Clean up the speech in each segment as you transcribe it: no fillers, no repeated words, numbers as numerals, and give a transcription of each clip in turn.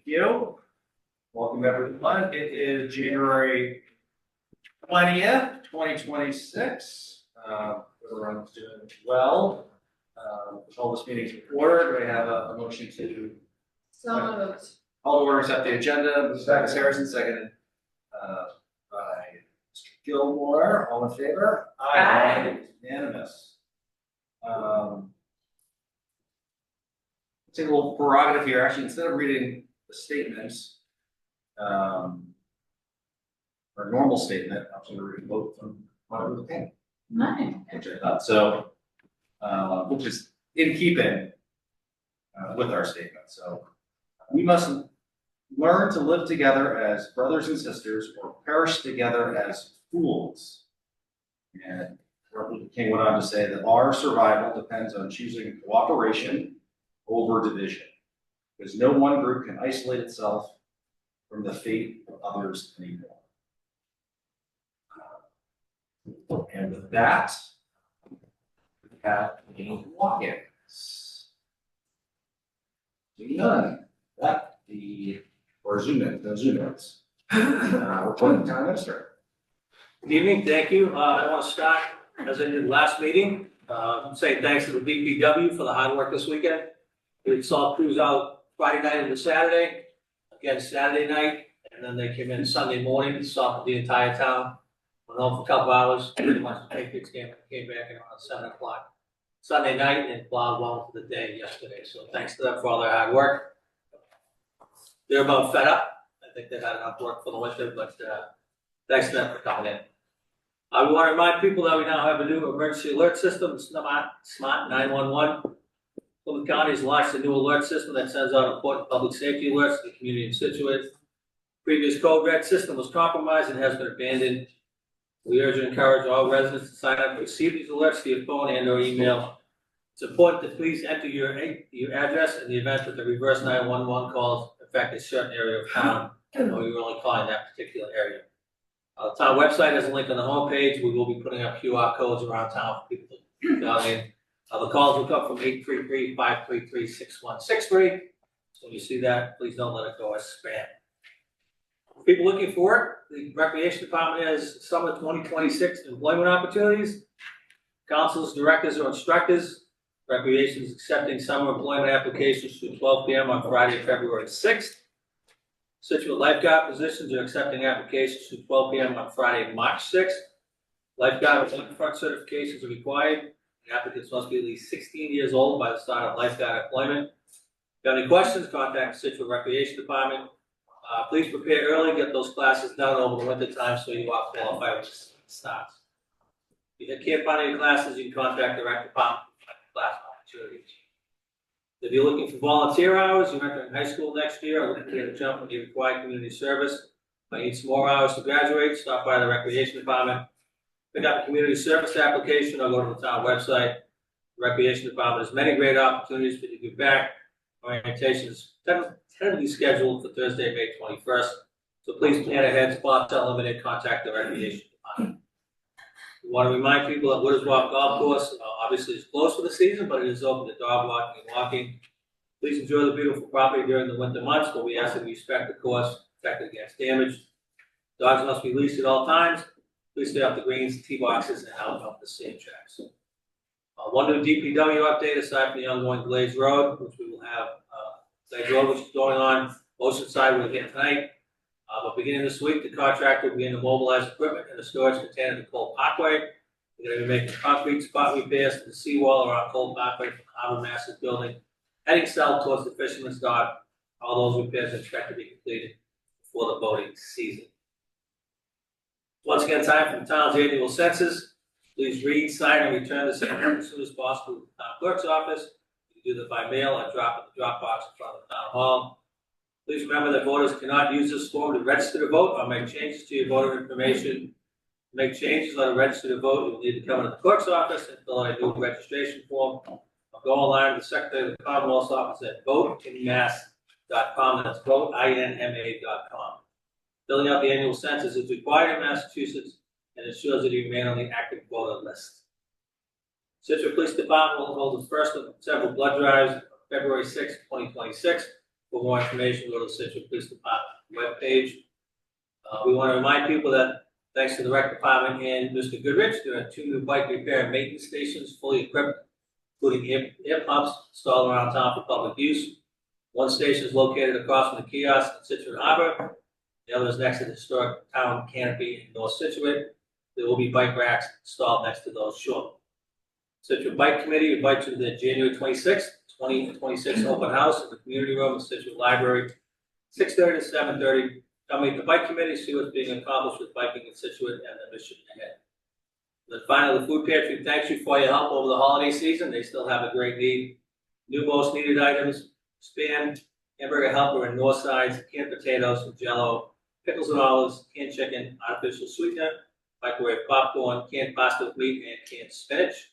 you. Welcome everyone. It is January 20th, 2026. Everyone's doing well. All this meeting's in order. Do I have a motion to all the orders at the agenda? Ms. Harrison, seconded by Mr. Gilmore. All in favor? Aye. Unanimous. Take a little prerogative here. Actually, instead of reading the statements, our normal statement, I'm going to read both from Martin Luther King. Nice. Which I thought so, which is in keeping with our statement. So we must learn to live together as brothers and sisters, or perish together as fools. And Martin Luther King went on to say that our survival depends on choosing cooperation over division, because no one group can isolate itself from the fate of others anymore. And with that, we have any walk-ins. None. That or Zoom in, no Zoom ins. Reporting to Town Minister. Good evening, thank you. I want to start, as I did last meeting, saying thanks to the BPW for the hard work this weekend. We saw crews out Friday night into Saturday, again Saturday night, and then they came in Sunday morning and saw the entire town. Went home for a couple hours, pretty much the Patriots game, came back at around 7 o'clock Sunday night and plowed well for the day yesterday. So thanks to them for all their hard work. They're about fed up. I think they've had enough work for the winter, but thanks to them for coming in. I want to remind people that we now have a new emergency alert system, Smart 911. Plymouth County has launched a new alert system that sends out important public safety alerts to the community in Scituate. Previous code red system was compromised and has been abandoned. We urge and encourage all residents to sign up to receive these alerts to your phone and or email. It's important to please enter your address in the event that the reverse 911 calls affect a certain area of town, or you're only calling that particular area. The town website has a link on the homepage. We will be putting up QR codes around town for people to dial in. The calls will come from 833-533-6163. So when you see that, please don't let it go as spam. For people looking for work, the Recreation Department has summer 2026 employment opportunities. Councils, directors, or instructors. Recreation is accepting summer employment applications through 12 p.m. on Friday, February 6th. Scituate lifeguard positions are accepting applications through 12 p.m. on Friday, March 6th. Lifeguard and front certifications are required. The applicants must be at least 16 years old by the start of lifeguard employment. If you have any questions, contact the Scituate Recreation Department. Please prepare early, get those classes done over the winter time so you are qualified when it starts. If you can't find any classes, you can contact the rec department for class opportunities. If you're looking for volunteer hours, you're entering high school next year, or looking to jump into required community service. If you need some more hours to graduate, stop by the Recreation Department. Pick up a community service application or go to the town website. The Recreation Department has many great opportunities for you to give back. Orientation is tentatively scheduled for Thursday, May 21st. So please plan ahead, spots are limited, contact the Recreation Department. We want to remind people that Wooders Walk Golf Course obviously is closed for the season, but it is open to dog walking and walking. Please enjoy the beautiful property during the winter months, but we ask that you respect the course, protect against damage. Dogs must be leashed at all times. Please stay off the greens, tee boxes, and out of the sand tracks. One new DPW update aside from the ongoing Glades Road, which we will have Glades Road, which is going on Oceanside again tonight. But beginning this week, the contractor will begin to mobilize equipment in the storage container at the Cole Parkway. We're going to be making concrete spot repairs to the seawall around Cole Parkway from the Harbor Masters building, heading south towards the Fisherman's Dock. All those repairs are expected to be completed before the boating season. Once again, time for the town's annual census. Please read, sign, and return the census as soon as possible to the town clerk's office. You can do that by mail or drop in the drop box in front of the town hall. Please remember that voters cannot use this form to register to vote or make changes to your voter information. To make changes or to register to vote, you will need to come into the clerk's office and fill out a new registration form. Or go online to the Secretary of the Commonwealth's office at voteinmass.com. That's voteinma.com. Filling out the annual census is required in Massachusetts and ensures that you remain on the active voter list. Situate Police Department will hold its first of several blood drives on February 6, 2026. For more information, go to the Situate Police Department webpage. We want to remind people that thanks to the rec department and Mr. Goodrich, there are 2 new bike repair and maintenance stations fully equipped, including air pumps installed around town for public use. One station is located across from the kiosk in Scituate Harbor. The other is next to the historic town canopy in North Scituate. There will be bike racks installed next to those shortly. Scituate Bike Committee invites you to the January 26th, 2026 open house in the community room in Scituate Library, 6:30 to 7:30. Come meet the bike committee, see what's being accomplished with biking in Scituate and the mission ahead. Then finally, the food pantry thanks you for your help over the holiday season. They still have a great need. New most needed items: Spam, hamburger helper and north sides, canned potatoes and jello, pickles and olives, canned chicken, artificial sweetener, microwave popcorn, canned pasta with meat, and canned spinach.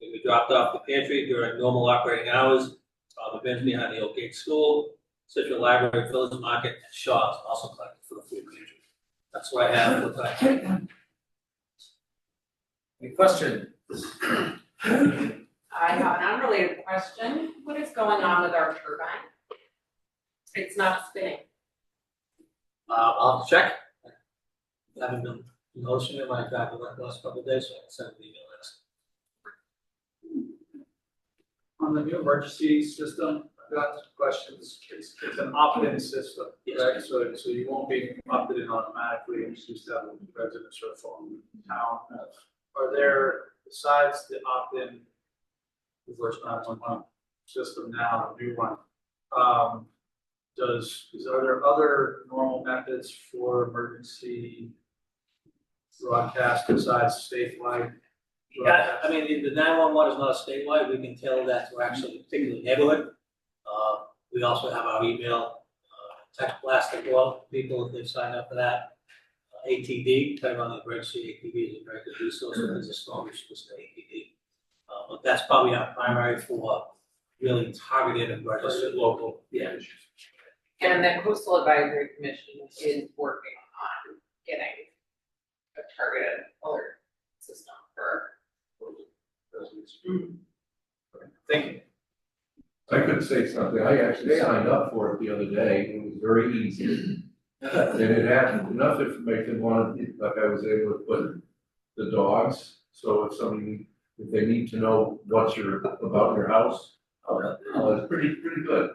Will be dropped off the pantry during normal operating hours. The bins behind the Oak Gate School, Scituate Library, Village Market, and Shaw's also collected for the food pantry. That's what I have for the time. Any questions? I have an unrelated question. What is going on with our turbine? It's not spinning. I'll have to check. I haven't been noticing it my back the last couple of days, so I can send an email next. On the new emergency system, I've got some questions. It's an opt-in system, Yes. correct? So you won't be opted in automatically, you just have the residents or phone town. Are there, besides the opt-in, reverse 911 system now, the new one, are there other normal methods for emergency broadcast besides statewide? Yeah, I mean, the 911 is not a statewide, we can tailor that to actually a particular neighborhood. We also have our email, text blast as well, people, if they've signed up for that. ATD, depending on the emergency, ATD is a very good resource, if there's a storm, you're supposed to ATD. But that's probably our primary for really targeted emergency local, yeah. And the Coastal Advisory Commission is working on getting a targeted alert system for. Thank you. I could say something. I actually signed up for it the other day. It was very easy. And it had enough information on it, like I was able to put the dogs. So if they need to know about your house, it's pretty good.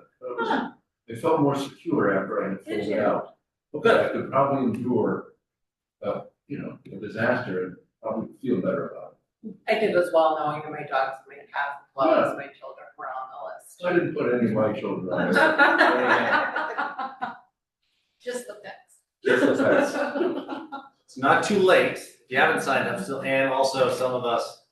It felt more secure after I had filled it out. Good. I could probably endure, a disaster and probably feel better about I did as well, knowing that my dogs, my cats, as well as my children were on the list. it. I didn't put any of my children on there. Just the pets. Just the pets. It's not too late, if you haven't signed up still, and also some of us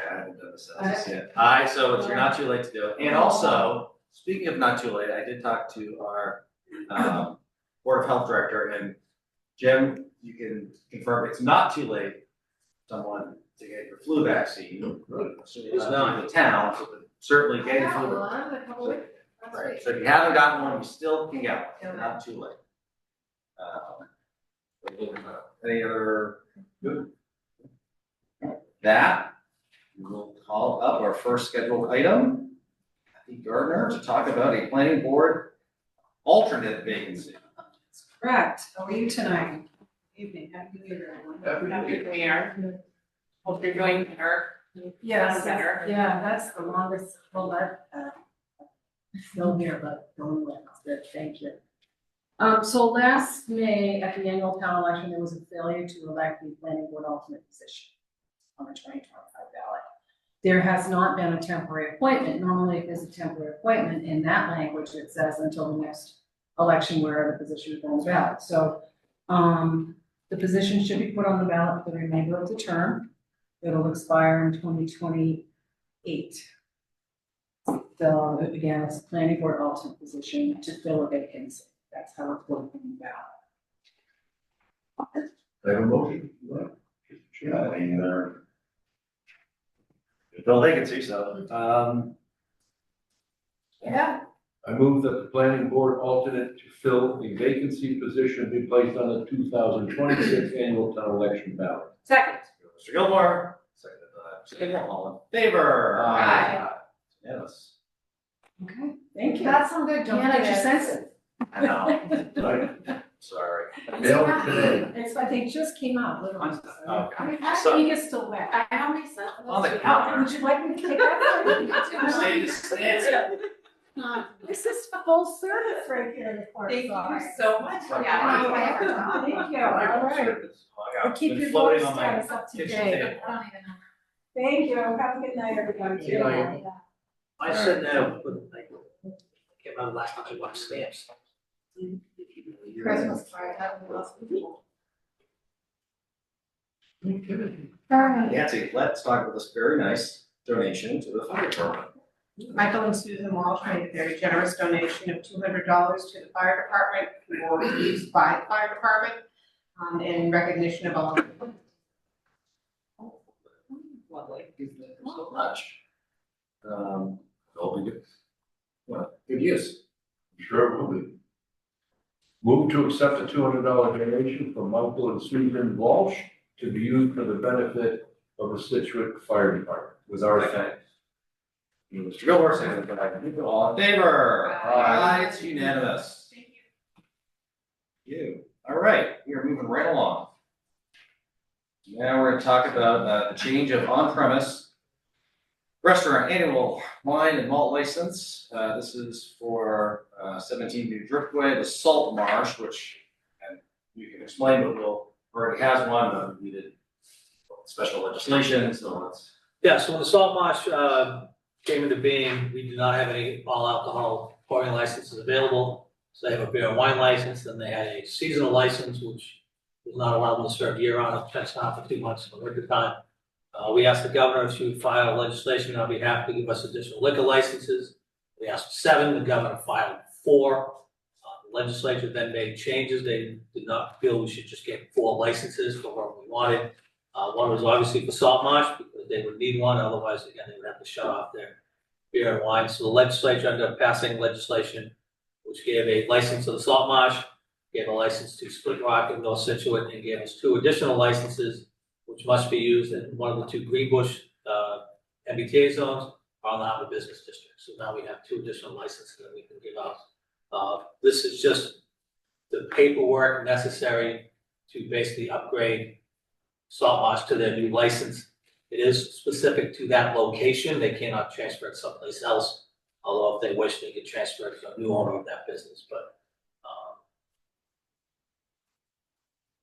haven't done the census yet. So you're not too late to do it. And also, speaking of not too late, I did talk to our Board of Health Director, and Jim, you can confirm it's not too late for someone to get your flu vaccine. Assuming it's not in the town, so certainly get your flu. Right, so if you haven't gotten one, you still can get one, not too late. Any other? Good. That, we will call up our first scheduled item, Kathy Gardner, to talk about a planning board alternate vacancy. Correct. How are you tonight? Evening. Happy New Year, everyone. Happy New Year. Hope you're doing better. Yes, Better. yeah, that's the longest, well, still here, but going well. Good, thank you. So last May, at the annual town election, there was a failure to elect the planning board alternate position on the 2025 ballot. There has not been a temporary appointment. Normally, if there's a temporary appointment, in that language, it says until the next election where the position is on the ballot. So, the position should be put on the ballot for the remainder of the term. It'll expire in 2028. So again, it's a planning board alternate position to fill a vacancy. That's how it's going on the ballot. I have a motion. Yeah, I mean, fill vacancy, so, Yeah. I move that the planning board alternate to fill a vacancy position be placed on the 2026 annual town election ballot. Second. Mr. Gilmore, seconded by All in favor? Aye. Yes. Okay, thank you. Got some good Don't forget your candidates. census. I know, Right, sorry. mailed it today. It's like they just came out, literally. Oh, The ink is still wet. I have my son. On the Oh, counter. would you like me to take that? Stay to stand. This is full service right here in the court. Thank you sorry. so much. Right. Yeah. Thank you, all right. We'll keep your Floating voice on my status up to kitchen date. table. I don't even know. Thank you, have a good night, everybody. Good night. I said that, but like, came out last time I watched stamps. Christmas card, that was Okay. Nancy, let's talk about this very nice donation to the fire department. Michael and Susan Walsh made a very generous donation of $200 to the fire department for use by the fire department, in recognition of all. Lovely. Thank you so much. All be good. Well, good use. Sure will be. Move to accept a $200 donation from Michael and Susan Walsh to be used for the benefit of the Scituate Fire Department with our thanks. Mr. Gilmore, seconded by Nico. All in favor? Aye. It's unanimous. Thank you. All right, we are moving right along. Now we're gonna talk about the change of on-premise restaurant annual wine and malt license. This is for 17 New Driftway, the Salt Marsh, which, and you can explain, but we'll already has one, but we did special legislation, so let's. Yeah, so when the salt marsh came into being, we do not have any all alcohol pouring licenses available. So they have a beer and wine license, then they had a seasonal license, which was not allowed to serve year round, it fenced off for 2 months in the winter time. We asked the governor to file legislation on behalf to give us additional liquor licenses. We asked for 7, the governor filed 4. The legislature then made changes, they did not feel we should just get 4 licenses for what we wanted. One was obviously for Salt Marsh, because they would need one, otherwise, again, they would have to shut off their beer and wine. So the legislature ended up passing legislation which gave a license to the Salt Marsh, gave a license to Split Rock and North Scituate, and gave us 2 additional licenses, which must be used in one of the 2 Greenbush MBTA zones on the Harbor Business District. So now we have 2 additional licenses that we can give out. This is just the paperwork necessary to basically upgrade Salt Marsh to their new license. It is specific to that location. They cannot transfer it someplace else. Although if they wish, they could transfer it to a new owner of that business, but,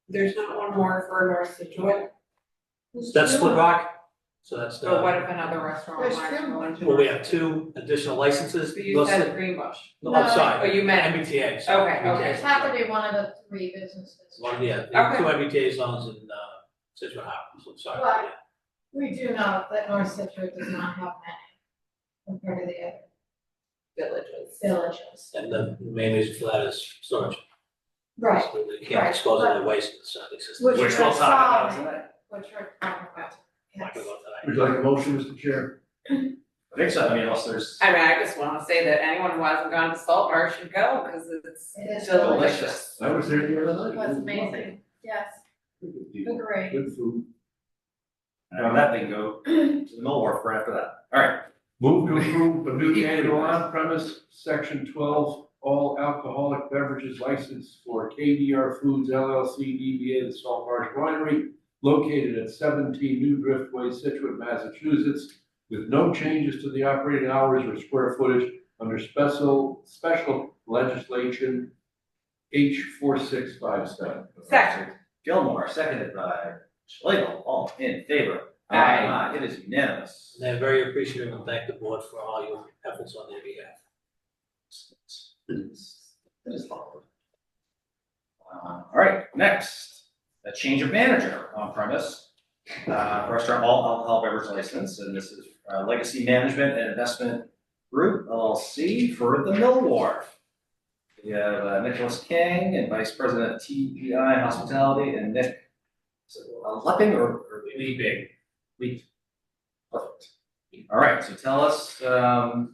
There's not one more for North Situate, that's Split Rock. So that's but what the, if another restaurant There's wanted to two. go into? well, we have 2 additional licenses. But you said Greenbush. No, I'm Oh, sorry, you meant, MBTA. sorry, Okay, MBTA. It's happened to be one of the 3 businesses. One, yeah, there are Okay. 2 MBTA zones in, Situate Harbor, so I'm sorry. Right. yeah. We do know that North Situate does not have many compared to the other villages. villages. And the main reason for that is storage. Right, So they can't right, dispose of but- their waste in the septic system. Which Which we're we'll talk about solving. tonight. which we're talking about. Not Yes. gonna go tonight. Would you like a motion, Mr. Chair? I think so, I mean, unless there's. I mean, I just wanna say that anyone who hasn't gone to Salt Marsh should go, cause it's It is delicious. I was there the other It night. was amazing, yes, Good people, agree. good food. And on that, they can go to the Mill Wharf right after that. All right. Move to approve a new annual on-premise section 12 all alcoholic beverages license for KDR Foods LLC DBA The Salt Marsh Winery located at 17 New Driftway, Scituate, Massachusetts, with no changes to the operating hours or square footage under special legislation H4657. Second. Gilmore, seconded by Schlegel, all in favor? Aye. It is unanimous. And they're very appreciative and thank the board for all your efforts on their behalf. That is followed. All right, next, a change of manager on premise. Restaurant all alcohol beverage license, and this is Legacy Management and Investment Group LLC for the Mill Wharf. We have Nicholas King and Vice President TPI Hospitality and Nick Lepping or Leaping. Leap. Perfect. All right, so tell us, tell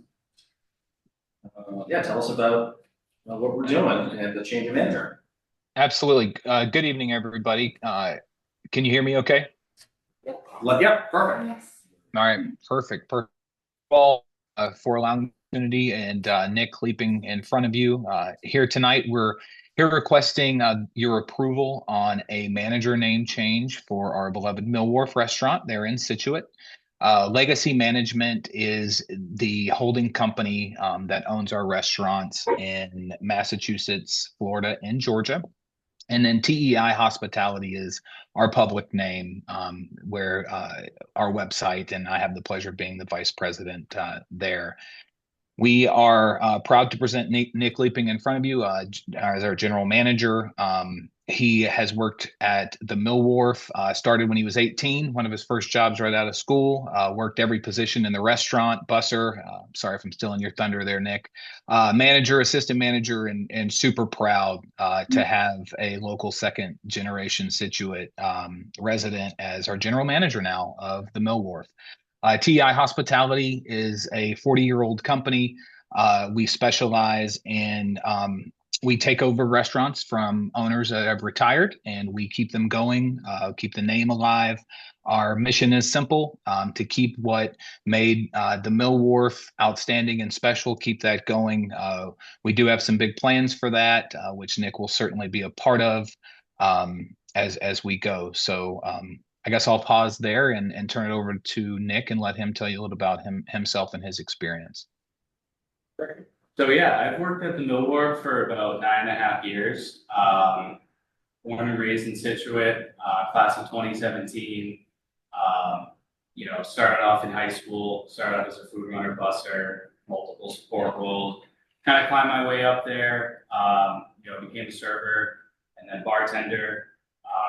us about what we're doing and the change of manager. Absolutely. Good evening, everybody. Can you hear me okay? Yep, perfect. Yes. All right, perfect. Well, for allowing the opportunity and Nick leaping in front of you here tonight, we're here requesting your approval on a manager name change for our beloved Mill Wharf restaurant there in Scituate. Legacy Management is the holding company that owns our restaurants in Massachusetts, Florida, and Georgia. And then TEI Hospitality is our public name, where our website, and I have the pleasure of being the vice president there. We are proud to present Nick Leaping in front of you as our general manager. He has worked at the Mill Wharf, started when he was 18, one of his first jobs right out of school, worked every position in the restaurant, busser, sorry if I'm stealing your thunder there, Nick, manager, assistant manager, and super proud to have a local second generation Scituate resident as our general manager now of the Mill Wharf. TEI Hospitality is a 40-year-old company. We specialize in we take over restaurants from owners that have retired, and we keep them going, keep the name alive. Our mission is simple, to keep what made the Mill Wharf outstanding and special, keep that going. We do have some big plans for that, which Nick will certainly be a part of as we go. So I guess I'll pause there and turn it over to Nick and let him tell you a little about himself and his experience. So yeah, I've worked at the Mill Wharf for about 9.5 years. Born and raised in Scituate, class of 2017. Started off in high school, started off as a food runner, busser, multiple support roles. Kind of climbed my way up there. Became a server and then bartender.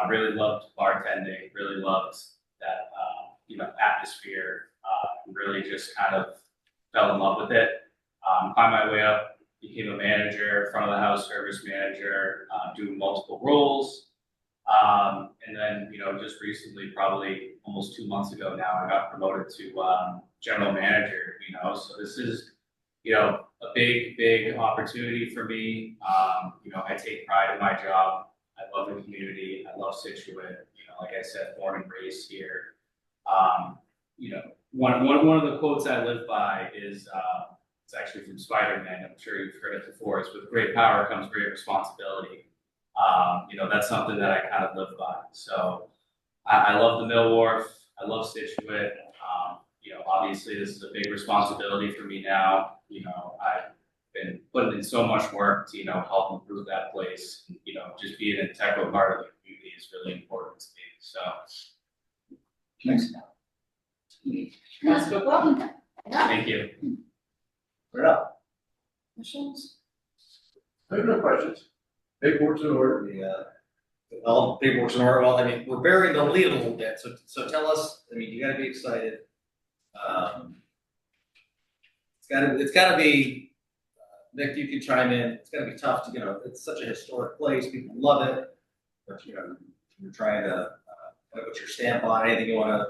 Really loved bartending. Really loved that atmosphere. Really just kind of fell in love with it. Climbed my way up, became a manager, front of the house service manager, doing multiple roles. And then, just recently, probably almost 2 months ago now, I got promoted to general manager, so this is, a big, big opportunity for me. I take pride in my job. I love the community. I love Scituate. Like I said, born and raised here. One of the quotes I live by is, it's actually from Spider-Man. I'm sure you've heard it before. It's with great power comes great responsibility. That's something that I kind of live by. So I love the Mill Wharf. I love Scituate. Obviously this is a big responsibility for me now. I've been putting in so much work to, help improve that place. Just being an integral part of the community is really important to me. So Thanks. That's good. Welcome. thank you. Right up. Questions? I have no questions. Paperwork's in order. All paperwork's in order. Well, we're burying the lead a little bit, so tell us, you gotta be excited. It's gotta be, Nick, you can chime in, it's gotta be tough to, it's such a historic place, people love it, but, you're trying to, put your stamp on, anything you wanna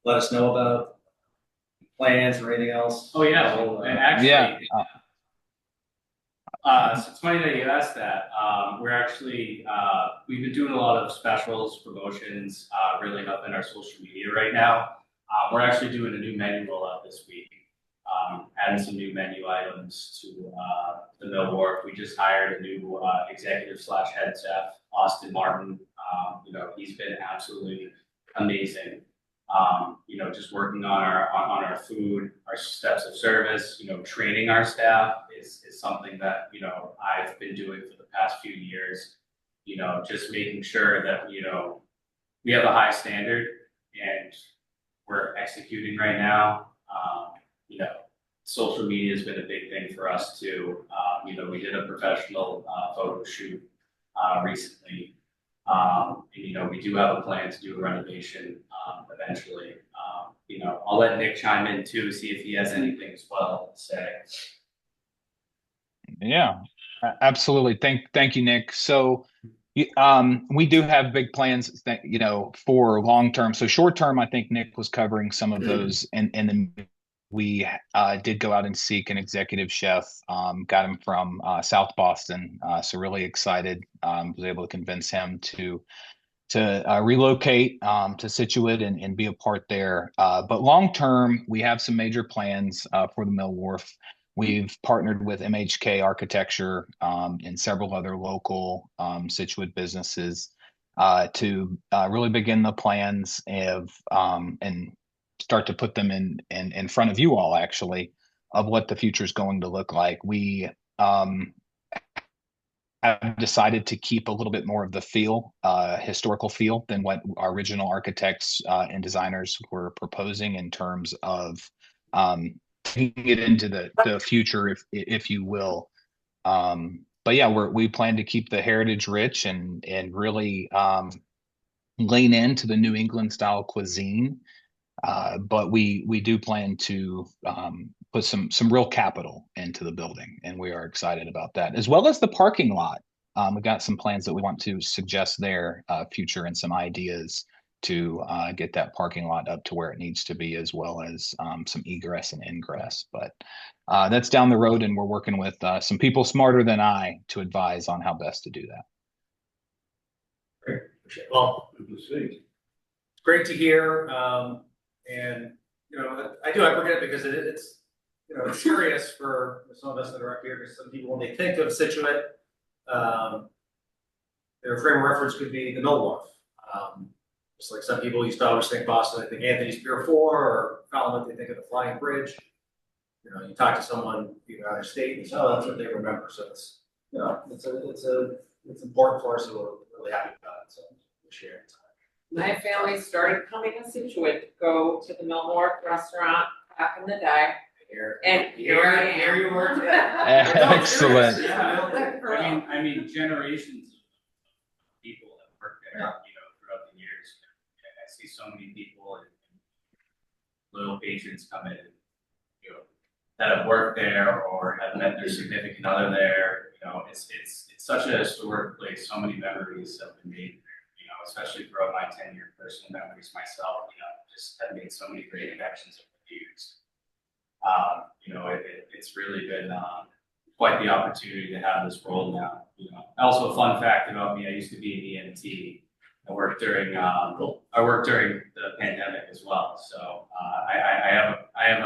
let us know about, plans or anything else? Oh yeah, well, and actually, Yeah. So it's funny that you asked that. We're actually, we've been doing a lot of specials, promotions, really up in our social media right now. We're actually doing a new menu rollout this week, adding some new menu items to the Mill Wharf. We just hired a new executive/head chef, Austin Martin. He's been absolutely amazing. Just working on our food, our steps of service, training our staff is something that, I've been doing for the past few years, just making sure that, we have a high standard and we're executing right now. Social media has been a big thing for us too. We did a professional photo shoot recently. We do have a plan to do a renovation eventually. I'll let Nick chime in too, see if he has anything as well to say. Yeah, absolutely. Thank you, Nick. So, we do have big plans that, for long term. So short term, I think Nick was covering some of those, and then we did go out and seek an executive chef. Got him from South Boston. So really excited. Was able to convince him to relocate to Scituate and be a part there. But long term, we have some major plans for the Mill Wharf. We've partnered with MHK Architecture and several other local Scituate businesses to really begin the plans of and start to put them in front of you all, actually, of what the future is going to look like. We have decided to keep a little bit more of the feel, historical feel, than what our original architects and designers were proposing in terms of taking it into the future, if you will. But yeah, we plan to keep the heritage rich and really lean into the New England style cuisine. But we do plan to put some real capital into the building, and we are excited about that, as well as the parking lot. We've got some plans that we want to suggest there, future, and some ideas to get that parking lot up to where it needs to be, as well as some egress and ingress. But that's down the road, and we're working with some people smarter than I to advise on how best to do that. Great. Well, Good to see. Great to hear. And, you know, I do forget it because it's, you know, it's serious for some of us that are up here, because some people, when they think of Scituate, their frame of reference could be the Mill Wharf. Just like some people used to always think Boston, I think Anthony's Pier 4, or Falmouth, they think of the Flying Bridge. You know, you talk to someone, either out of state, and you say, oh, that's what they remember. So it's, you know, it's important for us, and we're really happy about it. So we share it. My family started coming to Scituate to go to the Mill Wharf restaurant back in the day. And here I am. Here you were. Excellent. I mean, generations of people have worked there, you know, throughout the years. And I see so many people and little patrons come in, you know, that have worked there or have met their significant other there. You know, it's such a historic place. So many memories have been made there, you know, especially throughout my tenure, personal memories myself, you know, just have made so many great connections over the years. You know, it's really been quite the opportunity to have this role now. You know, also a fun fact about me: I used to be an EMT. I worked during the pandemic as well. So I have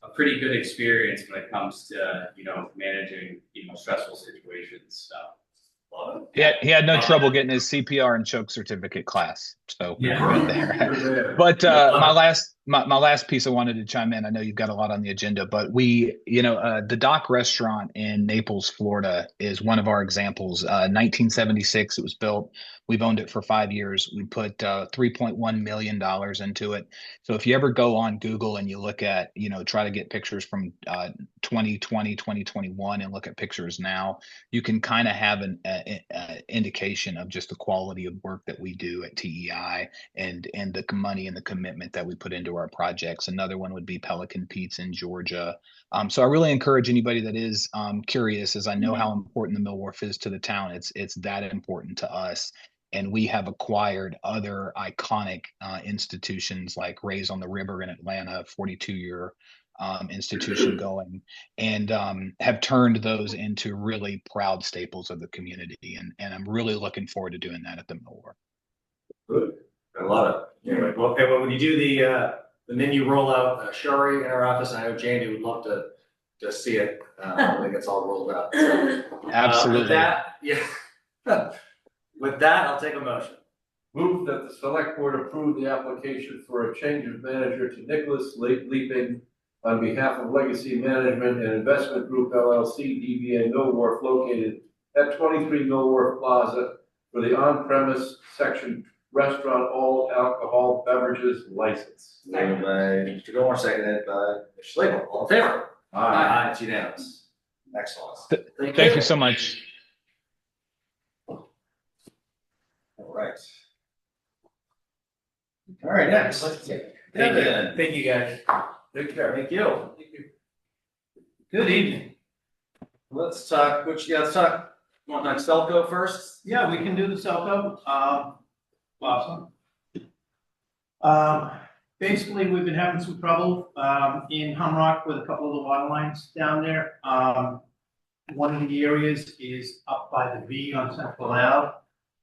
a pretty good experience when it comes to, you know, managing, you know, stressful situations. So. He had no trouble getting his CPR and choke certificate class, so we're good there. But my last piece I wanted to chime in. I know you've got a lot on the agenda, but the Dock Restaurant in Naples, Florida, is one of our examples. 1976, it was built. We've owned it for 5 years. We put $3.1 million into it. So if you ever go on Google and you look at, you know, try to get pictures from 2020, 2021, and look at pictures now, you can kind of have an indication of just the quality of work that we do at TEI and the money and the commitment that we put into our projects. Another one would be Pelican Pizza in Georgia. So I really encourage anybody that is curious, as I know how important the Mill Wharf is to the town. It's that important to us. And we have acquired other iconic institutions like Rays on the River in Atlanta, 42-year institution going, and have turned those into really proud staples of the community. And I'm really looking forward to doing that at the Mill Wharf. Good. I love it. Anyway, well, okay, well, when you do the menu rollout, Shari in our office, I know Jamie would love to just see it when it gets all rolled out. So, Absolutely. With that, I'll take a motion. Move that the select board approve the application for a change of manager to Nicholas Leaping on behalf of Legacy Management and Investment Group LLC, DBA Mill Wharf, located at 23 Mill Wharf Plaza, for the on-premise section restaurant all alcohol beverages license. Moved by Mr. Gilmore, seconded by Mr. Slagle. All in favor? Aye. It's unanimous. Excellent. Thank you so much. All right. All right, next. Thank you, guys. Take care. Thank you. Good evening. Let's talk, want to talk Selco first? Yeah, we can do the Selco. Awesome. Basically, we've been having some trouble in Humrock with a couple of the water lines down there. One of the areas is up by the V on Central Ave.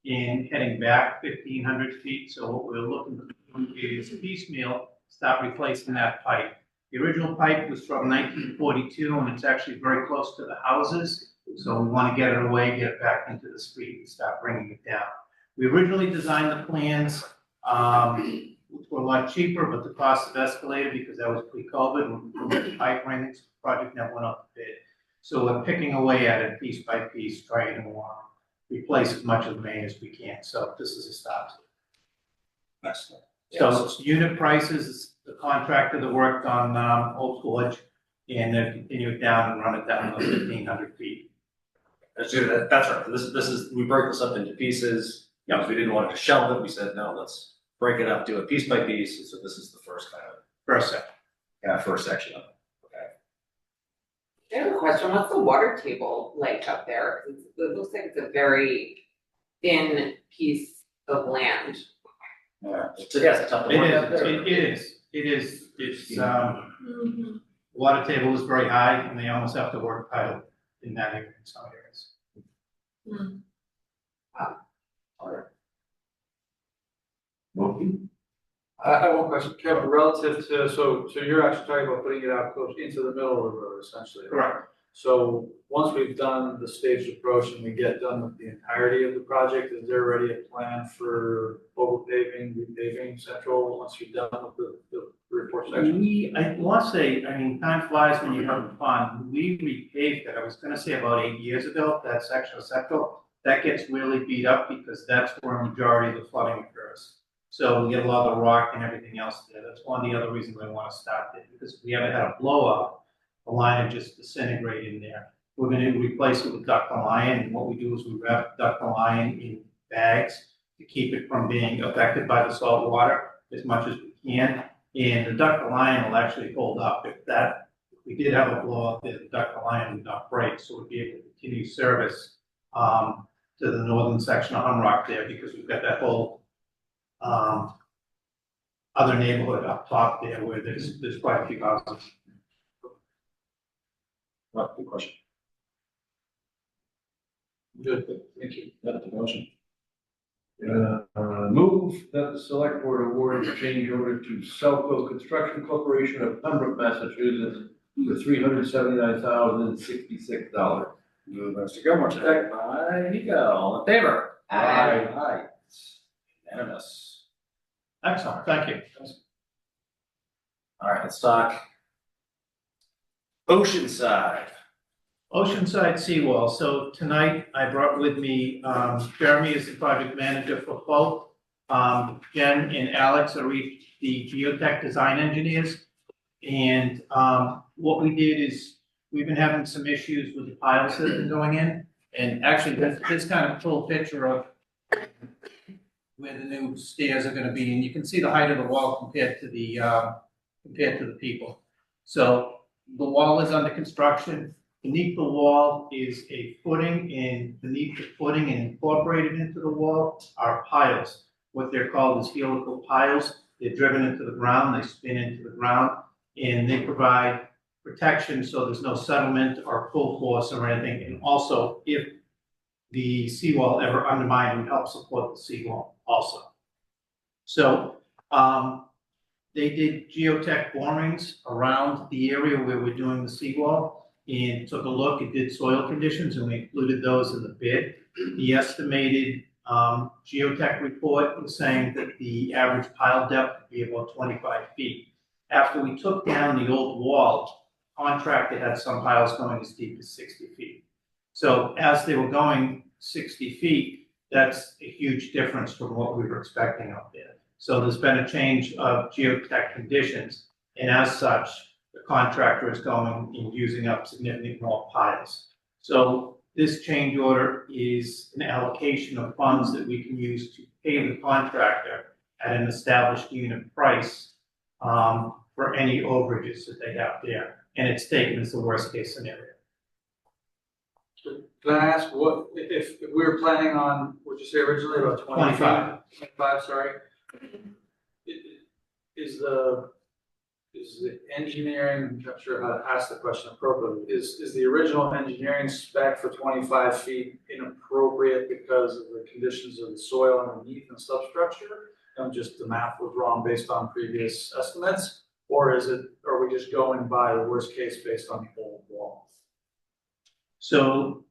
and heading back 1,500 feet. So what we're looking to do is piecemeal, start replacing that pipe. The original pipe was from 1942, and it's actually very close to the houses. So we want to get it away, get it back into the street, and start bringing it down. We originally designed the plans, which were a lot cheaper, but the costs have escalated because that was pre-COVID, when the pipe rings, the project never went up to bid. So we're picking away at it piece by piece, trying to replace as much of the main as we can. So this is a start. Excellent. So it's unit prices, the contractor that worked on Old Forge, and then continue it down and run it down to 1,500 feet. That's right. This is, we break this up into pieces. Because we didn't want to shelve it. We said, no, let's break it up, do it piece by piece. So this is the first kind of, first section of it. Okay. I have a question, what's the water table like up there? 'Cause it looks like it's a very thin piece of land. Yeah, it's tough to It work out is, there. it's, water table is very high, and they almost have to work title in that area, in some areas. I have one question, Kevin, relative to, so you're actually talking about putting it out close into the middle of the road essentially, right? Correct. So once we've done the staged approach and we get done with the entirety of the project, is there already a plan for over paving, repaving Central once you're done with the report section? I want to say, I mean, time flies when you have fun. We repaved it, I was gonna say about 8 years ago, that section of Central. That gets really beat up because that's where a majority of the flooding occurs. So we get a lot of the rock and everything else there. That's one of the other reasons I want to start there, because if we ever had a blow up, the line would just disintegrate in there. We're going to replace it with ductile iron, and what we do is we wrap ductile iron in bags to keep it from being affected by the salt water as much as we can. And the ductile iron will actually hold up. If we did have a blow up there, the ductile iron would not break, so we'd be able to continue service to the northern section of Humrock there, because we've got that whole other neighborhood up top there where there's quite a few houses. Well, good question. Good, thank you. That's the motion. Move that the select board award a change order to Selco Construction Corporation of Pembroke, Massachusetts for $379,066. Moved by Mr. Gilmore, second by Nico. All in favor? Aye. Aye. Unanimous. Excellent, thank you. All right, let's talk Oceanside. Oceanside seawall. So tonight I brought with me, Jeremy is the project manager for both. Jen and Alex are the geotech design engineers. And what we did is, we've been having some issues with the piles that have been going in. And actually, this kind of full picture of where the new stairs are gonna be, and you can see the height of the wall compared to the people. So the wall is under construction. Beneath the wall is a footing, and beneath the footing and incorporated into the wall are piles. What they're called is helical piles. They're driven into the ground, they spin into the ground, and they provide protection so there's no settlement or full force or anything. And also, if the seawall ever undermined, it would help support the seawall also. So, they did geotech borings around the area where we're doing the seawall and took a look and did soil conditions, and we included those in the bid. The estimated geotech report was saying that the average pile depth would be about 25 feet. After we took down the old wall, contractor had some piles going as deep as 60 feet. So as they were going 60 feet, that's a huge difference from what we were expecting out there. So there's been a change of geotech conditions, and as such, the contractor is going and using up significantly more piles. So this change order is an allocation of funds that we can use to pay the contractor at an established unit price for any overages that they have there. And it's taken as the worst case scenario. Can I ask what, if we were planning on, what'd you say originally, about 20 feet? 25. 25, sorry. Is the Is the engineering, I'm not sure how to ask the question appropriately, is the original engineering spec for 25 feet inappropriate because of the conditions of the soil underneath and substructure? And just the math was wrong based on previous estimates? Or are we just going by the worst case based on the old wall? So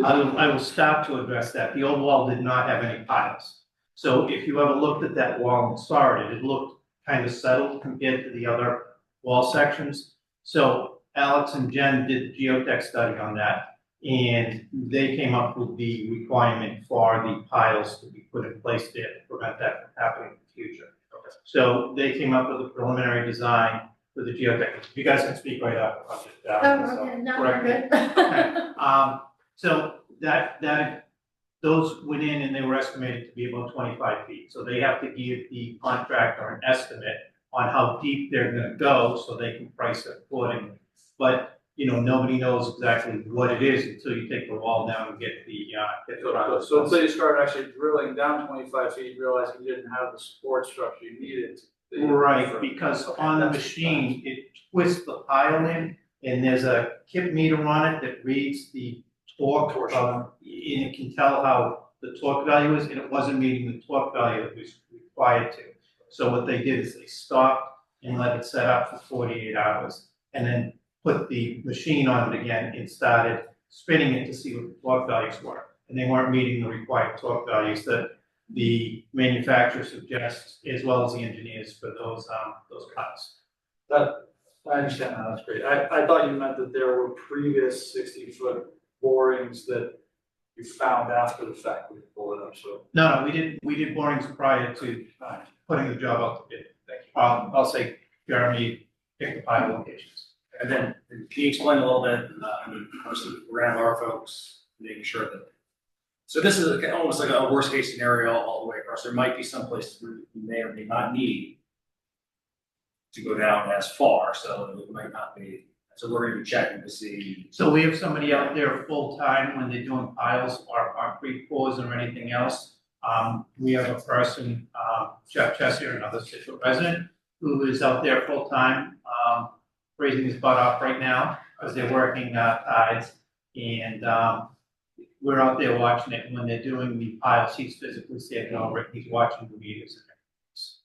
I will start to address that. The old wall did not have any piles. So if you ever looked at that wall and saw it, it looked kind of settled compared to the other wall sections. So Alex and Jen did the geotech study on that, and they came up with the requirement for the piles to be put in place there to prevent that from happening in the future. So they came up with a preliminary design for the geotech. You guys can speak right up. I'll just, Oh, okay, no, we're good. Okay. So those went in and they were estimated to be about 25 feet. So they have to give the contractor an estimate on how deep they're gonna go so they can price it accordingly. But, nobody knows exactly what it is until you take the wall down and get the So until you start actually drilling down 25 feet, you realize you didn't have the support structure you needed. Right, because on the machine, it twists the pile in, and there's a kip meter on it that reads the torque, and it can tell how the torque value is, and it wasn't meeting the torque value that was required to. So what they did is they stopped and let it set up for 48 hours, and then put the machine on it again and started spinning it to see what the torque values were. And they weren't meeting the required torque values that the manufacturer suggests, as well as the engineers for those cuts. I understand that, that's great. I thought you meant that there were previous 60-foot borings that you found after the fact, we pulled it up, so. No, we did borings prior to putting the job out to bid. Thank you. I'll say Jeremy picked the pile locations. And then, can you explain a little bit, obviously, we're gonna have our folks making sure that. So this is almost like a worst case scenario all the way across. There might be some places where you may or may not need to go down as far, so it might not be, so we're gonna be checking to see. So we have somebody out there full-time when they're doing piles or concrete pours or anything else. We have a person, Jeff Chessier, another Scituate resident, who is out there full-time, raising his butt off right now, because they're working, tides. And, we're out there watching it, and when they're doing the piles, he's physically standing over it, he's watching the meters and everything.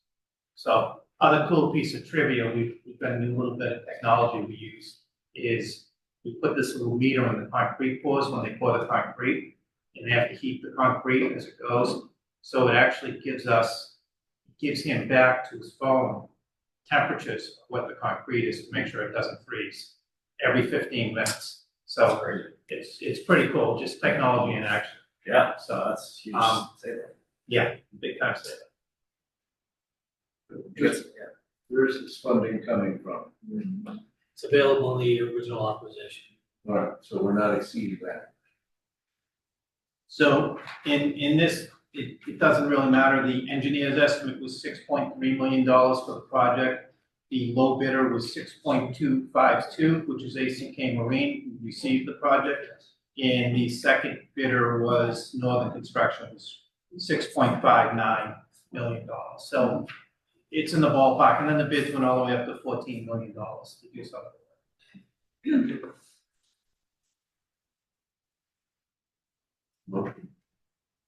So, other cool piece of trivia, we've got a new little bit of technology we use, is we put this little meter in the concrete pours when they pour the concrete, and they have to heat the concrete as it goes. So it actually gives him back to his phone temperatures of what the concrete is to make sure it doesn't freeze every 15 minutes. So it's pretty cool, just technology in action. Yeah, So that's huge. Say that. yeah, big time statement. Where's this funding coming from? It's available in the original authorization. All right, so we're not exceeding that. So in this, it doesn't really matter. The engineer's estimate was $6.3 million for the project. The low bidder was 6.252, which is ACK Marine, who received the project. And the second bidder was Northern Construction, was $6.59 million. So it's in the ballpark. And then the bids went all the way up to $14 million to do something.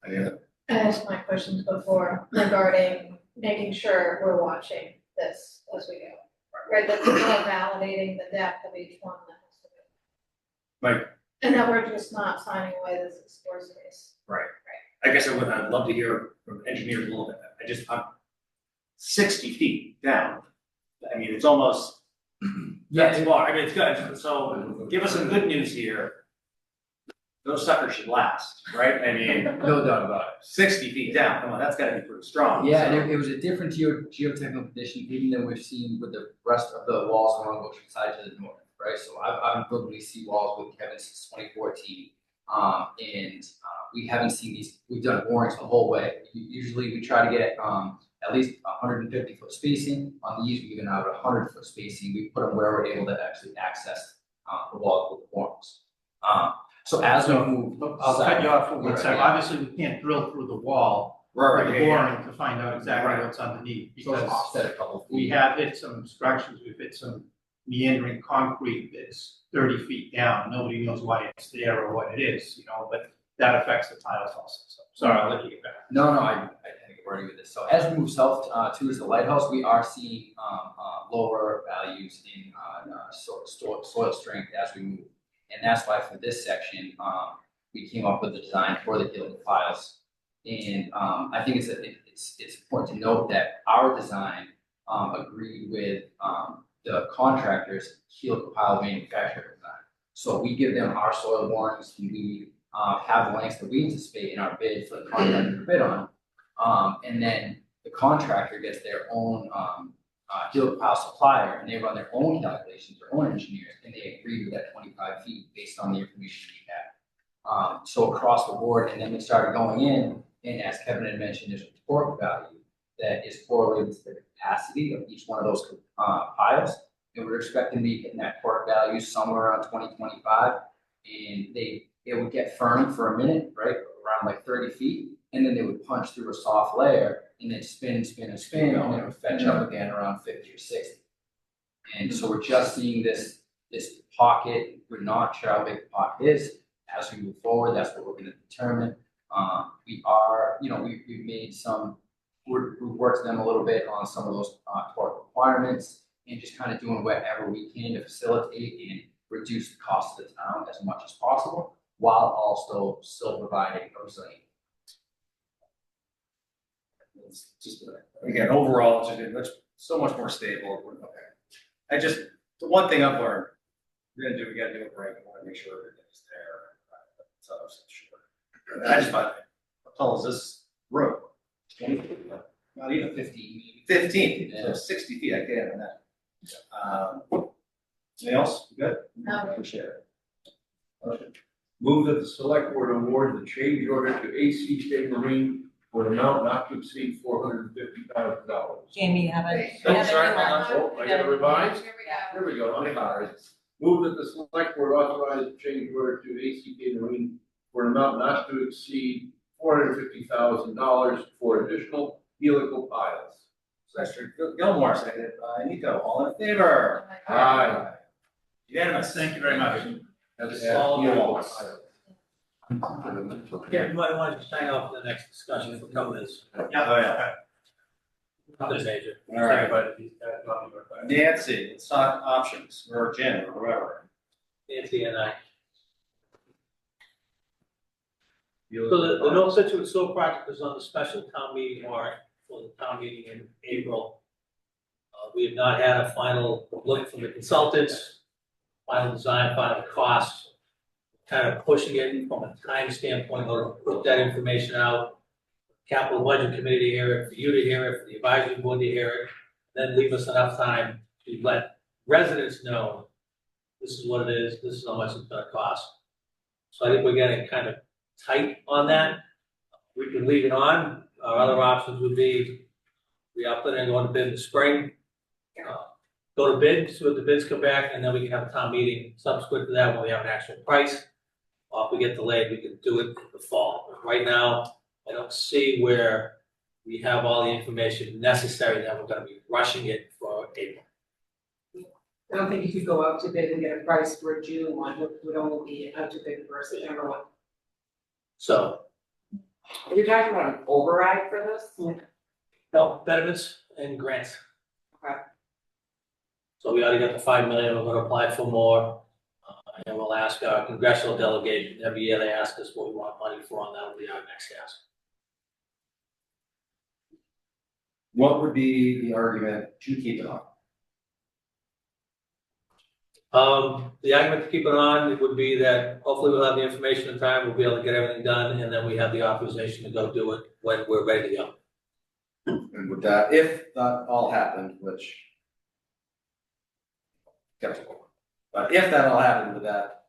I asked my questions before regarding making sure we're watching this as we go. Right, that people are validating the depth of each one that has to be. Right. And that we're just not signing away this explore space. I guess I'd love to hear from engineers a little bit. I'm 60 feet down. I mean, it's almost, that's far. I mean, it's good. So give us some good news here. Those suckers should last, right? I mean, No doubt about it. 60 feet down, come on, that's gotta be pretty strong. Yeah, So- and it was a different geotechnical condition even than we've seen with the rest of the walls along Ocean side to the north, right? So I've been building these seawalls with Kevin since 2014. We haven't seen these, we've done borings the whole way. Usually we try to get at least 150-foot spacing. On these, we even have 100-foot spacing. We put them where we're able to actually access the walls with the borings. So as we move, I'll cut you off for one Right, second. yeah. Obviously, we can't drill through the wall, for the yeah, yeah. boring to find out exactly Right. what's underneath, So it's because offset a couple we feet. have hit some obstructions, we've hit some meandering concrete that's 30 feet down, nobody knows why it's there or what it is, you know, but that affects the tiles also, so, sorry, I'll let you get back. No, I think we're already with this. So as we move south towards the lighthouse, we are seeing lower values in soil strength as we move. And that's why for this section, we came up with the design for the helical piles. And I think it's important to note that our design agreed with the contractor's helical pile manufacturer design. So we give them our soil borings, and we have the lengths that we anticipate in our bid for the contractor to bid on. And then the contractor gets their own helical pile supplier, and they run their own calculations, their own engineers, and they agree with that 25 feet based on the information we have. So across the board, and then we started going in, and as Kevin had mentioned, there's a torque value that is correlated to the capacity of each one of those piles. And we're expecting to be hitting that torque value somewhere around 2025, and it would get firm for a minute, right, around like 30 feet, and then they would punch through a soft layer, and then spin, and then it would fetch up again around 50 or 60. And so we're just seeing this pocket. We're not sure how big the pocket is. As we move forward, that's what we're going to determine. We are, we've made some, we've worked with them a little bit on some of those torque requirements, and just kind of doing whatever we can to facilitate and reduce the cost of the town as much as possible, while also still providing a resilient. It's just, again, overall, it's so much more stable. Okay. The one thing I've learned, we gotta do it right, we wanna make sure everything's there. So I was sure. And I just thought, how tall is this room? 20 feet? Not even 15, so 60 feet, I can't imagine. Anything else? Good? No. Appreciate it. Motion. Move that the select board award the change order to ACK Marine for an amount not to exceed $450,000. Jamie, have Wait. a, have Sorry, a Oh, I gotta revise? Here we go. Here we go, I'm sorry. Move that the select board authorize the change order to ACK Marine for an amount not to exceed $450,000 for additional helical piles. Mr. Gilmore, seconded by Nico, all in favor? Aye. Unanimous. Thank you very much. That's All helical walls. piles. Yeah, you might want to sign off for the next discussion for a couple minutes. Oh, yeah. Nothing major. All right. But these guys love you, but- Nancy, let's talk options, or Jim, or whoever. Nancy and I. So the North Scituate Sewer project is on the special town meeting warrant for the town meeting in April. We have not had a final look from the consultants, final design, final costs. Kind of pushing it from a time standpoint, or put that information out. Capital Budget Committee to hear it, for you to hear it, for the advisory board to hear it, then leave us enough time to let residents know this is what it is, this is how much it's gonna cost. So I think we're getting kind of tight on that. We can leave it on. Our other options would be, we up it and go to bid in the spring. Go to bid, see what the bids come back, and then we can have a town meeting subsequent to that when we have an actual price. Or if we get delayed, we can do it in the fall. But right now, I don't see where we have all the information necessary that we're gonna be rushing it for April. I don't think you could go out to bid and get a price for a June one, it would only be out to bid for a September one. So, Are you talking about an override for this? no, betterments and grants. Okay. So we already got the 5 million, we're gonna apply for more. And we'll ask our congressional delegation, every year they ask us what we want money for, and that'll be our next ask. What would be the argument to keep it on? The argument to keep it on, it would be that hopefully we'll have the information in time, we'll be able to get everything done, and then we have the authorization to go do it when we're ready to go. And would that, if that all happened, which. Skeptical. But if that all happened, would that,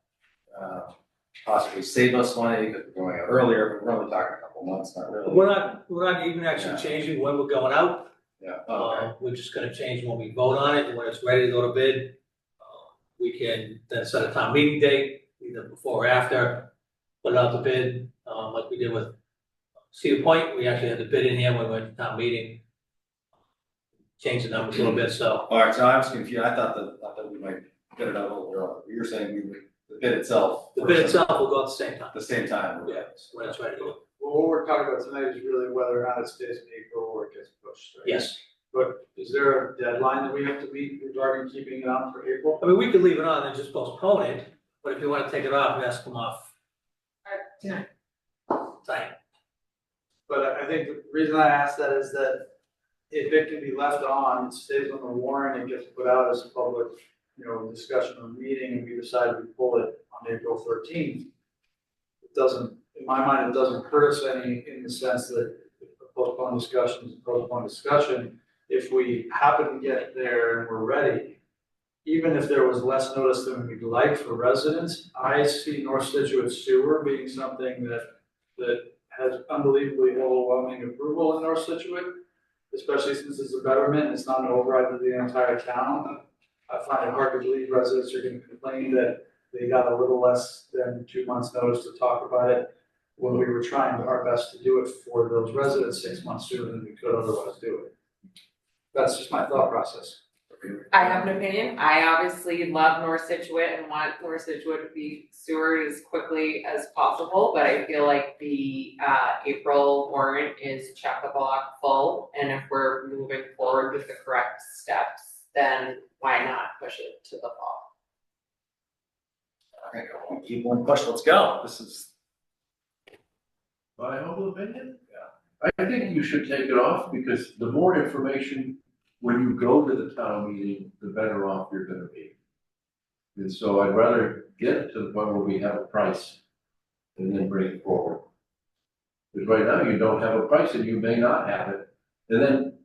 possibly save us money, because we're going out earlier, but we're only talking a couple months, not really. We're not even actually Yeah. changing when we're going out. Yeah, okay. We're just gonna change when we vote on it, and when it's ready to go to bid, we can then set a town meeting date, either before or after, put it out to bid, like we did with See the point, we actually had the bid in here when we went to town meeting. Changed the numbers a little bit, so. All right, so I was confused, I thought we might get it out a little earlier, you're saying the bid itself. The bid itself will go at the same time. At the same time. Yeah, when it's ready to go. Well, what we're talking about tonight is really whether or not it stays in April or it gets pushed, right? Yes. But is there a deadline that we have to meet regarding keeping it on for April? I mean, we could leave it on and just postpone it, but if you wanna take it off, it has to come off Tonight. tonight. But I think the reason I asked that is that if it can be left on, it stays on the warrant, it gets put out as a public, discussion or meeting, and we decide to pull it on April 13th. It doesn't, in my mind, it doesn't hurt us any in the sense that a postponed discussion is a postponed discussion. If we happen to get there and we're ready, even if there was less notice than we'd like for residents, I see North Scituate sewer being something that has unbelievably overwhelming approval in North Scituate, especially since it's a betterment, it's not an override to the entire town. I find it hard to believe residents are gonna complain that they got a little less than 2 months' notice to talk about it when we were trying our best to do it for those residents 6 months sooner than we could otherwise do it. That's just my thought process. I have an opinion. I obviously love North Scituate and want North Scituate to be sewered as quickly as possible, but I feel like the April warrant is chock-a-block full, and if we're moving forward with the correct steps, then why not push it to the fall? All right, I won't keep one push, let's go, this is. My humble opinion? Yeah. I think you should take it off because the more information, when you go to the town meeting, the better off you're gonna be. And so I'd rather get it to the point where we have a price and then bring it forward. Because right now you don't have a price and you may not have it. And then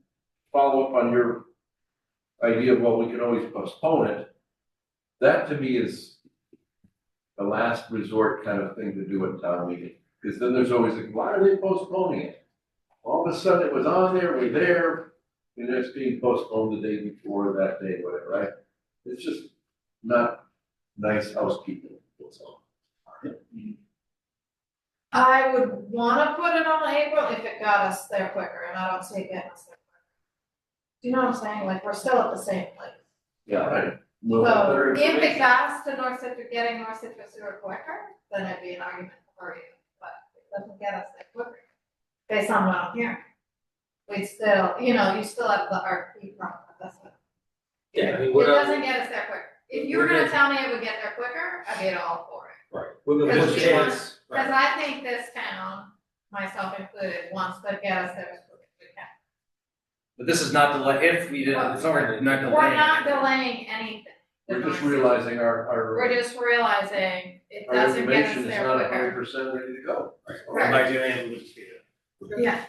follow up on your idea of, well, we can always postpone it. That to me is the last resort kind of thing to do at town meeting. Because then there's always like, why are they postponing it? All of a sudden it was on there, we're there, and it's being postponed the day before, that day, whatever, right? It's just not nice housekeeping, that's all. I would wanna put it on April if it got us there quicker, and I don't see it getting us there quicker. Do you know what I'm saying? Like, we're still at the same place. Yeah, right. We'll have So better if it information. got us to North Citrus, getting North Citrus sewer quicker, then it'd be an argument for you, but it doesn't get us there quicker. Based on what I'm hearing. We'd still, you still have the RP problem, that's what. Yeah, I mean, It we're doesn't get us there quicker. If you were We're gonna gonna- tell me it would get there quicker, I'd be all for it. we're gonna Because push you it. want- Right. Cause I think this town, myself included, wants to get us there as quick as we can. But this is not delay, if we didn't, it's not delaying. We're not delaying anything. We're just realizing our We're just realizing it our doesn't get us information is there not quicker. 100% ready to go. Right. By doing it, we just do it. Yeah.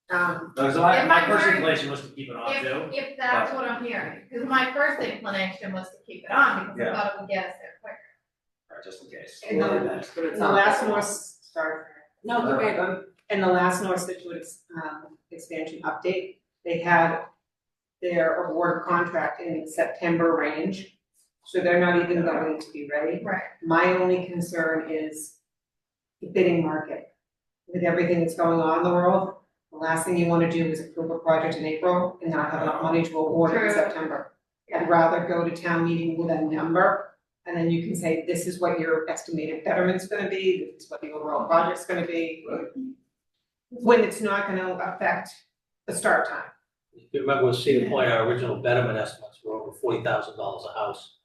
So If my I'm first hearing- inclination was to keep it on too. If that's what I'm hearing, because my first inclination was to keep it on, because I Yeah. thought it would get us there quicker. Alright, just in case. In the last North, sorry. No, go ahead. In the last North Situate, expansion update, they had their award contract in the September range. So they're not even going to be ready. Right. My only concern is the bidding market. With everything that's going on in the world, the last thing you wanna do is approve a project in April and not have enough money to award it in True. September. I'd rather go to town meeting with a number, and then you can say, this is what your estimated betterment's gonna be, this is what the overall project's gonna be. Right. When it's not gonna affect the start time. If you remember with Cedar Point, our original betterment estimates were over $40,000 a house.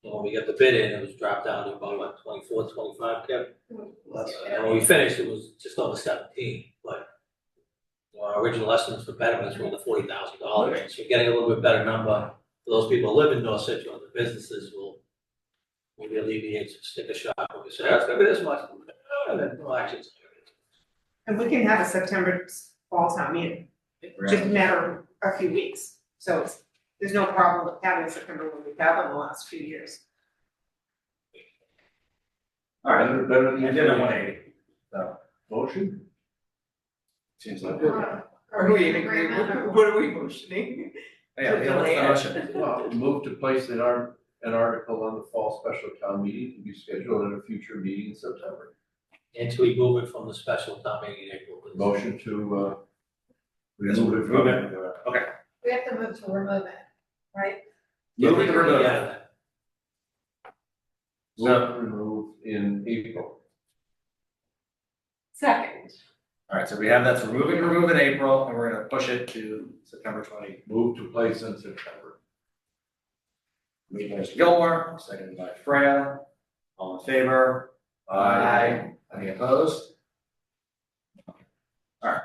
And when we got the bid in, it was dropped down to about like 24, 25, Kevin. And when we finished, it was just over 17, but our original estimates for betterments were the $40,000. So we're getting a little bit better number. For those people who live in North Situate, the businesses will maybe alleviate some sticker shock when we say, oh, it's gonna be this much. And then, well, actually, it's not gonna be. And we can have a September fall town meeting, just a matter of a few weeks. So there's no problem with having September when we've had in the last few years. Alright, Better than I did a 180. So, motion? seems like good. Are we in agreement? What are we motioning? Yeah, what's the motion? Well, move to place an article on the fall special town meeting to be scheduled at a future meeting in September. Until we move it from the special town meeting in April. please. Motion to, Yes, remove it remove from. it. Okay. We have to move to remove it, right? Move it to remove. Yeah. So remove in April. Second. All right, so we have that's remove in April, and we're gonna push it to September 20. Move to place in September. Moved by Mr. Gilmore, seconded by Freya. All in favor? Aye. Any opposed? All right.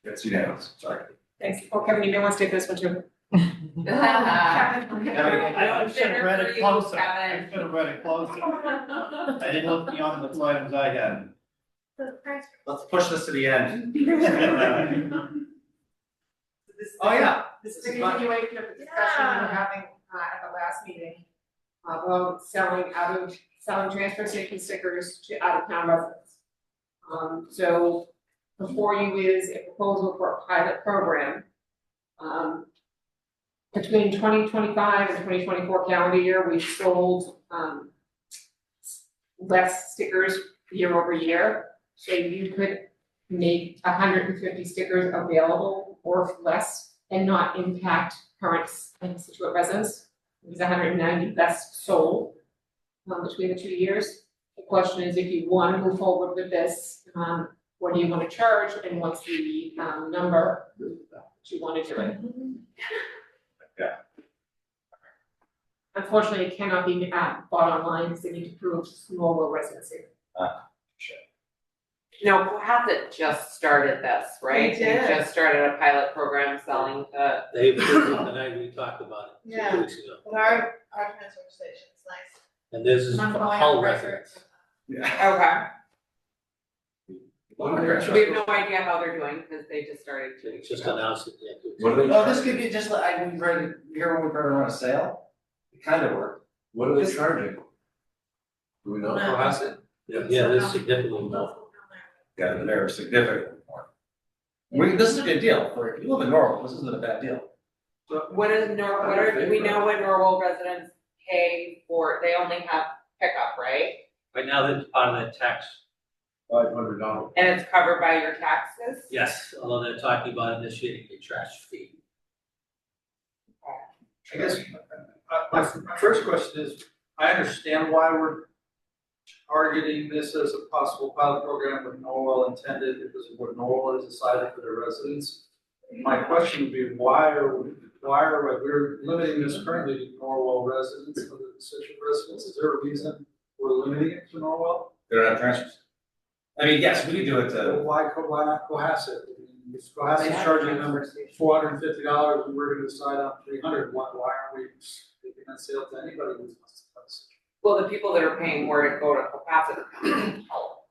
It's unanimous, sorry. Thanks. Oh, Kevin, you may want to take this one too. Kevin. I should have read it closer. I Kevin. should have read it closer. I didn't look beyond the two items I had. Let's push this to the end. Oh, This yeah. This is a continuation of the discussion we were having at the last meeting about selling transfer station stickers to out of town residents. So before you is a proposal for a pilot program. Between 2025 and 2024 calendar year, we sold less stickers year over year. So you could make 150 stickers available or less and not impact current Scituate residents. It was 190 best sold between the 2 years. The question is, if you want to move forward with this, what do you want to charge and what's the number that you want to do it? Yeah. Unfortunately, it cannot be bought online because they need to prove Norwell residency. No, Cohasset just started this, right? They did. Just started a pilot program selling to, They, tonight we talked about it Yeah. 2 weeks ago. But our transfer station's nice. And this is I'm for going Hull on record. residents. Yeah. okay. We have no idea how they're doing because they just started 2 They weeks just ago. announced it, yeah. 2 weeks What ago. are they Oh, this charging? could be just like, I would read, here when we better run a sale. It kind of worked. What are they charging? Do we know? No. Cohasset? Yeah, this is significantly more. Yeah, they're significantly more. This is a good deal. For if you live in Norwell, this isn't a bad deal. What is do we know what Norwell residents pay for, they only have pickup, right? Right now, that's part of that tax. $500. And it's covered by your taxes? Yes, although they're talking about initiating a trash fee. I guess, my first question is, I understand why we're targeting this as a possible pilot program with Norwell intended, because of what Norwell has decided for their residents. My question would be, why are we're limiting this currently to Norwell residents, other than Situate residents? Is there a reason we're limiting it to Norwell? They don't have transfers. I mean, yes, we could do it Well, to, why not Cohasset? If Cohasset's charging them $450 and we're gonna decide on $300, why aren't we making that sale to anybody who wants to buy this? Well, the people that are paying more to go to Cohasset are coming from Hull.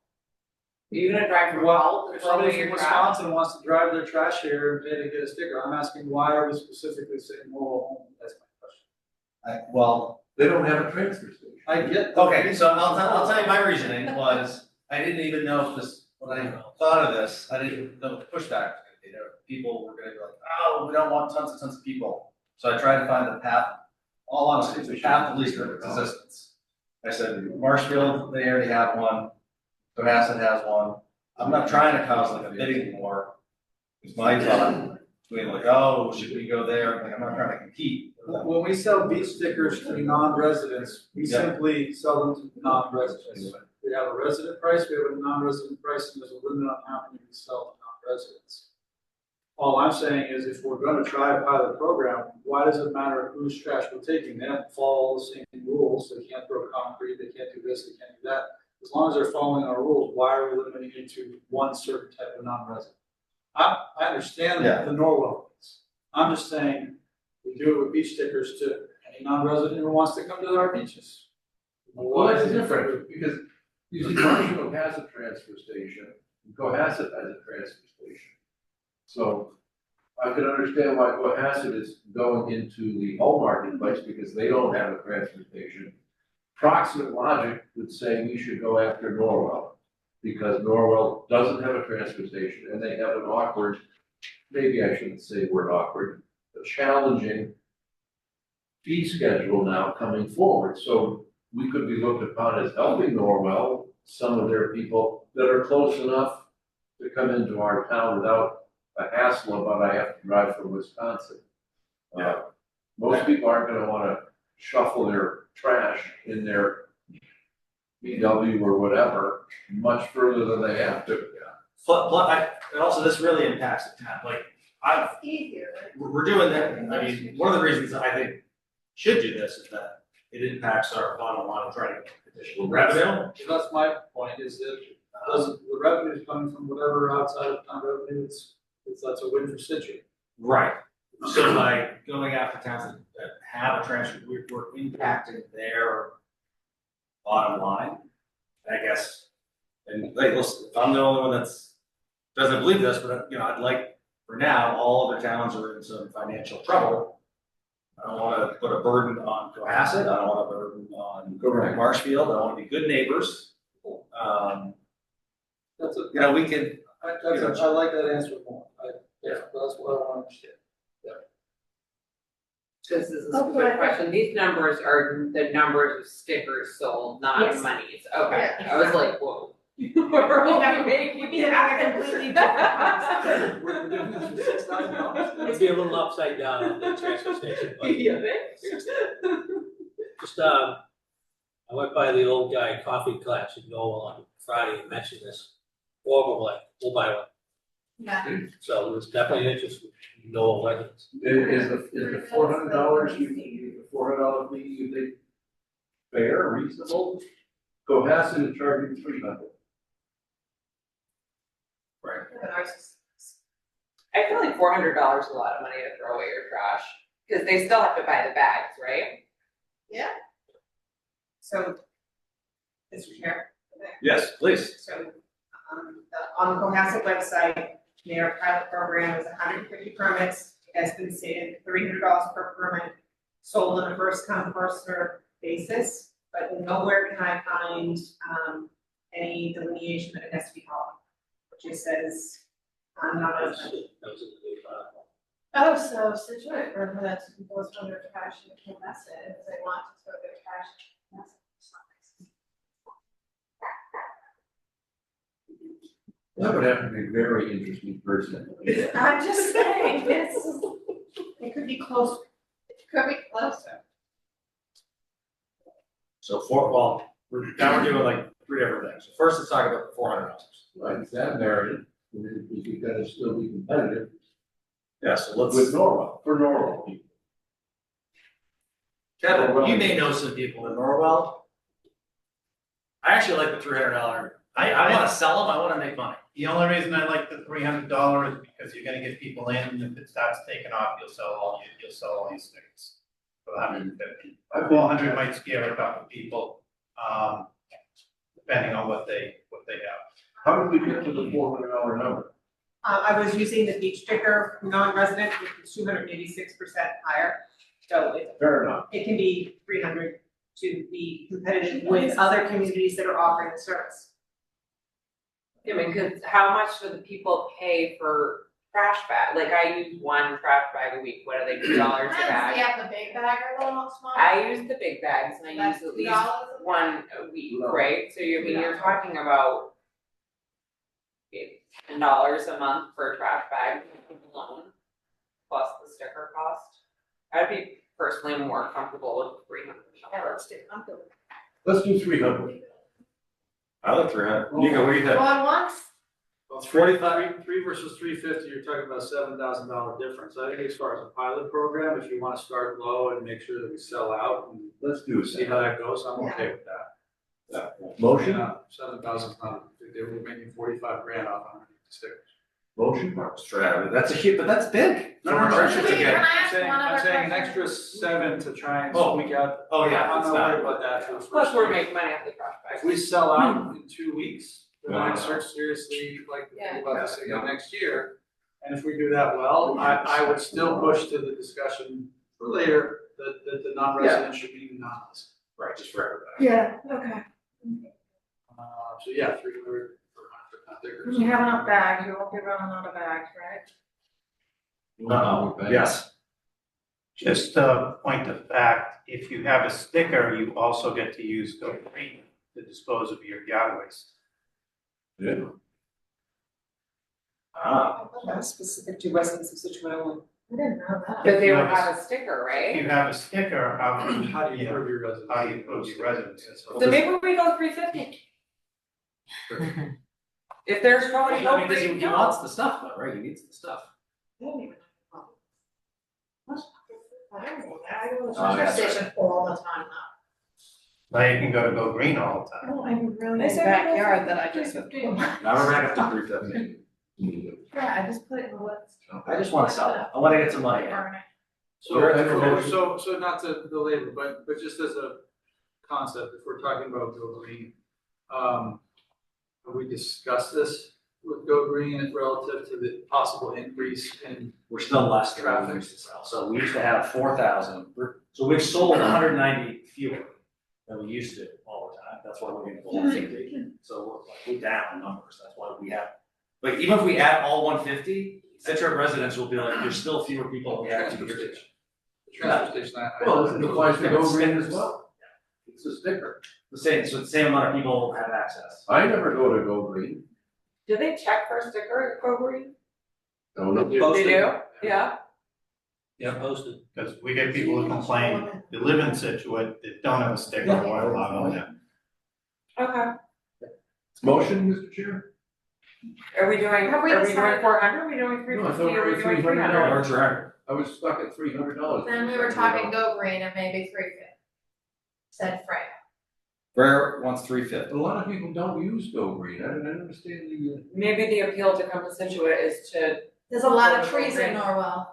Are you gonna drive from Hull to If throw somebody away from your trash? Wisconsin wants to drive their trash here and pay to get a sticker, I'm asking why are we specifically saying mobile home? That's my question. well, They don't have a transfer station. I get. okay, so I'll tell you my reasoning was, I didn't even know if this, when I thought of this, I didn't know what the pushback was gonna be. There were people were gonna be like, oh, we don't want tons of people. So I tried to find the path, all honesty, the path of least resistance. I said, Marshfield, they already have one, Cohasset has one. I'm not trying to cause like a bidding war. It's my thought, between like, oh, should we go there? Like, I'm not trying to compete. When we sell beach stickers to non-residents, we Yeah. simply sell them to non-residents. We have a resident price, we have a non-resident price, and there's a limit on how many we sell to non-residents. All I'm saying is if we're gonna try a pilot program, why does it matter whose trash we're taking? They have to follow all the same rules, they can't throw concrete, they can't do this, they can't do that. As long as they're following our rules, why are we limiting it to one certain type of non-resident? I understand Yeah. the Norwell piece. I'm just saying, we do it with beach stickers to any non-resident who wants to come to our beaches. Well, that's different, because you see, Marshfield has a transfer station, and Cohasset has a transfer station. So I can understand why Cohasset is going into the whole marketplace, because they don't have a transfer station. Proximate logic would say we should go after Norwell, because Norwell doesn't have a transfer station, and they have an awkward, maybe I shouldn't say the word awkward, a challenging fee schedule now coming forward. So we could be looked upon as helping Norwell, some of their people that are close enough to come into our town without a hassle about I have to drive from Wisconsin. Most people aren't gonna wanna shuffle their trash in their VW or whatever much further than they have to. And also this really impacts the town, like, I've, Easier. we're doing that, I mean, one of the reasons I think should do this is that it impacts our bottom line of trying to get additional revenue. That's my point, is that the revenue is coming from whatever outside of town revenue, that's a win for Scituate. Right. So by going after towns that have a transfer, we're impacting their bottom line, I guess. And like, listen, if I'm the only one that's, doesn't believe this, but you know, I'd like, for now, all other towns are in some financial trouble. I don't wanna put a burden on Cohasset, I don't want a burden on Correct. Marshfield, I wanna be good neighbors. That's a, You know, we can, I like that answer more, that's what I want to understand. This is a Oh, stupid but- question, these numbers are the numbers of stickers sold, not Yes. monies, okay, Yes. I was like, whoa. We'd be having a completely different concept. We're doing this for $6,000. Let's be a little upside down at the transfer station, but You think? just, I went by the old guy coffee clutch in Noel on Friday and mentioned this. We'll buy one. Yeah. So there's definitely an interest in Noel residents. Is the $400 $400 fee you think fair, reasonable? Cohasset is charging $300. right. But ours is- I feel like $400 is a lot of money to throw away your trash, cause they still have to buy the bags, right? So, Mr. Chair, Yes, please. so, on the Cohasset website, their pilot program is 150 permits, has been stated $300 per permit, sold on a first come, first served basis, but nowhere can I find, any delineation that it has to be hauled. It just says, not That a. was in the new file. Oh, so Scituate permits people throw their trash in the Cohasset if they want to throw their trash. in Cohasset. That would have to be a very interesting person. I'm just saying, it's, It could be close. it could be closer. So now we're doing like three different things. So first, let's talk about the $400. Right, that narrative, if you're gonna still be competitive Yeah, so with Norwell, for Norwell people. Kevin, you may know some people in Norwell. I actually like the $300. I wanna sell them, I wanna make money. The only reason I like the $300 is because you're gonna get people in, and if it starts taking off, you'll sell all these stickers for $150. 400 might scare a couple people, depending on what they have. How did we get to the $400 number? I was using the beach sticker, non-resident, which is 286% higher. So Fair enough. it can be 300 to be competitive with other communities that are offering the service. I mean, cause how much do the people pay for trash bag? Like I use one trash bag a week, what are they, $2 a Depends, bag? you have the big bag or the little small. I use the big bags and I That's use at least $2 a one a week, No. right? So you, I mean, you're talking about $10 a month for a trash bag alone, plus the sticker cost. I'd be personally more comfortable with $300. Yeah, let's do, I'm good. Let's do 300. I like 300. Nico, what do you think? Going once? Well, 3 versus 350, you're talking about $7,000 difference. I think as far as a pilot program, if you want to start low and make sure that we sell out and Let's do see how that goes, I'm okay with that. Motion, Yeah, 7,000 is not, they were making 45 grand off 150 stickers. motion. That's a huge, but that's big. No, no, no. Trash is Wait, again. can I ask one I'm other saying an question? extra 7 to try and Oh. squeak out. Oh, yeah, I'm it's not not- worried about that for the Plus first we're year. making money off the trash bags. If we sell out in 2 weeks, then I Wow. start seriously like Yeah. thinking about this again next year. And if we do that well, I would still push to the discussion for later that the non-resident should be non-resident. Right, just for everybody. Yeah, okay. So yeah, 300 for 100 stickers. We have enough bags, we won't be running out of bags, right? Yes. Just a point of fact, if you have a sticker, you also get to use Go Green to dispose of your yard waste. Yeah. That's specific to residents of Scituate. I didn't know that. But they would Nice. have a sticker, If right? you have a sticker, How do you prove your residence? How do you prove your residence? So maybe we go 350. If there's nobody I mean, Go because Green, he no. wants the stuff though, right? He needs the stuff. I don't even know. I don't know, I go to the Oh, transfer that's right. station all the time now. Now you can go to Go Green all the time. Oh, I'm really. Nice backyard that I just- Now we're back up to 350. Yeah, I just put it in the woods. I just want to sell it. I want to get some money in. Burn it. So not to belabor, but just as a concept, if we're talking about Go Green, have we discussed this with Go Green relative to the possible increase in? We're still less than what we used to sell. So we used to have 4,000. So we've sold 190 fewer than we used to all the time. That's why we're going to go 150. So we're down numbers. That's why we have. But even if we add all 150, Scituate residents will be like, there's still fewer people than we had 2 years ago. The transfer station, Well, it applies to Go Green as well. It's a sticker. So the same amount of people have access. I never go to Go Green. Do they check for a sticker at Go Green? No, no. They Posted. do, yeah. Yeah, posted. Because we get people who complain, they live in Scituate, that don't have a sticker, why allow them in? Okay. Motion, Mr. Chair? Are we doing, Have we are we doing decided- 400, are we doing No, I 350, thought we are were we doing $300. 300? I was stuck at $300. Then we were talking Go Green and maybe 350. Said Freya. Where wants 350? A lot of people don't use Go Green. I don't understand the. Maybe the appeal to come to Scituate is to, There's a lot of trees in Norwell.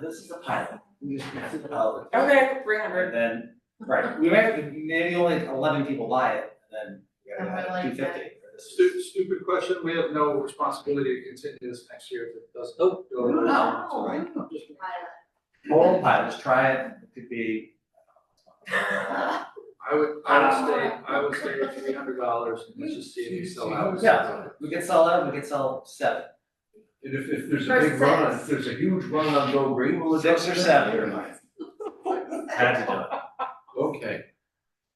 This is a pilot. This is a pilot. okay, 300. And then, right, we maybe only 11 people buy it, and then we gotta And we're have like 250. Stupid question, we have no responsibility to continue this next year if it doesn't. Nope. go No. well, right? Total pilot, just try it. It could be. I would stay at $300 and let's just see if you sell out. Yeah, we could sell that, we could sell 7. And if there's a Or big run, six. if there's a huge run on Go Green, will it? 6 or 7 or 9. Had to do it. Okay.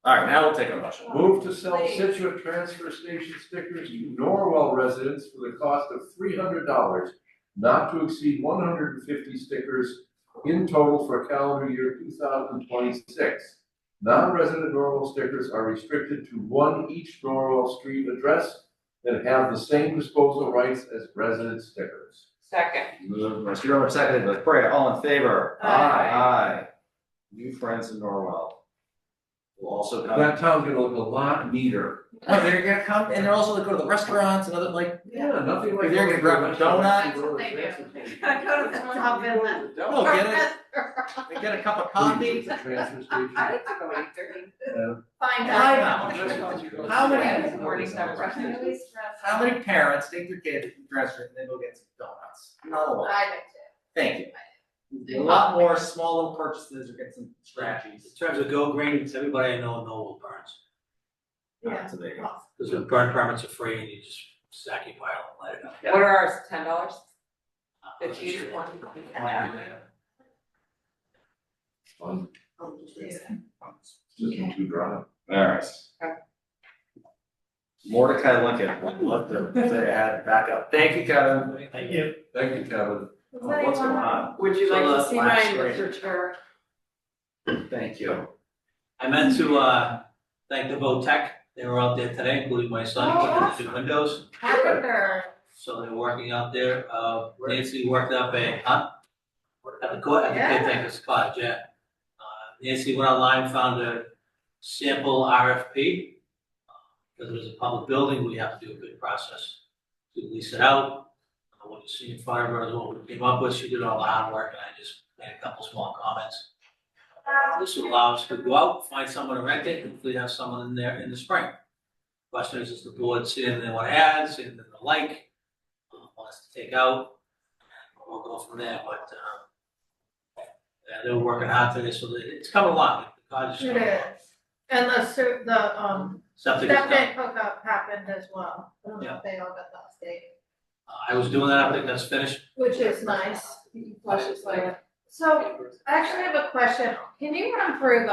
All right, now we'll take a motion. Move to sell Please. Scituate transfer station stickers to Norwell residents for the cost of $300, not to exceed 150 stickers in total for calendar year 2026. Non-resident Norwell stickers are restricted to 1 each Norwell street address and have the same disposal rights as resident stickers. Second. Moved by Schuler, seconded by Correa, all in favor? Aye. Aye. New friends in Norwell. Will also come. That town's gonna look a lot neater. Oh, they're gonna come, and they're also gonna go to the restaurants and other, like, Yeah, nothing like. They're gonna grab a donut. That's what they do. I go to the top in the. no, they get a cup of coffee. The transfer station. I like to go 8:30. Yeah. Fine I dining. know. How many, Mornings have breakfast. how many parents take their kids to the restaurant and then go get some donuts? Not a lot. I do too. Thank you. A lot more small little purchases or get some scratchies. In terms of Go Green, it's everybody I know Noel burns. Yeah. So there you go. Because the burn permits are free and you just stack your pile and light it up. What are ours, $10? 15, 20? Fun. Just too dry. Alright. Mordecai Lincoln, would love to say I had backup. Thank you, Kevin. Thank you. Thank you, Kevin. What's going on? Would you like to see Last mine, screen. Mr. Chair? Thank you. I meant to, thank the VOTEC. They were out there today, including my son, putting in the windows. Wonder. So they're working out there. Nancy worked up a, at the court, at the caretaker's cottage, yeah. Nancy went online, found a sample RFP. Because it was a public building, we have to do a good process to lease it out. What you see in front of her is what we came up with. She did all the hard work and I just made a couple small comments. This will allow us to go out, find someone to rent it, and hopefully have someone in there in the spring. Question is the board see anything they want to add, see anything they like, want us to take out, we'll go from there, but, yeah, they were working hard today, so it's coming along, the cottage is It coming along. is. And the Septic is done. septic hookup happened as well. I don't know Yeah. if they all got that state, I was doing that, I think that's finished. which is nice. You can flush it like. So I actually have a question. Can you run through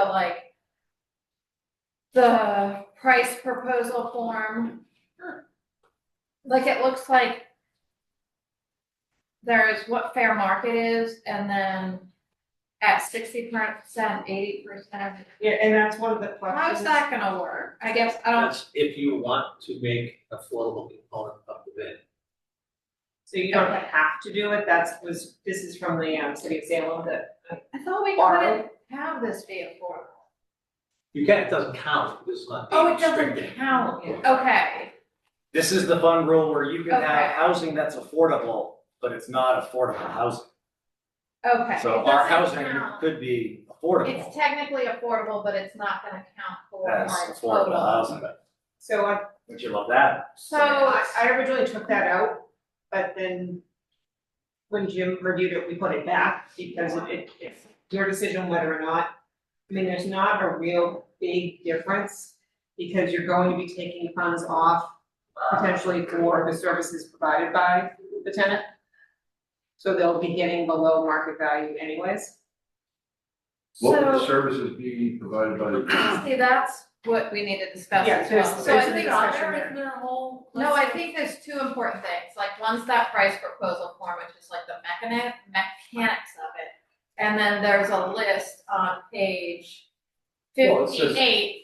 the price proposal form? Like, it looks like there's what fair market is, and then at 60%, 80%. Yeah, and that's one of the questions. How's that gonna work? I guess, I don't, That's if you want to make affordable component of the bid. So you don't have to do it, this is from the, city of Salem that, I thought we Borrow. couldn't have this be affordable. You can, it doesn't count, it's not Oh, being it doesn't restricted. count, okay, This is the fun rule where you can have Okay. housing that's affordable, but it's not affordable housing. okay. So It our doesn't housing count. could be affordable. It's technically affordable, but it's not gonna count for As my affordable total. housing. so Would you love that? So, I originally took that out, but then when Jim reviewed it, we put it back because it's your decision whether or not. I mean, there's not a real big difference because you're going to be taking funds off potentially for the services provided by the tenant. So they'll be getting below market value anyways. What would the so, services be provided by the? see, that's what we need to discuss Yeah, as well. there's- So I there's a think discussion on there. there, no, I think there's two important things, like one's that price proposal form, which is like the mechanics of it. And then there's a list on page Well, it says- 58,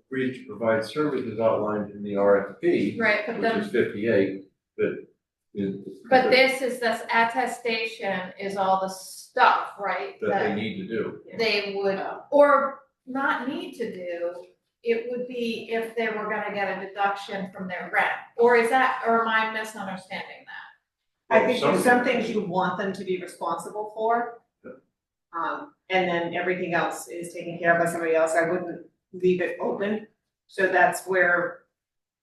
Agreed to provide services outlined in the RFP, right, but which then, is 58, but is. but this attestation is all the stuff, right? That they need to do. They would, or not need to do, it would be if they were gonna get a deduction from their rent. Or is that, or am I misunderstanding that? I think there's some things you want them to be responsible for. And then everything else is taken care of by somebody else. I wouldn't leave it open. So that's where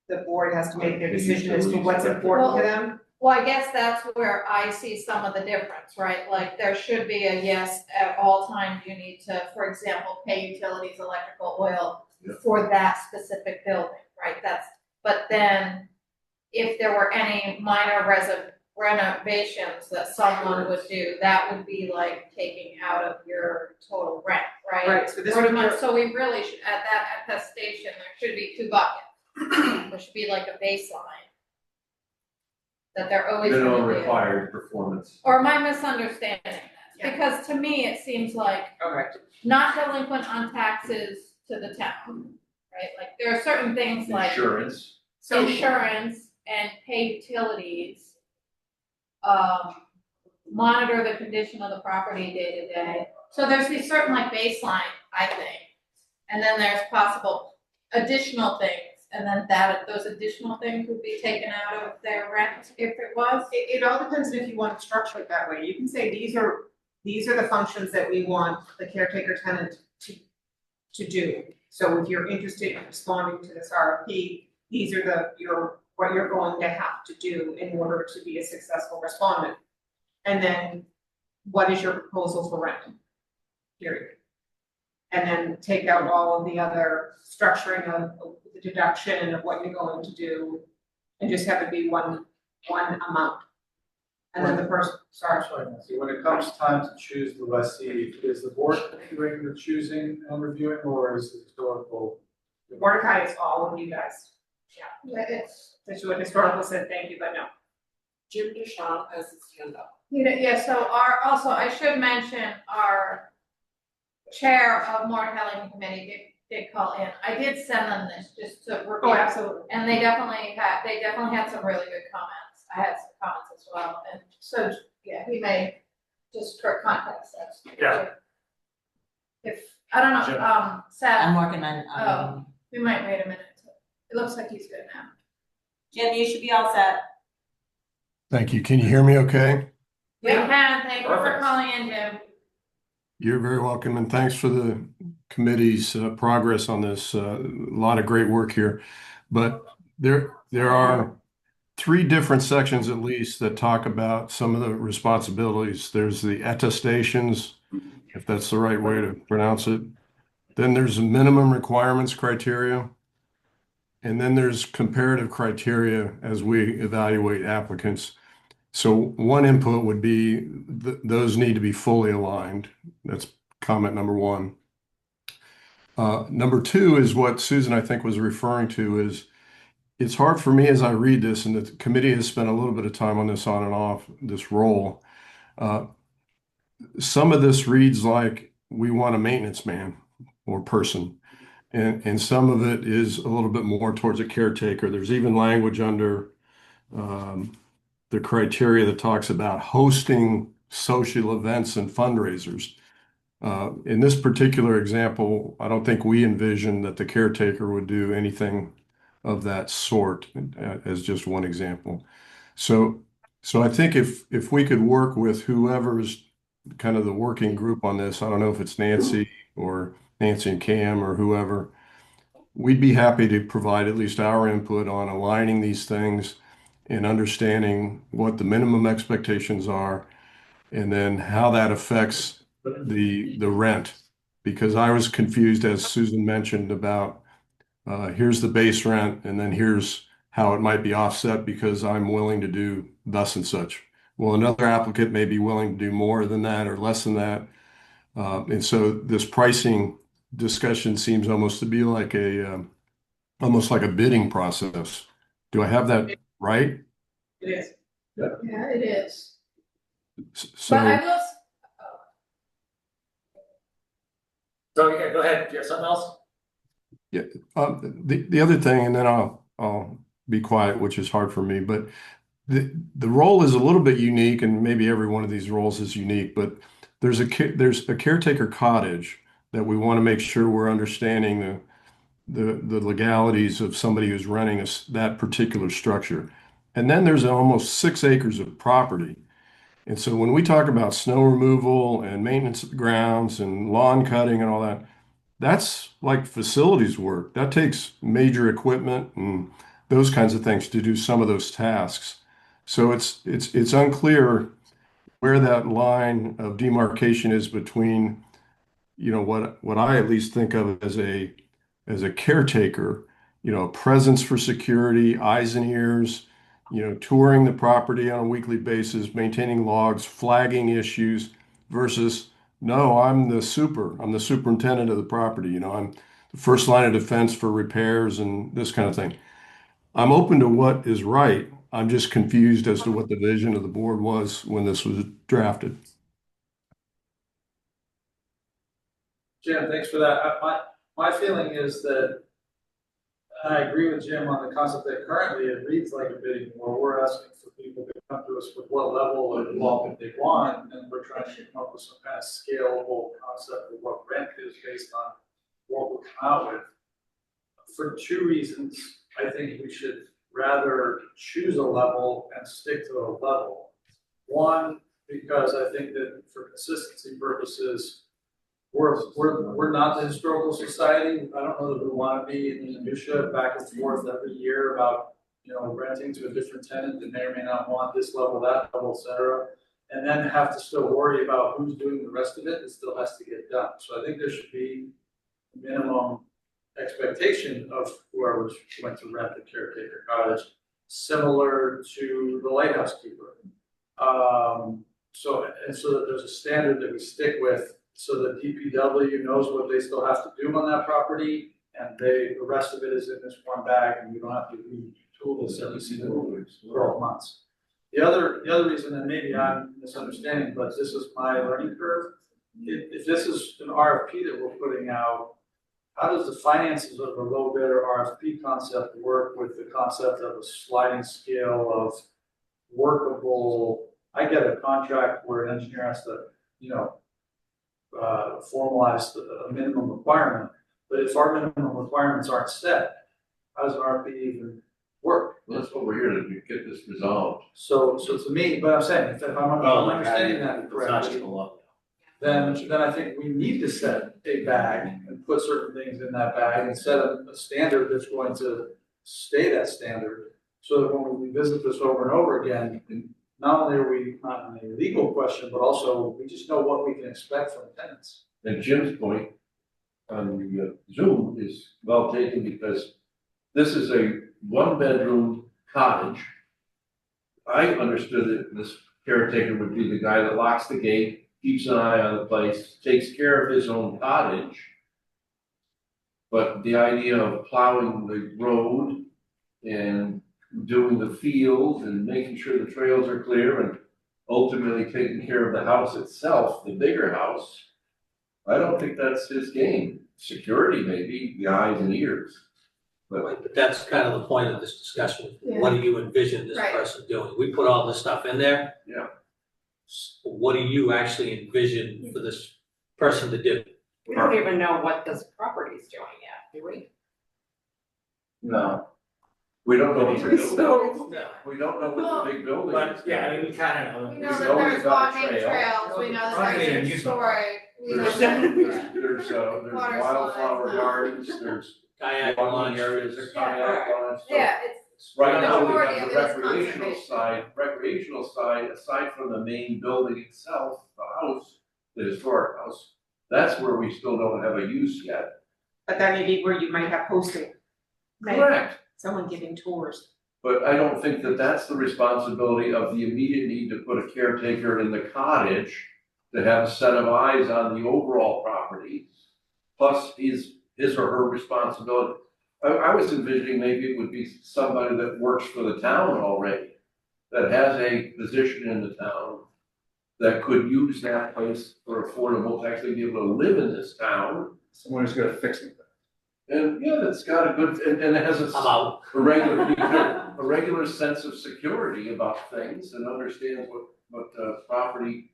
the board has to make their decision as to what's important to them. Well, I guess that's where I see some of the difference, right? Like, there should be a yes, at all times you need to, for example, pay utilities, electrical, oil Yeah. for that specific building, right? But then if there were any minor renovations that someone would do, that would be like taking out of your total rent, right? Right, so this Pretty would be- much, so we really should, at that attestation, there should be two buckets. There should be like a baseline. That they're always gonna Minimum do. required performance. Or am I misunderstanding this? Yeah. Because to me, it seems like Okay. not delinquent on taxes to the town, right? Like, there are certain things like Insurance. insurance and pay utilities. Monitor the condition of the property day to day. So there's these certain like baseline, I think. And then there's possible additional things, and then those additional things would be taken out of their rent if it was. It all depends on if you want to structure it that way. You can say these are the functions that we want the caretaker tenant to do. So if you're interested in responding to this RFP, these are what you're going to have to do in order to be a successful respondent. And then what is your proposal for rent? Period. And then take out all of the other structuring of the deduction of what you're going to do, and just have it be one amount. And then the person, sorry. Nancy, when it comes time to choose the lessee, is the board doing the choosing and reviewing, or is it historical? Mordecai is all of you guys. Yeah, That's what historical said, thank you, but no. Jim Duchamp has his hand up. yeah, so also, I should mention, our chair of Mortality Committee did call in. I did send them this just to review. Oh, absolutely. And they definitely had some really good comments. I had some comments as well, and so, yeah, he may, just for context, that's. Yeah. If, I don't Jim. know, Seth, I'm working on, we might wait a minute. It looks like he's good now. Jim, you should be all set. Thank you. Can you hear me okay? We can, thank you for Perfect. calling in, Jim. You're very welcome, and thanks for the committee's progress on this. A lot of great work here. But there are three different sections at least that talk about some of the responsibilities. There's the attestations, if that's the right way to pronounce it. Then there's a minimum requirements criteria. And then there's comparative criteria as we evaluate applicants. So one input would be those need to be fully aligned. That's comment number one. Number two is what Susan, I think, was referring to is it's hard for me as I read this, and the committee has spent a little bit of time on this on and off, this role. Some of this reads like we want a maintenance man or person. And some of it is a little bit more towards a caretaker. There's even language under the criteria that talks about hosting social events and fundraisers. In this particular example, I don't think we envision that the caretaker would do anything of that sort, as just one example. So I think if we could work with whoever's kind of the working group on this, I don't know if it's Nancy or Nancy and Cam or whoever, we'd be happy to provide at least our input on aligning these things and understanding what the minimum expectations are and then how that affects the rent. Because I was confused, as Susan mentioned, about here's the base rent and then here's how it might be offset because I'm willing to do thus and such. Well, another applicant may be willing to do more than that or less than that. And so this pricing discussion seems almost to be like almost like a bidding process. Do I have that right? It is. Yeah, it is. So But I will, So, yeah, go ahead, do you have something else? the other thing, and then I'll be quiet, which is hard for me, but the role is a little bit unique, and maybe every one of these roles is unique, but there's a caretaker cottage that we want to make sure we're understanding the legalities of somebody who's running that particular structure. And then there's almost 6 acres of property. And so when we talk about snow removal and maintenance of the grounds and lawn cutting and all that, that's like facilities work. That takes major equipment and those kinds of things to do some of those tasks. So it's unclear where that line of demarcation is between, what I at least think of as a caretaker, a presence for security, eyes and ears, touring the property on a weekly basis, maintaining logs, flagging issues versus, no, I'm the superintendent of the property. I'm the first line of defense for repairs and this kind of thing. I'm open to what is right. I'm just confused as to what the vision of the board was when this was drafted. Jim, thanks for that. My feeling is that I agree with Jim on the concept that currently it reads like a bidding war. We're asking for people to come to us with what level of involvement they want, and we're trying to come up with some kind of scalable concept of what rent is based on what we come out with. For 2 reasons, I think we should rather choose a level and stick to a level. One, because I think that for consistency purposes, we're not the historical society. I don't know that we want to be in the minutia back and forth every year about, renting to a different tenant that may or may not want this level, that level, et cetera. And then have to still worry about who's doing the rest of it. It still has to get done. So I think there should be a minimum expectation of whoever's going to rent the caretaker cottage, similar to the lighthouse keeper. So that there's a standard that we stick with so that DPW knows what they still have to do on that property, and the rest of it is in this one bag, and you don't have to retool this every single 12 months. The other reason, and maybe I'm misunderstanding, but this is my learning curve. If this is an RFP that we're putting out, how does the finances of a low bidder RFP concept work with the concept of a sliding scale of workable? I get a contract where an engineer has to, formalize a minimum requirement, but if our minimum requirements aren't set, how does an RFP even work? Well, that's what we're here to get this resolved. So to me, but I'm saying, if I'm understanding that correctly, then I think we need to set a bag and put certain things in that bag and set a standard that's going to stay that standard, so that when we revisit this over and over again, not only are we not in a legal question, but also we just know what we can expect from tenants. And Jim's point on the Zoom is well taken because this is a 1-bedroom cottage I understood that this caretaker would be the guy that locks the gate, keeps an eye on the place, takes care of his own cottage. But the idea of plowing the road and doing the field and making sure the trails are clear and ultimately taking care of the house itself, the bigger house, I don't think that's his game. Security maybe, the eyes and ears. But that's kind of the point of this discussion. Yeah. What do you envision this Right. person doing? We put all this stuff in there. Yeah. What do you actually envision for this person to do? We don't even know what this property's doing yet, do we? No. We don't know what the building, No. we don't know what the big building is. But, yeah, I mean, we kind of We know. know that know there's we've got a walking trail. trails, we know that Running there's and a using story, we know There's, that. there's Water wildflower slides, gardens, there's Kayak walking launch. areas, there's kayak launch. so Yeah, it's, Right the now, we majority have of the it is recreational conservation. recreational side, aside from the main building itself, the house, the historic house. That's where we still don't have a use yet. But that may be where you might have hosting, Correct. someone giving tours. But I don't think that that's the responsibility of the immediate need to put a caretaker in the cottage to have a set of eyes on the overall property, plus his or her responsibility. I was envisioning maybe it would be somebody that works for the town already, that has a position in the town, that could use that place for affordable, to actually be able to live in this town. Someone who's good at fixing things. And yeah, that's got a good, and it has I'm out. a regular sense of security about things and understands what property,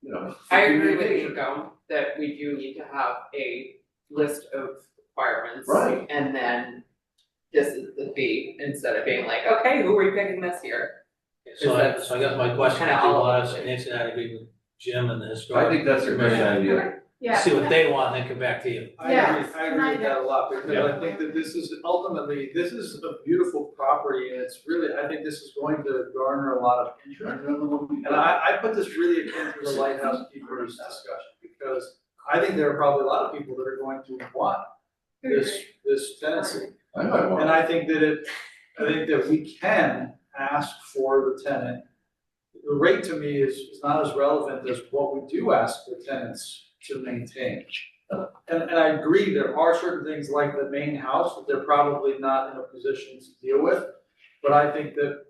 you know. I agree with communication. Nico that we do need to have a list of requirements. Right. And then this is the fee, instead of being like, okay, who are we picking this year? So I guess my question, do you Kinda all want over us, the place. Nancy and I, to be with Jim and the I historic? think that's a great idea. Yeah. See what they want, and then come back to you. Yeah. I agree with that a lot, because I think that this is ultimately, this is a beautiful property, and it's really, I think this is going to garner a lot of interest. And I put this really akin to the lighthouse keepers discussion, because I think there are probably a lot of people that are going to want this tenancy. I might want. And I think that we can ask for the tenant. The rate to me is not as relevant as what we do ask the tenants to maintain. And I agree, there are certain things like the main house that they're probably not in a position to deal with. But I think that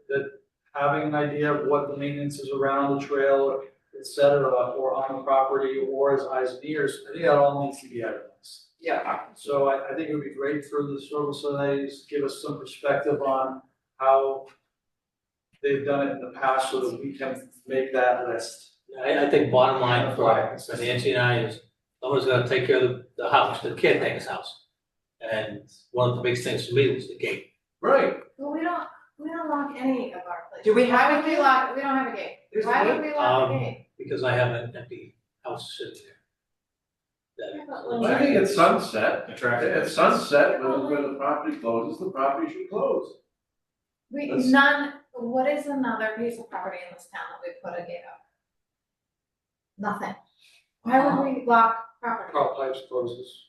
having an idea of what the maintenance is around the trail, et cetera, or on the property, or as eyes and ears, I think that all needs to be itemized. Yeah. So I think it would be great for the historical societies to give us some perspective on how they've done it in the past, so that we can make that list. I think bottom line for Nancy and I is, someone's gonna take care of the house, the caretaker's house. And one of the big things for me was the gate. Right. Well, we don't lock any of our places. Do we have Why a would we gate? lock, we don't have a gate. There's a Why gate? would we lock a gate? Because I have an empty house sitting there. Yeah, but That- when- I think at sunset, Attractive. at sunset, when the property closes, the property should close. What is another piece of property in this town that we put a gate up? Nothing. Why would we lock property? Carl Pipes closes.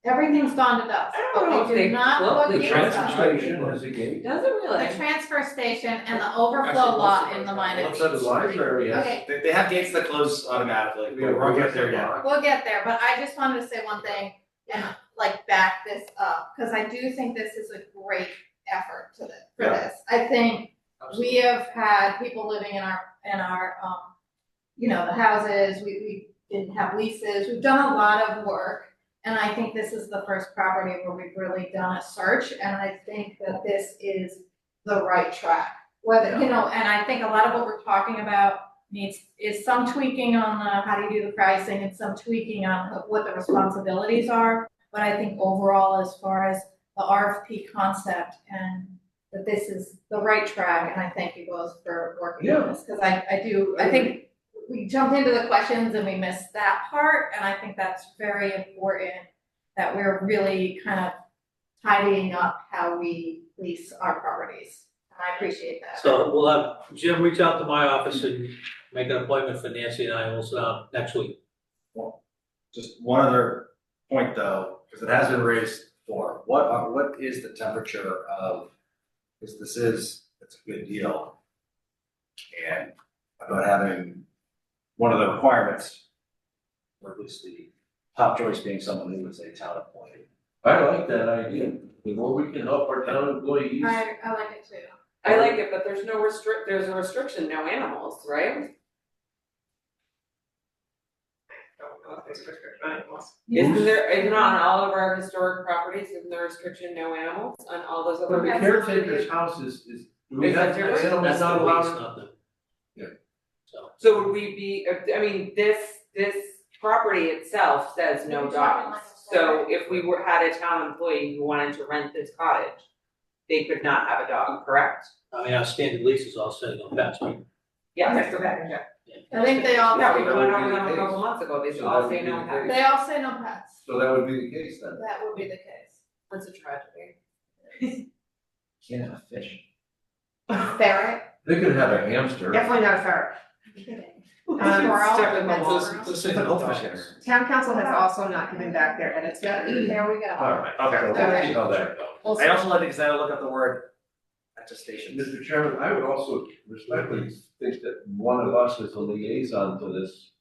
Everything's gone to dust, I don't know but if we they do not close put the gates Transfer up. station has a gate. Does it really? The transfer station and the overflow Actually, lot most in of the it. minor What's that, the beach. library has. Okay, They have gates that close automatically, we won't get there yet. we'll get there, but I just wanted to say one thing and like back this up, cause I do think this is a great effort for Yeah. this. I think we have had people living in our, the houses, we didn't have leases, we've done a lot of work. And I think this is the first property where we've really done a search, and I think that this is the right track. And I think a lot of what we're talking about is some tweaking on how do you do the pricing and some tweaking on what the responsibilities are. But I think overall, as far as the RFP concept and that this is the right track, and I thank you both for working on this, because I think we jumped into the questions and we missed that part, and I think that's very important that we're really kind of tidying up how we lease our properties, and I appreciate that. So we'll have Jim reach out to my office and make an appointment for Nancy and I, and we'll sit down next week. Just one other point though, because it has been raised before, what is the temperature of, because this is that's a good deal. And about having one of the requirements, or at least the top choice being someone who is a town employee. I like that idea. The more we can help our town employees. I like it too. I like it, but there's there's a restriction, no animals, right? Don't know if there's restriction on animals. Isn't on all of our historic properties, isn't there restriction, no animals on all those But other? the caretaker's house is, do we Is have that different? animals That's not the lease, allowed? not the. Yeah. So, So would we be, I mean, this property itself says no dogs. So if we had a town employee who wanted to rent this cottage, they could not have a dog, correct? I mean, our standard leases all say no pets, right? Yeah. Okay, so that, yeah. I think they all, Yeah, we That went would over be them the a couple case. months ago, they So all that say would be no the pets. they all say no pets. So that would be the case then. That would be the case. That's a tragedy. Can't have a fish. Ferret. They could have a hamster. Definitely not a ferret. Squirrel. Stuck in the wall. Let's say the goldfish here. Town council has also not given back their edits yet. There we go. All right. Okay. So we'll see how that goes. We'll I also like to, because I look up the word attestation. Mr. Chairman, I would also respectfully think that one of us as a liaison to this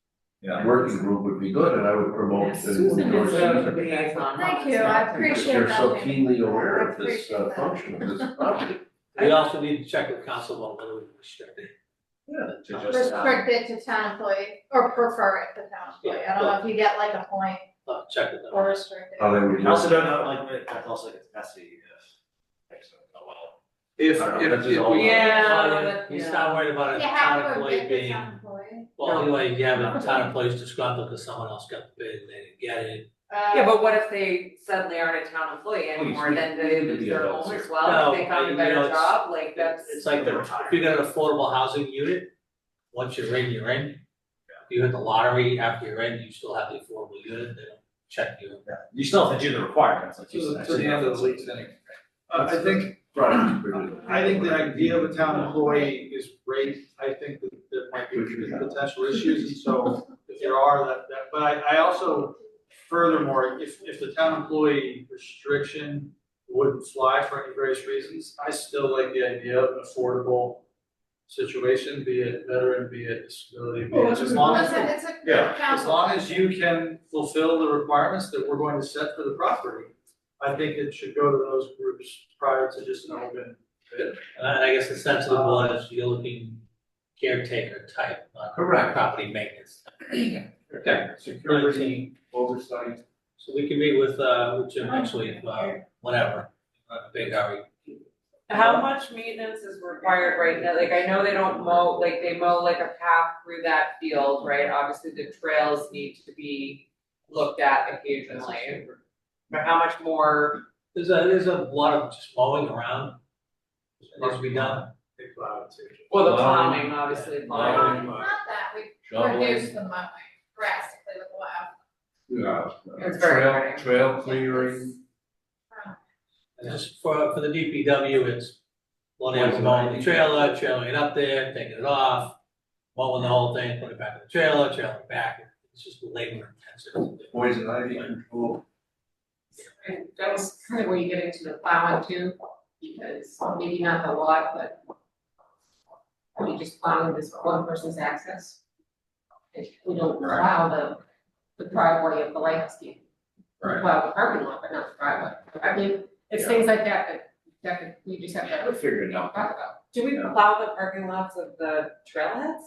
Yeah. working group would be good, and I would promote. the- Susan is Susan. a liaison. Thank you, I appreciate You're that. so Amy. keenly aware of I this appreciate that. function of this property. We also need to check with council on whether we restrict it. To just, Restrict it to town employee, or prefer it to town employee, I don't know if you get like a point Check with them. or restrict it. How they would. I also don't know, like, that's also like a capacity if, oh, well. If, I don't know, that's just if all- we. Yeah. He's not worried about a You town have to employee admit the being, town employee. well, anyway, you have a town employee's disgruntled because someone else got the bid and they didn't get it. Yeah, but what if they suddenly aren't a town employee anymore, Please, then we they need to lose be their adults home as here. well, No, if they found a you better know, it's- job, like that's. It's like, if you got an affordable housing unit, once you're in, you're in. If you hit the lottery after you're in, you still have the affordable unit, they don't check you. Yeah. You still have to do the requirements, like you said. To the end of the lease anyway. I think, Right, pretty good. I think the idea of a town employee is great, I think that there might be potential issues, and so if there are, but I also, furthermore, if the town employee restriction wouldn't fly for any various reasons, I still like the idea of an affordable situation, be it veteran, be it disability, be it, as long as, It's a Yeah, as council. long as you can fulfill the requirements that we're going to set for the property, I think it should go to those groups prior to just an open bid. And I guess the sense of the board is you're looking caretaker type, not Correct. property maintenance. Okay, security, oversight. So we can meet with Jim next week, whenever, not a big hurry. How much maintenance is required right now? Like, I know they don't mow, like, they mow like a path through that field, right? Obviously, the trails need to be looked at occasionally. But how much more? There's a lot of just mowing around. It needs to be done. Big cloud too. Well, the Plowing. plowing, obviously, Plowing. plowing. Not that, we Shoveling. reduced the mowing drastically with the lab. It's very Trail, tiring. trail clearing. And just for the DPW, it's one of mowing the trailer, trailing it up there, taking it off, mowing the whole thing, putting it back in the trailer it back. It's just labor intensive. Poison ivy control. And that was kind of where you get into the plowing too, because maybe not the lot, but we just plowing this one person's access. If we don't plow the driveway of the lighthouse keep. Right. Plow the parking lot, but not the driveway. I mean, it's things like that we just have We'll to figure it out. talk about. Do we plow the parking lots of the trailheads?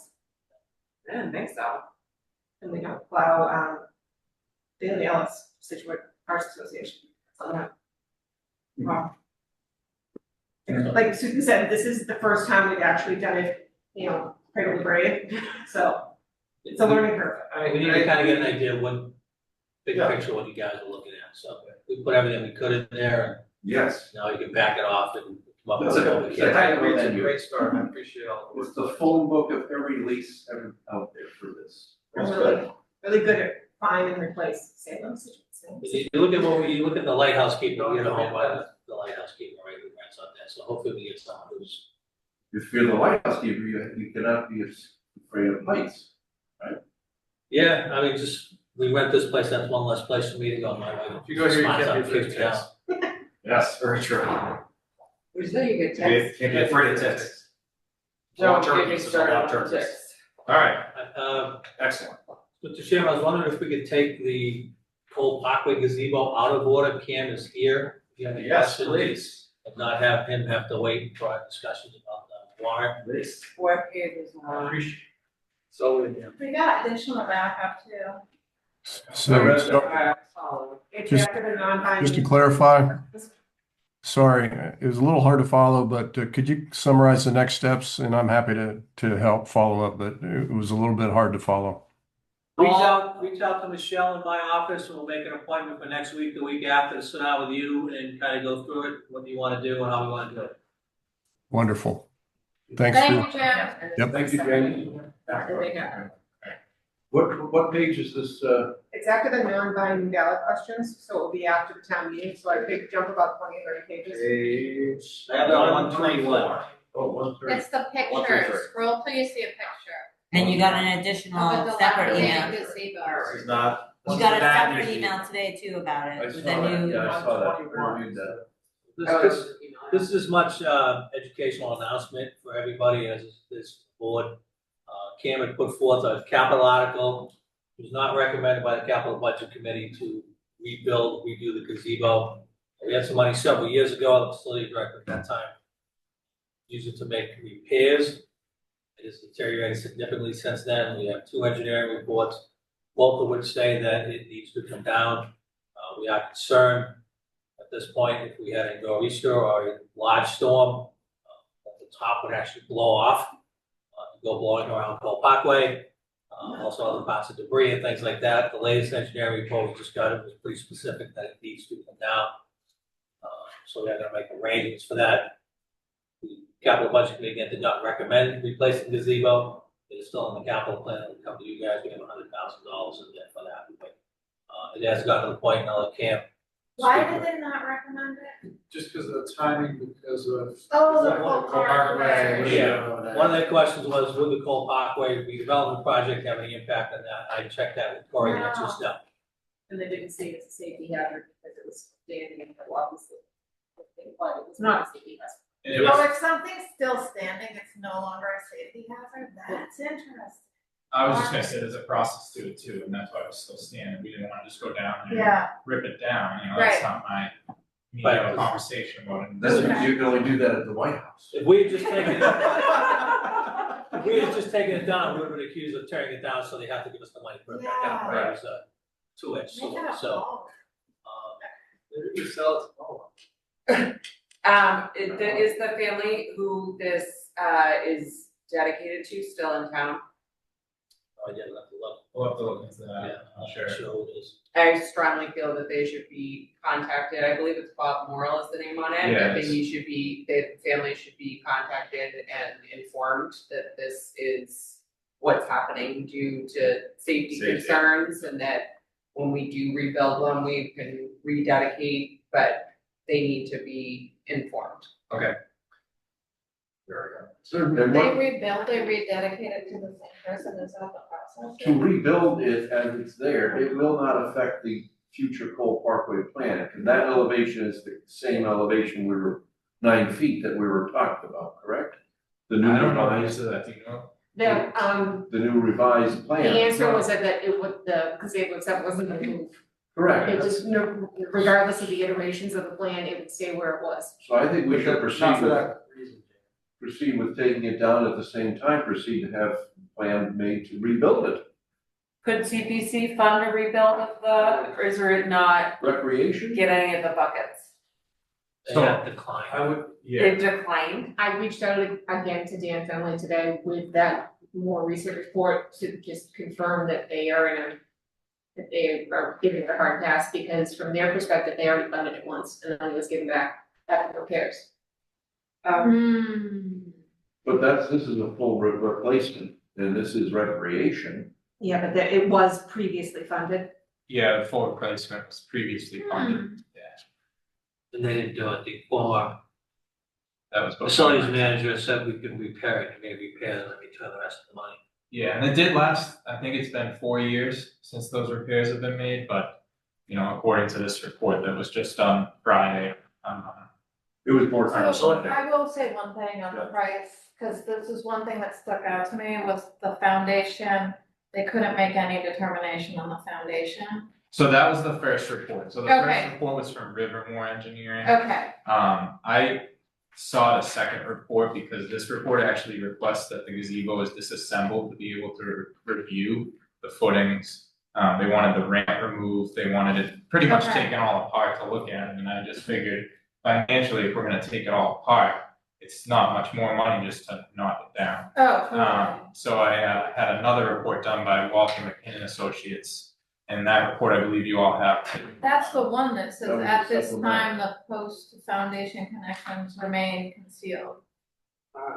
I didn't think so. And we don't plow, Daily Ellis, Scituate Arts Association. So that. Wow. Like Susan said, this is the first time we've actually done it, cradle to grave, so it's a learning curve. I mean, we need to kind of get an idea of what, big Yeah. picture, what you guys are looking at, so we put everything we could in there, Yes, and now you can back it off and come up with That's what we okay. can. Yeah. It's a great start, I appreciate all the work. it's the phone book of every lease ever out there for this. We're really good at find and replace Salem situations. You look at the lighthouse keeper, you get a home by the lighthouse keeper, right, who rents out there, so hopefully we get someone who's. If you're the lighthouse keeper, you cannot be afraid of heights. Yeah, I mean, we rent this place, that's one less place for me to go, my wife. If you go here, you smiles can't out, be kicks me afraid of out. Yes, very true. We say you get Can't be afraid of ticks. Don't Wild get me turkeys, those are started wild on turkeys. ticks. All right, Excellent. excellent. Mr. Chairman, I was wondering if we could take the Cole Parkway gazebo out of order. Cam is here. If you have any Yes, questions, please. and not have him have to wait for our discussions about the warrant. Please. What page is on? So, We got additional backup too. So, It's Just- after the non-binding. just to clarify, sorry, it was a little hard to follow, but could you summarize the next steps? And I'm happy to help follow up, but it was a little bit hard to follow. reach out to Michelle in my office, and we'll make an appointment for next week, the week after, to sit down with you and kind of go through it, what do you want to do and how we want to do it. Wonderful. Thanks Thank for, you, Jim. Yep. Thank you, Jamie. What page is this, It's after the non-binding ballot questions, so it will be after the town meeting, so I think jump about 20 or 30 pages. Page. I have that 121. oh, 130? It's the 133. pictures, scroll till you see a picture And you got an of additional a separate dilapidated email. gazebo. This is not. You this got is a bad separate news. email today too about I it, with saw a that, new. yeah, I saw that, I reviewed that. This is as much educational announcement for everybody as this board. Cameron put forth a capital article. It was not recommended by the capital budget committee to rebuild, redo the gazebo. We had some money several years ago, the facility director at that time used it to make repairs. It has deteriorated significantly since then. We have 2 engineering reports, both of which say that it needs to come down. We are concerned at this point, if we had a nor'easter or a large storm, that the top would actually blow off, to go blowing around Cole Parkway. Also other parts of debris and things like that. The latest engineering report we just got, it was pretty specific that it needs to come down. So we're gonna make arrangements for that. The capital budget committee again did not recommend replacing the gazebo. It is still in the capital plan. It'll come to you guys. We have $100,000 in there for that. But, it has gotten to the point now that Camp. Why did they not recommend it? Just because of the timing, because of. Oh, the whole whole Parkway. Yeah. One of their questions was, would the Cole Parkway redevelopment project have any impact on that? I checked that with Corey, the answer is no. and they didn't say it's a safety hazard because it was standing in the obviously. But it was not a safety hazard. And it was, Oh, if something's still standing, it's no longer a safety hazard, that's interesting. I was just gonna say there's a process to it too, and that's why it was still standing, we didn't wanna just go down and Yeah, rip it down, you know, that's Right. not my, we need Right. to have a conversation about it. That's, you can only do that at the White House. If we had just taken it, if we had just taken it down, we would have been accused of tearing it down, so they have to give us the money to put it back up, right? It was a 2-edged make it sword, a so. ball. maybe we sell it tomorrow. Is the family who this is dedicated to still in town? I didn't have to look. We'll have to look into Yeah, that, I'm sure. sure it is. I strongly feel that they should be contacted. I believe it's Bob Morrell is the name on it. Yeah, I think it's- he should be, the family should be contacted and informed that this is what's happening due to safety Safety. concerns and that when we do rebuild them, we can rededicate, but they need to be informed. So they They want rebuilt, they rededicated to the same person, is that the process? to rebuild it as it's there, it will not affect the future Cole Parkway plan, because that elevation is the same elevation we were, 9 feet that we were talking about, correct? The new I don't know the revised, answer to that, do you know? the new revised The plan. answer was that it would, the gazebo itself wasn't gonna move. Correct. It just, no, regardless of the iterations of the plan, it would stay where it was. So I think we should Not proceed for with, that reason. proceed with taking it down at the same time, proceed to have plan made to rebuild it. Could CPC fund a rebuild of the, or is it not Recreation? get any of the buckets? They have declined. I would, It declined. I reached out again to Dan Finley today with that more recent report to just confirm that they are that they are giving it a hard pass, because from their perspective, they already funded it once, and then it was given back after repairs. But this is a full replacement, and this is recreation. Yeah, but it was previously funded. Yeah, the full replacement was previously funded, And they didn't do it. The former that was before. facilities manager said we could repair it, and maybe repair and then return the rest of the money. Yeah, and it did last, I think it's been 4 years since those repairs have been made, but, you know, according to this report that was just done Friday, It was more time. So I will say one thing on the price, because this is one thing that stuck out to me was the foundation. They couldn't make any determination on the foundation. So that was the first report. So the Okay. first report was from Rivermore Engineering. Okay, I saw a second report because this report actually requests that the gazebo is disassembled to be able to review the footings. They wanted the ramp removed, they wanted it pretty much Okay. taken all apart to look at it, and I just figured financially, if we're gonna take it all apart, it's not much more money just to knock it down. oh, So I had another report done by Walter McKinnon Associates, and that report I believe you all have too. that's the one that says That was at the this supplemental. time, the post foundation connections remain concealed.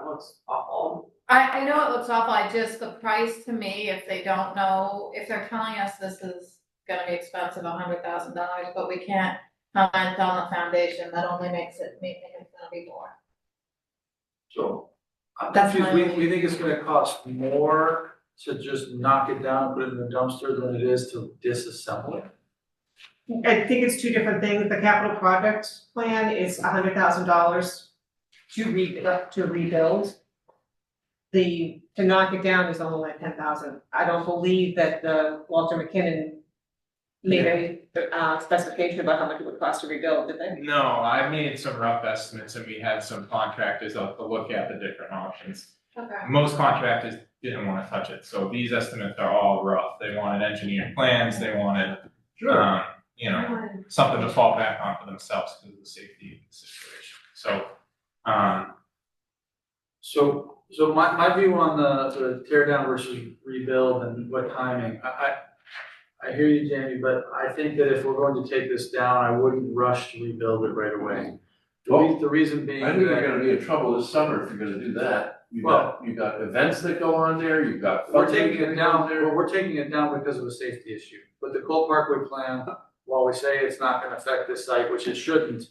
Looks awful. I know it looks awful, the price to me, if they don't know, if they're telling us this is gonna be expensive, $100,000, but we can't comment on the foundation, that only makes me think it's gonna be more. So, I'm That's confused, my only- we think it's gonna cost more to just knock it down, put it in the dumpster than it is to disassemble it? I think it's two different things. The capital project plan is $100,000 to rebuild. To knock it down is only like 10,000. I don't believe that the Walter McKinnon made any specification about how much it would cost to rebuild, did they? No, I made some rough estimates and we had some contractors out to look at the different options. Okay. Most contractors didn't wanna touch it, so these estimates are all rough. They wanted engineered plans, they wanted, you know, something to fall back on for themselves because of the safety of the situation. So my view on the tear down versus rebuild and what timing, I hear you, Jamie, but I think that if we're going to take this down, I wouldn't rush to rebuild it right away. The reason being I think you're that gonna be in trouble this summer if you're gonna do that. You've got events that go on there, you've got. we're taking fundraising it that down, goes there. well, we're taking it down because of a safety issue. But the Cole Parkway plan, while we say it's not gonna affect this site, which it shouldn't,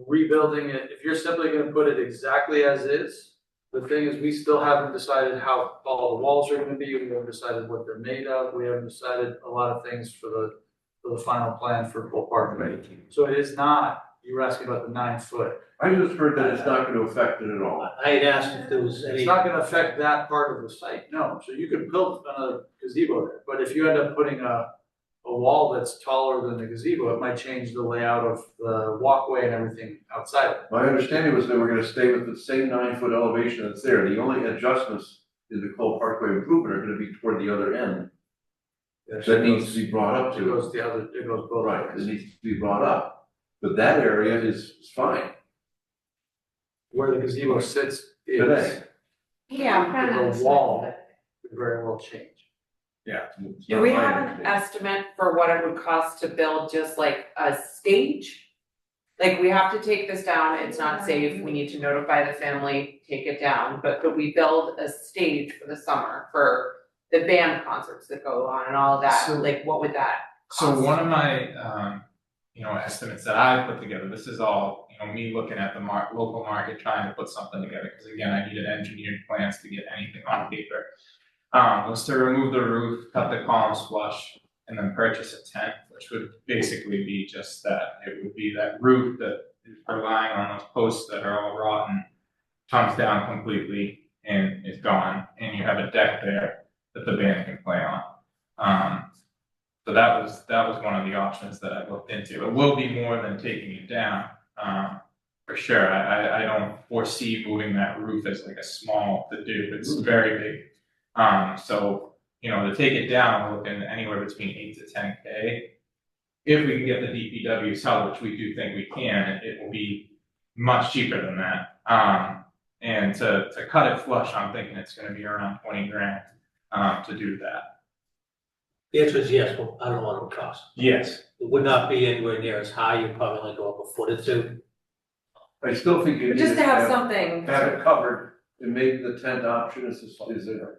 rebuilding it, if you're simply gonna put it exactly as is, the thing is, we still haven't decided how tall the walls are gonna be, we haven't decided what they're made of, we haven't decided a lot of things for the final plan for Cole Parkway. So it is not, you were asking about the 9 foot. I just heard that it's not gonna affect it at all. I had asked if there was any. It's not gonna affect that part of the site, no, so you could build another gazebo there, but if you end up putting a wall that's taller than the gazebo, it might change the layout of the walkway and everything outside of it. My understanding was they were gonna stay with the same 9 foot elevation that's there. The only adjustments in the Cole Parkway improvement are gonna be toward the other end. That needs to be brought up It to. goes it goes both Right, it ways. needs to be brought up. But that area is fine Where the gazebo sits is, today. Yeah. the wall could very well change. It's Do not we my have an understanding. estimate for what it would cost to build just like a stage? Like, we have to take this down, it's not safe, we need to notify the family, take it down, but could we build a stage for the summer for the band concerts that go on and all of that, So- like, what would that So cost? one of my, estimates that I put together, this is all, me looking at the local market, trying to put something together, because again, I needed engineered plans to get anything on paper. Was to remove the roof, cut the columns flush, and then purchase a tent, which would basically be just that. It would be that roof that is relying on those posts that are all rotten, comes down completely and is gone, and you have a deck there that the band can play on. So that was one of the options that I looked into. It will be more than taking it down, for sure. I don't foresee moving that roof as like a small to do. It's very big. So, to take it down, we're looking anywhere between 8 to 10K. If we can get the DPW's help, which we do think we can, it will be much cheaper than that. And to cut it flush, I'm thinking it's gonna be around 20 grand, to do that. The answer is yes, well, I don't know what it would cost. Yes. It would not be anywhere near as high, you'd probably only go up a foot or two. I still think you But need just to have something. have it covered, and maybe the tent option is a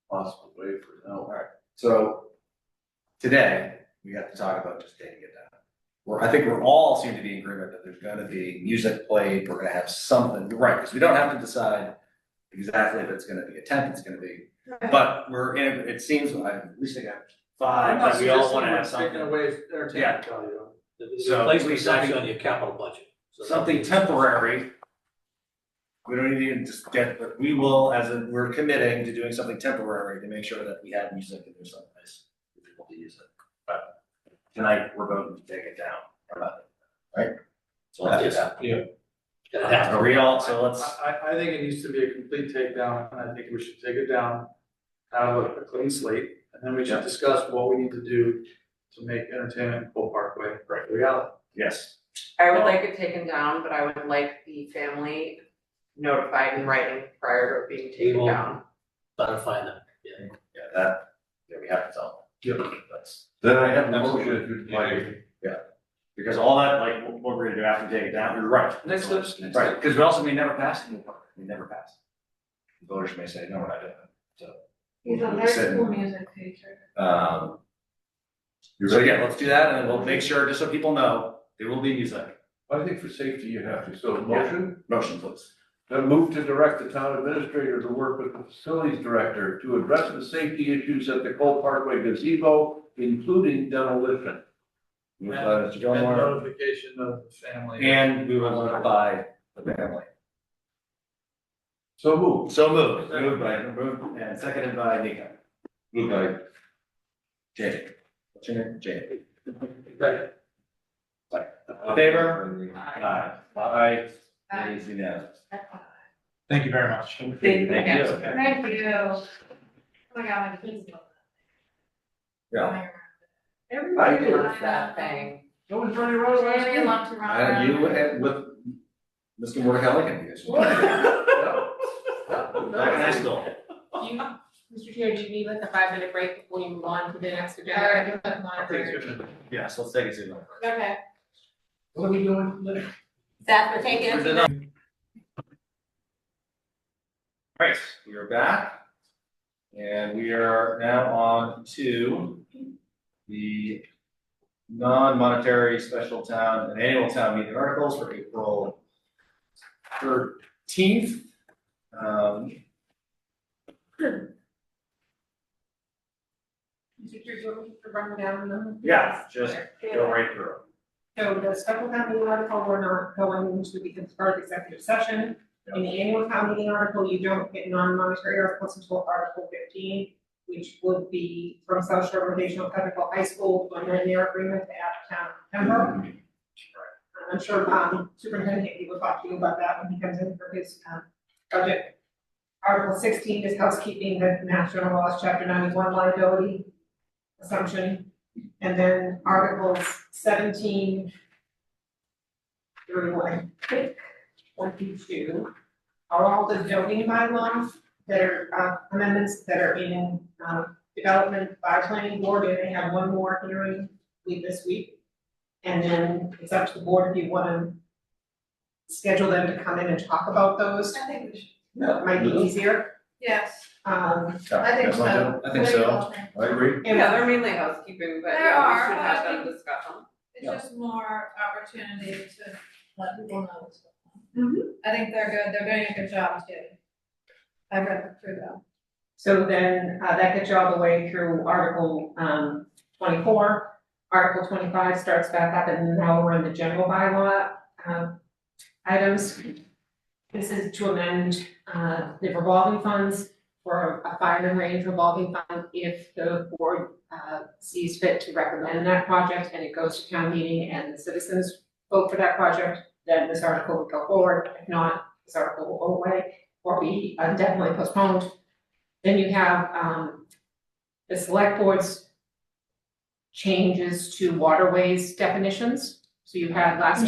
possible way for now. Alright, so today, we have to talk about just taking it down. I think we're all seem to be in agreement that there's gonna be music played, we're gonna have something, right, because we don't have to decide exactly if it's gonna be a tent, it's gonna be, but it seems, at least I got five, that we all wanna have something. Taking away entertainment value. The So, replacement's please, something- actually on your capital budget, something temporary. We don't need to just get, but we will, we're committing to doing something temporary to make sure that we have music and there's some place for people to use it. But tonight, we're going to take it down, right? So let's do that. Yeah. Are we all, so let's, I think it needs to be a complete takedown, and I think we should take it down, have a clean slate, and then we should discuss what we need to do to make entertainment in Cole Parkway a reality. yes. I would like it taken down, but I would like the family notified in writing prior to it being We taken will down. notify them. We have to tell them. That's, Then I have a motion if you'd like. because all that, like, what we're gonna do after taking it down, you're right. Next steps. Right, because we also may never pass it, we never pass. The voters may say, no, we're not doing it, so. He's a we'll very sit cool and- music teacher. So yeah, let's do that, and then we'll make sure, just so people know, there will be music. I think for safety you have to, so motion, Motion, please. then move to direct the town administrator to work with the facilities director to address the safety issues at the Cole Parkway gazebo, including demolition. Moved by Mr. And Gilmore, notification of the family. And we will notify the family. so moved. So moved and seconded by Nico. Moved by Jamie. What's your name? Jamie. Okay. Favor? Aye. Aye. It is unanimous. Thank you very much. Thank you. Thank you. Oh my God, my kids love Yeah. Everybody loves that thing. No one's running around last Jamie week. loves to run around. And you and with Mr. Mordecai can do this. Back in high school. Mr. Chair, do you need like a 5-minute break before you move on to the next All agenda? right, give that monitor. Yes, let's take it to them. Okay. What are we doing? Seth, we're taking it to the. Right, we are back. And we are now on to the non-monetary special town and annual town meeting articles for April 13th. Mr. Chair, do you want me to run down them? Yeah, just go right through. So the special town meeting article, we're not going into because it's part of executive session. In the annual town meeting article, you don't get non-monetary articles until Article 15, which would be from South Shore Rotational Technical High School to amend their agreement to add a town member. I'm sure Superintendent Hickey will talk to you about that when he comes in for his budget. Article 16 is housekeeping, the Mass General Laws, Chapter 91 liability assumption. And then Articles 17 through, I think, 22 are all the zoning bylaws that are amendments that are in development by planning board, and they have one more hearing this week. And then it's up to the board if you want to schedule them to come in and talk about those. I think we should. That might be easier. Yes, Um, I think so. I think so. I agree. Yeah, they're mainly housekeeping, but There yeah, are, we should have but I them discuss them. It's just more opportunity to let people know what's going on. I think they're good, they're doing a good job too. I read through them. So then that gets you all the way through Article 24. Article 25 starts back up, and now we're in the general bylaw items. This is to amend the revolving funds for a fireman range revolving fund if the board sees fit to recommend that project and it goes to town meeting and the citizens vote for that project, then this article will go forward. If not, this article will go away or be indefinitely postponed. Then you have the select board's changes to waterways definitions. So you had last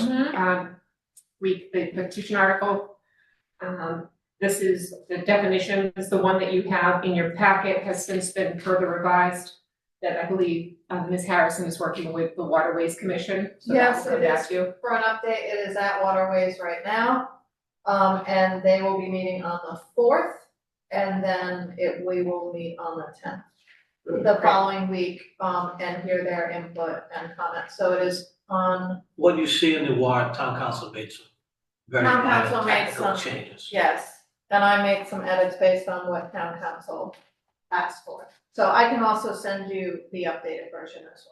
week, the petition article. This is the definition, is the one that you have in your packet, has since been further revised. That I believe Ms. Harrison is working with the Waterways Commission. So that Yes, will come it back is. to you. For an update, it is at Waterways right now. And they will be meeting on the 4th, and then we will meet on the 10th. The following week, and hear their input and comments. So it is on, What you see in the warrant, town council made some very Town minor council made technical some- changes. yes, and I make some edits based on what town council asked for. So I can also send you the updated version as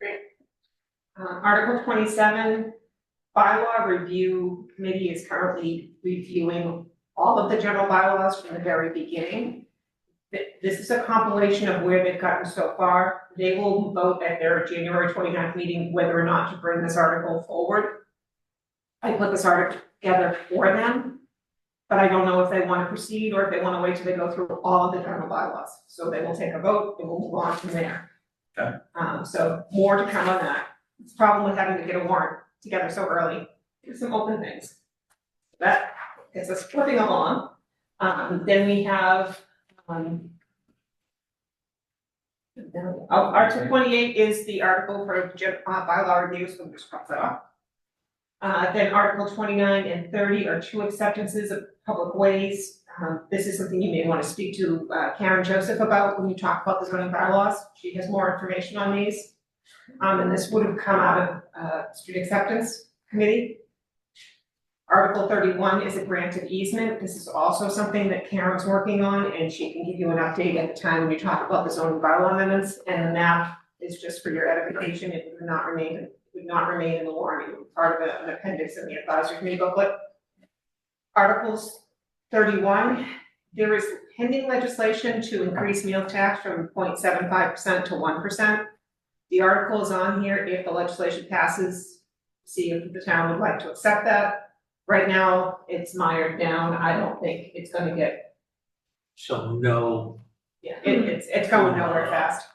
well. Article 27 bylaw review committee is currently reviewing all of the general bylaws from the very beginning. This is a compilation of where they've gotten so far. They will vote at their January 29th meeting whether or not to bring this article forward. I put this article together for them, but I don't know if they want to proceed or if they want to wait till they go through all of the general bylaws. So they will take a vote and we'll move on from there. Okay. So more to come on that. It's a problem with having to get a warrant together so early. There's some open things. That gets us flipping along. Then we have, Article 28 is the article for bylaw reviews, so we'll just cross that off. Then Article 29 and 30 are two acceptances of public ways. This is something you may want to speak to Karen Joseph about when you talk about the zoning bylaws. She has more information on these. And this would have come out of Street Acceptance Committee. Article 31 is a grant of easement. This is also something that Karen's working on, and she can give you an update at the time when you talk about the zoning bylaw amendments. And the map is just for your edification. It would not remain in the warrant. It would be part of an appendix in the advisory committee booklet. Articles 31, there is pending legislation to increase meal tax from 0.75% to 1%. The article is on here if the legislation passes, see if the town would like to accept that. Right now, it's mired down. I don't think it's gonna get, So no, it's going nowhere fast.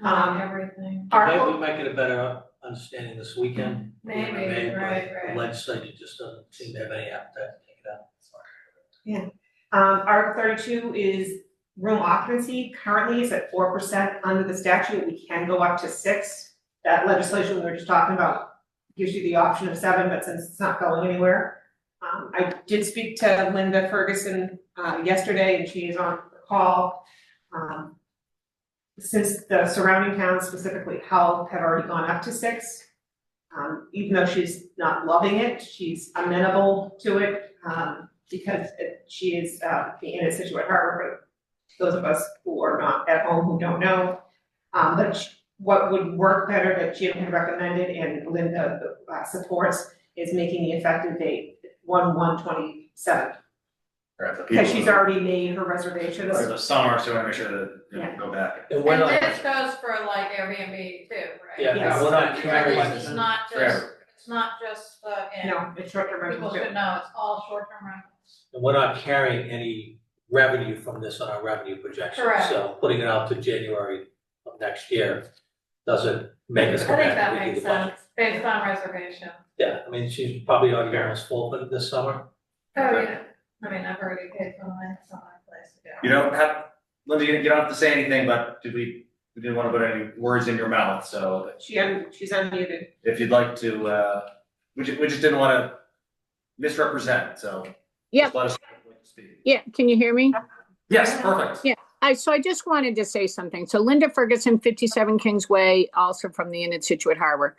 Everything. maybe we might get a better understanding this weekend. Maybe, but right. The legislature just doesn't seem to have any appetite to take it out. Article 32 is room occupancy. Currently it's at 4% under the statute. We can go up to 6%. That legislation we were just talking about gives you the option of 7%, but since it's not going anywhere. I did speak to Linda Ferguson yesterday, and she is on the call. Since the surrounding towns, specifically Hull, have already gone up to 6%, even though she's not loving it, she's amenable to it, because she is in a Scituate Harbor, for those of us who are not at home who don't know. But what would work better that Jim had recommended and Linda supports is making the effective date 1/1/27. Because she's already made her reservations. For the summer, so I want to make sure that they Yeah. don't go back. And we're And not, this goes for like Airbnb too, right? yeah, Yes. we're not carrying, This is not just, it's not just, No, it's short-term rental people too. should know, it's all short-term rentals. and we're not carrying any revenue from this on our revenue projection. Correct. So putting it out to January of next year doesn't make us I come think back that and redo makes the budget. sense, based on reservation. Yeah, I mean, she's probably already almost full for this summer. Oh, yeah, I mean, I've already paid for my place to go. You don't have, Linda, you don't have to say anything, but we didn't want to put any words in your mouth, so She's unmuted. if you'd like to, we just didn't want to misrepresent, so. Yep. Just let us know if you'd like to speak. Yeah, can you hear me? Yes, perfect. Yeah. So I just wanted to say something. So Linda Ferguson, 57 Kingsway, also from the Inn at Scituate Harbor.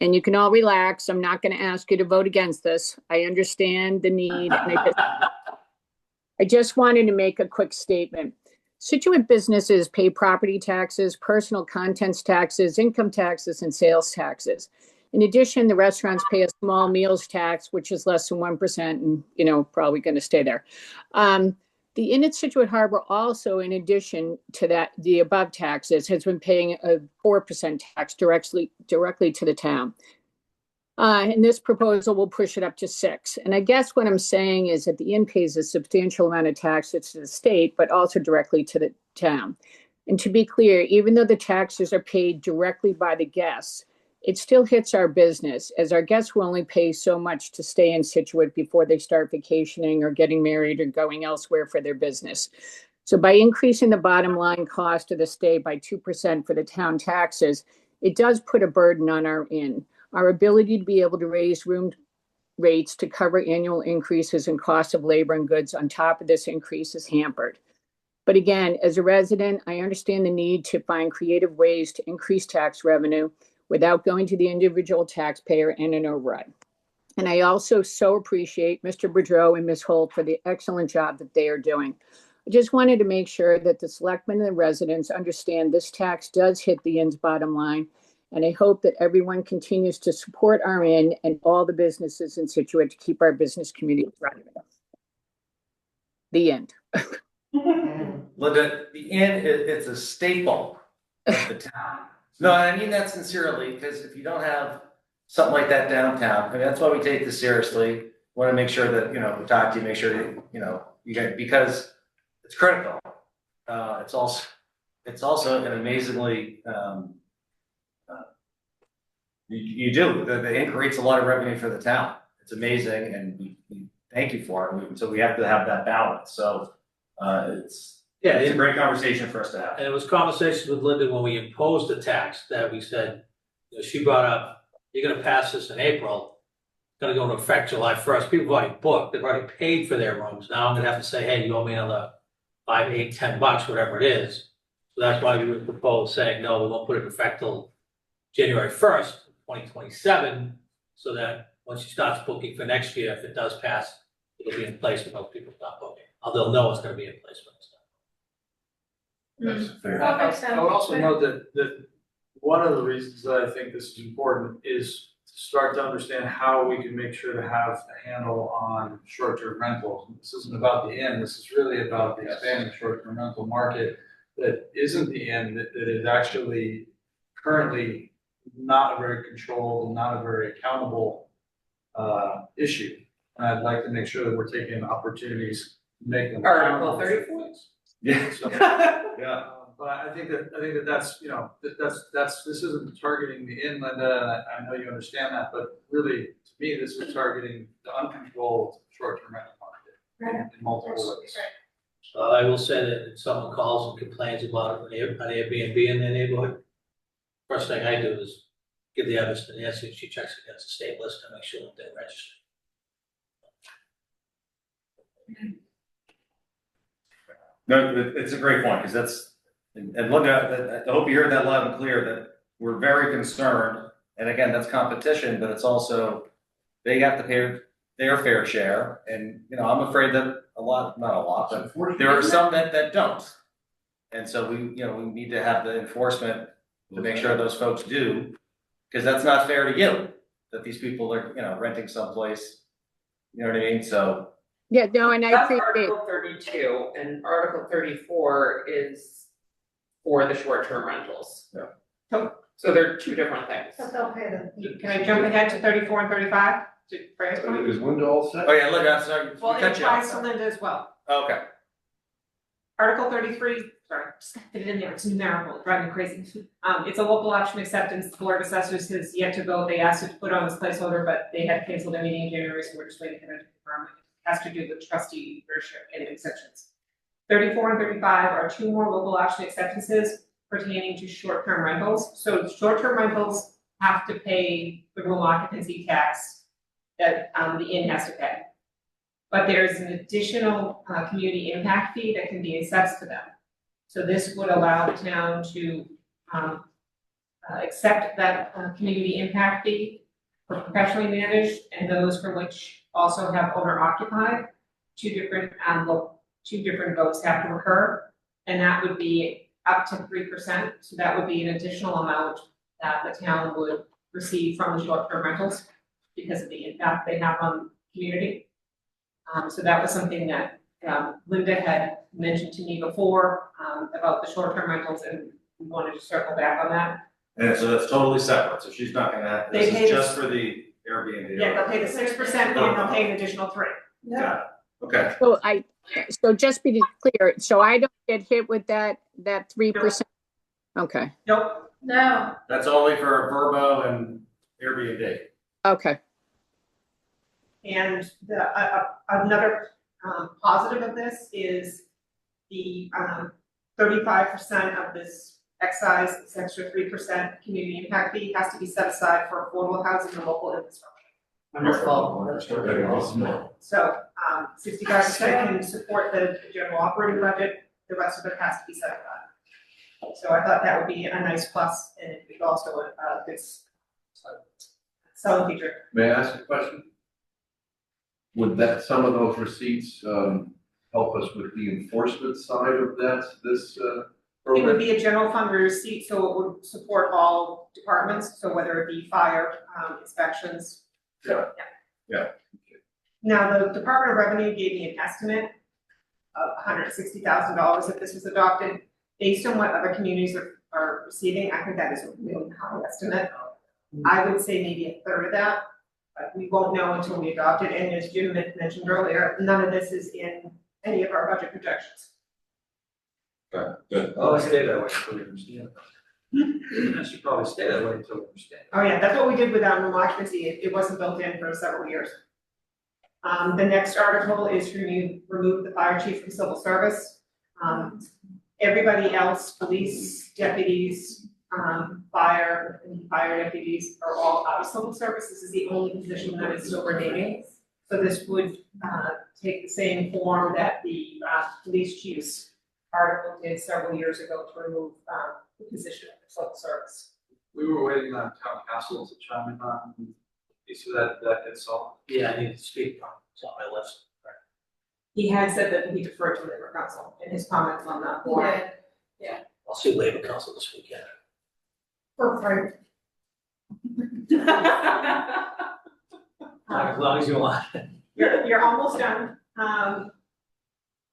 And you can all relax. I'm not going to ask you to vote against this. I understand the need. And I just wanted to make a quick statement. Scituate businesses pay property taxes, personal contents taxes, income taxes, and sales taxes. In addition, the restaurants pay a small meals tax, which is less than 1% and, probably going to stay there. The Inn at Scituate Harbor also, in addition to that, the above taxes, has been paying a 4% tax directly to the town. And this proposal will push it up to 6%. And I guess what I'm saying is that the inn pays a substantial amount of taxes to the state, but also directly to the town. And to be clear, even though the taxes are paid directly by the guests, it still hits our business, as our guests will only pay so much to stay in Scituate before they start vacationing or getting married or going elsewhere for their business. So by increasing the bottom line cost of the stay by 2% for the town taxes, it does put a burden on our inn. Our ability to be able to raise room rates to cover annual increases in cost of labor and goods on top of this increase is hampered. But again, as a resident, I understand the need to find creative ways to increase tax revenue without going to the individual taxpayer in an override. And I also so appreciate Mr. Boudreau and Ms. Holt for the excellent job that they are doing. I just wanted to make sure that the selectmen and the residents understand this tax does hit the inn's bottom line, And I hope that everyone continues to support our inn and all the businesses in Scituate to keep our business community thriving. The end. Linda, the inn, it's a staple of the town. No, I mean that sincerely, because if you don't have something like that downtown, I mean, that's why we take this seriously. Want to make sure that, we talk to you, make sure that, you get, because it's critical. It's also an amazingly, you do, the inn creates a lot of revenue for the town. It's amazing, and we thank you for it. So we have to have that balance. So it's a great conversation for us to have. And it was conversations with Linda when we imposed the tax that we said, she brought up, you're gonna pass this in April, it's gonna go into effect July 1st. People have already booked, they've already paid for their rooms. Now I'm gonna have to say, hey, you owe me another $5, $8, $10, whatever it is. So that's why we would propose saying, no, we won't put it in effect till January 1st, 2027, so that when she starts booking for next year, if it does pass, it'll be in place when most people stop booking. They'll know it's gonna be in place when it's done. That's fair. That makes sense. I would also note that one of the reasons that I think this is important is to start to understand how we can make sure to have a handle on short-term rentals. This isn't about the inn, this is really about the expanding short-term rental market that isn't the inn, that is actually currently not a very controlled and not a very accountable issue. And I'd like to make sure that we're taking opportunities to make them. Article 34. Yeah. So, Yeah. but I think that that's, this isn't targeting the inn, Linda, and I know you understand that, but really, to me, this is targeting the uncontrolled short-term rental market in multiple ways. I will say that if someone calls and complains about an Airbnb in their neighborhood, first thing I do is give the evidence to Nancy, and she checks against the state list to make sure that they're registered. No, it's a great point, because that's, and look at, I hope you heard that loud and clear, that we're very concerned. And again, that's competition, but it's also, they have to pay their fair share. And, I'm afraid that not a lot, but there are some that don't. And so we need to have the enforcement to make sure those folks do, because that's not fair to you, that these people are, renting someplace, you know what I mean? So. Yeah, no, and I That's appreciate. Article 32, and Article 34 is for the short-term rentals. Yeah. So they're two different things. So they'll pay the. Can I jump ahead to 34 and 35 to Freya's point? Is Linda all set? Oh, yeah, look, I'm sorry. Well, it cut you off. applies to Linda as well. Okay. Article 33, sorry, just fit it in there, it's numerical, it's driving me crazy. It's a local option acceptance, the Board of Assessors has yet to vote, they asked it to put on this placeholder, but they had canceled their meeting in January, so we're just waiting for them to confirm. It has to do with trustee leadership and exceptions. 34 and 35 are two more local option acceptances pertaining to short-term rentals. So short-term rentals have to pay the room occupancy tax that the inn has to pay. But there's an additional community impact fee that can be assessed to them. So this would allow the town to accept that community impact fee for professionally managed and those for which also have owner occupied. Two different votes have to occur, and that would be up to 3%. So that would be an additional amount that the town would receive from the short-term rentals because of the impact they have on the community. So that was something that Linda had mentioned to me before about the short-term rentals, and we wanted to circle back on that. And so that's totally separate, so she's not gonna have, They this pay is the- just for the Airbnb. Yeah, they'll pay the 6% and they'll pay an additional 3%. Got it. Okay. So just be clear, so I don't get hit with that 3%? Okay, Nope. No. That's only for Verbo and Airbnb. okay. And the another positive of this is the 35% of this excise, this extra 3% community impact fee has to be set aside for affordable housing and local infrastructure. Wonderful. So 65% can support the general operating budget, the rest of it has to be set aside. So I thought that would be a nice plus, and it would also a good selling feature. May I ask a question? Would some of those receipts help us with the enforcement side of this It would be a general fund receipt, so it would support all departments, so whether it be fire, inspections. So, Yeah. Now, the Department of Revenue gave me an estimate of $160,000 if this was adopted. Based on what other communities are receiving, I think that is a really high estimate. I would say maybe a third of that, but we won't know until we adopt it, and as Jim mentioned earlier, none of this is in any of our budget projections. Good. Oh, stay that way until we understand. That should probably stay that way until we understand. Oh, yeah, that's what we did with our room occupancy, it wasn't built in for several years. The next article is to remove the fire chief from civil service. Everybody else, police, deputies, fire deputies are all out of civil service. This is the only position that is still remaining. So this would, take the same form that the, police chief's article did several years ago to remove, the position of civil service. We were waiting on town council to chime in on piece of that itself. Yeah, I need to speak on, it's on my list. He had said that he deferred to Labor Council in his comments on that board. I'll see Labor Council this weekend. Perfect. As long as you want. You're almost done.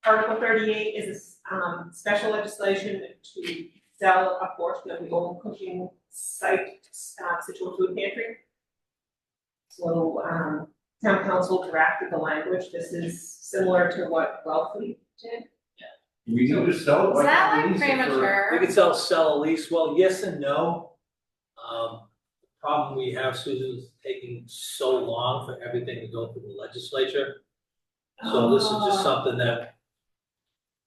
Article 38 is a special legislation to sell a portion of the old cooking site, Scituate Food Pantry. So, town council drafted the language. This is similar to what Wellfleet did. We need to sell it. Is that like lease it for- premature? We could sell a lease, well, yes and no. The problem we have, Susan, is taking so long for everything to go through the legislature. So this is just something that,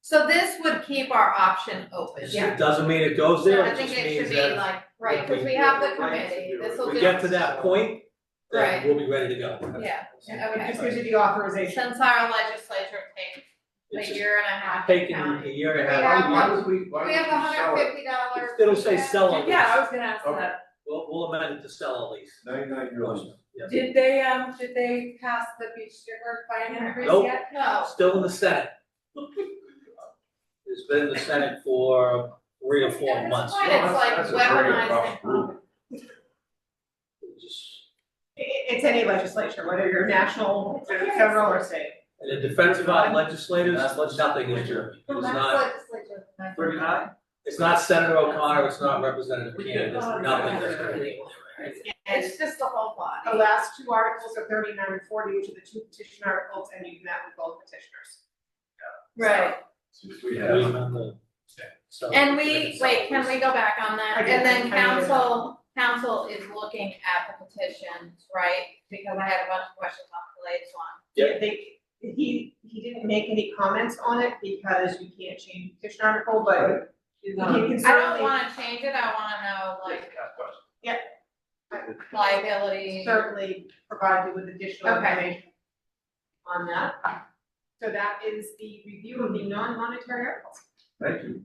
So this would keep our option open. it doesn't mean it goes So there, I it think just it should means be that like, right, because we have the committee, this will we just. get to that point, then Right. we'll be ready to go. Yeah, It okay. just gives you the authorization. Since our legislature takes It's a just year and a half. to taking count. a year and a We half. have Why would we, why We would have you sell it? $150. It'll say sell a lease. Yeah, I was gonna ask Okay. that. We'll amend it to sell a lease. 99 Yeah. Did they pass the beach sticker fine increase Nope. yet? No, Still in the Senate. It's been in the Senate for 3 or 4 at this months. point, it's like That's a very rough weaponizing. group. Just- It's any legislature, whether you're national, federal, or state. And in defense of our legislators, nothing is true. It is not, Legislature. 39? it's not Senator O'Connor, it's not Representative Kennedy, there's nothing that's gonna be. It's just the whole The body. last two articles are 39 and 40, which are the two petition articles, and you've met with both petitioners. Right, Since we have. So- and can we go back on that? I did. And then I did. council is looking at the petitions, right? Because I had a bunch of questions on the latest one. Yeah. He didn't make any comments on it because you can't change the petition article, but you can I don't certainly, wanna change it, I wanna know like liability. certainly provide you with additional Okay. information on that. So that is the review of the non-monetary articles. Thank you.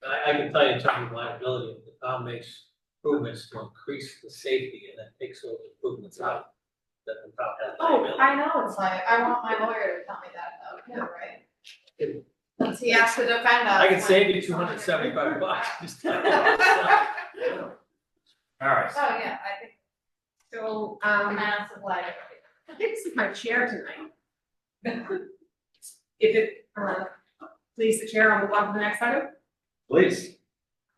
I can tell you in terms of liability, if the town makes improvements to increase the safety and then takes those improvements out, then the town has liability. I know, it's like, I want my lawyer to tell me that though, yeah, right? Since he has to defend us. I can when- save you $275. Just tell me. All right. Oh, yeah, I think So, massive liability. I think this is my chair tonight. If it, please, the chair, I'll move on to the next item. Please.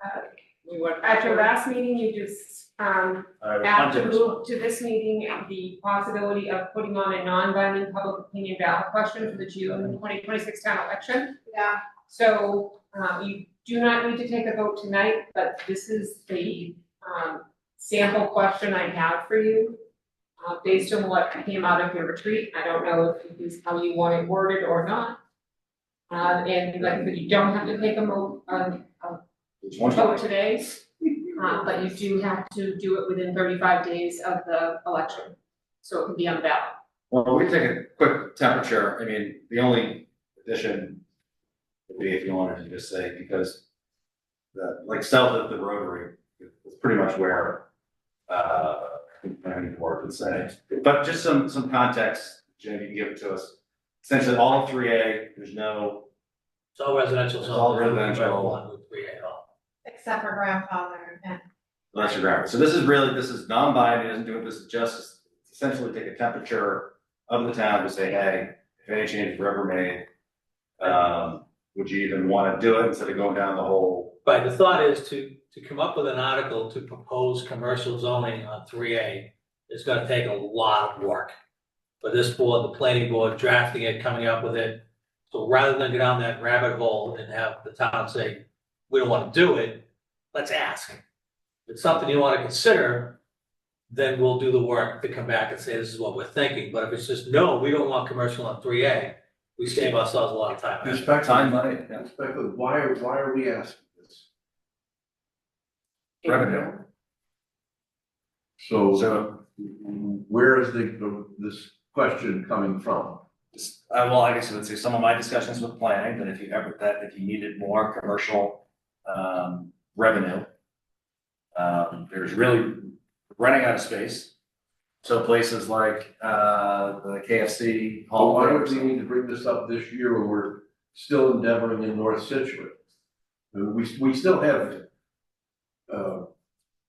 At your last meeting, you just, asked to move to this meeting the possibility of putting on a non-binding public opinion ballot question for the June 2026 town election. Yeah. So, you do not need to take a vote tonight, but this is the, sample question I have for you. Based on what came out of your retreat, I don't know if this is how you want it worded or not. And like, but you don't have to take a vote today, but you do have to do it within 35 days of the election, so it can be on the ballot. Well, we take a quick temperature. I mean, the only addition would be if you wanted to just say, because like south of the Rotary is pretty much where, planning board would say. But just some context, Jim, you can give it to us. Essentially, all of 3A, there's no It's all residential It's zone. all residential. One, Route 3A at all. Except for grandfather and. So that's your grammar. So this is non-binding, doesn't do it, this is just essentially take a temperature of the town to say, hey, if any changes were ever made, would you even want to do it instead of going down the whole? Right, the thought is to come up with an article to propose commercial zoning on 3A is gonna take a lot of work. For this board, the planning board, drafting it, coming up with it. So rather than go down that rabbit hole and have the town say, we don't wanna do it, let's ask. If it's something you wanna consider, then we'll do the work to come back and say, this is what we're thinking. But if it's just, no, we don't want commercial on 3A, we save ourselves a lot of time. Time, money, yeah. Respectfully, why are we asking this? Revenue. So where is this question coming from? Well, I guess I would say some of my discussions with planning, that if you needed more commercial, revenue, there's really running out of space. So places like, the KFC. Well, why would we need to bring this up this year when we're still endeavoring in North Situate? We still have,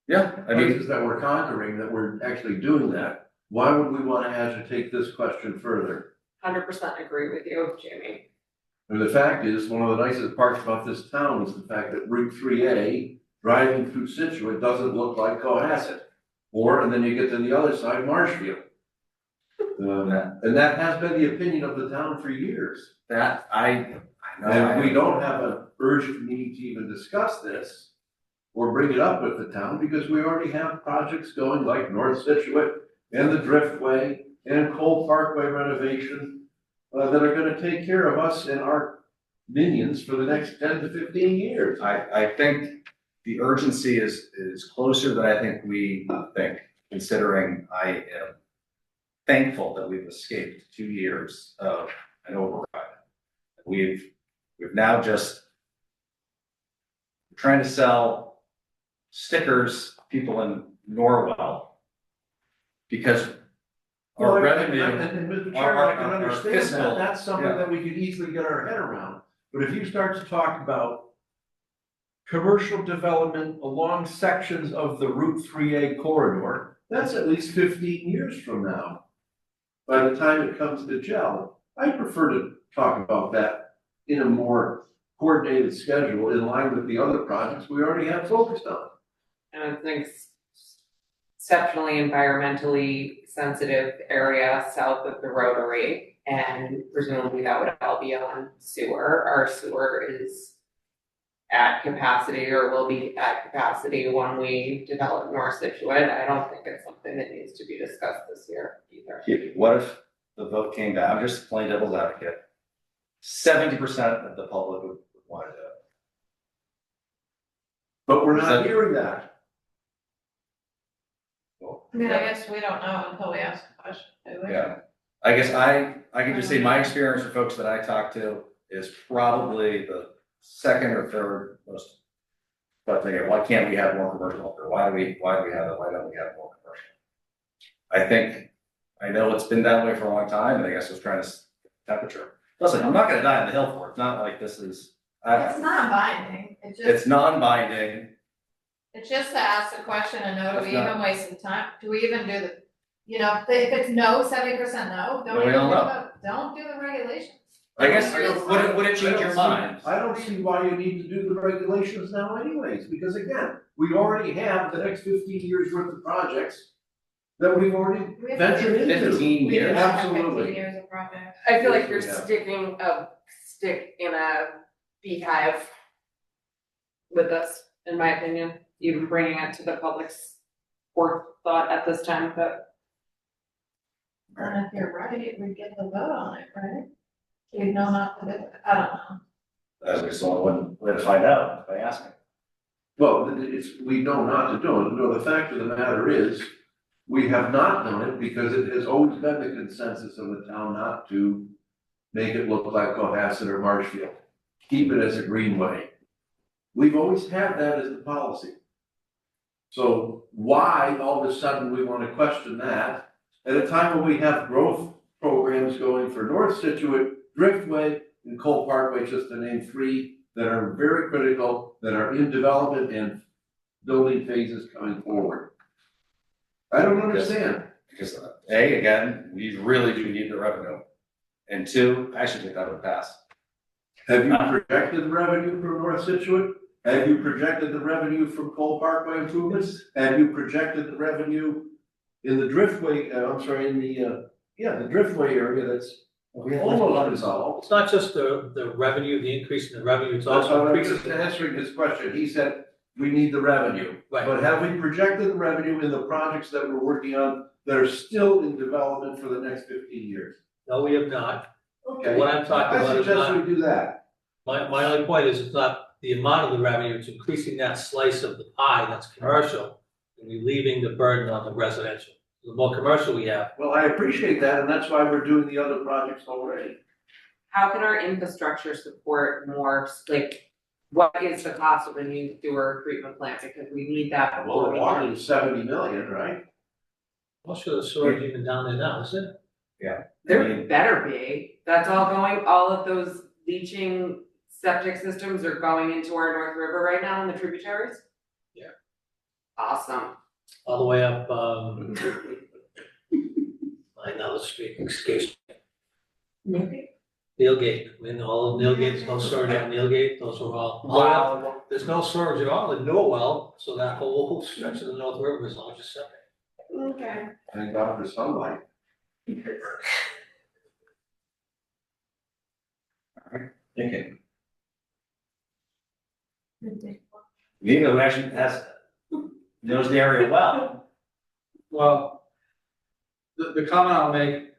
Yeah, I mean, places that we're conquering, that we're actually doing that. Why would we want to agitate this question further? 100% agree with you, Jamie. And the fact is, one of the nicest parts about this town is the fact that Route 3A, driving through Scituate, doesn't look like Cohasset. And then you get to the other side, Marshfield. And that has been the opinion of the town for years. that, I know. And we don't have an urgent need to even discuss this or bring it up with the town, because we already have projects going like North Scituate and the Driftway and Cole Parkway renovation that are gonna take care of us and our minions for the next 10 to 15 years. I think the urgency is closer than I think we think, considering I am thankful that we've escaped 2 years of an override. We've now just trying to sell stickers to people in Norwell because our revenue, And Mr. Chairman, I can understand that, that's something that we could easily get our head around. But if you start to talk about commercial development along sections of the Route 3A corridor, that's at least 15 years from now. By the time it comes to gel, I prefer to talk about that in a more coordinated schedule in line with the other projects we already have focused on. And I think exceptionally environmentally sensitive area south of the Rotary, and presumably that would all be on sewer. Our sewer is at capacity or will be at capacity when we develop North Situate. I don't think it's something that needs to be discussed this year either. what if the vote came back, I'm just playing devil's advocate, 70% of the public would want to do it. But we're Is not that- hearing that. I mean, I guess we don't know until we ask the question, do we? Yeah, I guess I can just say my experience with folks that I talk to is probably the second or third most. But thinking, why can't we have more commercial up there? Why do we have it? Why don't we have more commercial? I know it's been that way for a long time, and I guess I was trying to temperature. Listen, I'm not gonna die on the hill for it. It's not like this is, It's not binding, it's non-binding. it's just to ask the question and know, do we It's not- even waste the time, do we even do the, if it's no, 70% no, Then don't we even don't do know. don't do the regulations. I guess, would it change your mind? I don't see why you need to do the regulations now anyways, because again, we already have the next 15 years worth of projects that we've already We have ventured into. 15 We years. have Absolutely. 15 years of project. I feel like you're Yeah. sticking a stick in a beehive with this, in my opinion, even bringing it to the public's forethought at this time, but And if you're right, we get the vote on it, right? You know not to do it, I don't know. That's just the only way to find out by asking. Well, we know not to do it. No, the fact of the matter is, we have not done it because it has always been the consensus of the town not to make it look like Cohasset or Marshfield. Keep it as a greenway. We've always had that as the policy. So why all of a sudden we want to question that at a time when we have growth programs going for North Scituate, Driftway, and Cole Parkway, just to name three that are very critical, that are in development and building phases coming forward. I don't understand. Because A, again, we really do need the revenue. And two, I actually think that would pass. Have you projected the revenue for North Scituate? Have you projected the revenue from Cole Parkway improvements? Have you projected the revenue in the Driftway, in the Driftway area that's almost unresolved? It's not just the revenue, the increase in the revenue, it's That's also what I'm increasing. just answering his question. He said, we need the revenue. Right. But have we projected the revenue in the projects that we're working on that are still in development for the next 15 years? No, we have not. Okay. What I'm talking about I is suggest not, we do that. my only point is it's not the amount of the revenue, it's increasing that slice of the pie that's commercial and relieving the burden on the residential. The more commercial we have, Well, I appreciate that, and that's why we're doing the other projects already. How can our infrastructure support more, like, what is the cost of a new sewer treatment plant, because we need that Well, before the we water can. is 70 million, right? I'm sure the storage even down there now, is it? There better be, that's all going, all of those leaching septic systems are going into our North River right now in the tributaries? Yeah. Awesome. All the way up, I know the street, escapes Neilgate, I mean, all of Neilgate's, no storage at Neilgate, those are all. Wow. There's no storage at all in Norwell, so that whole stretch of the North River is all just septic. Okay. Thank God for sunlight. Thinking. Vito actually knows the area well. Well, the comment I'll make,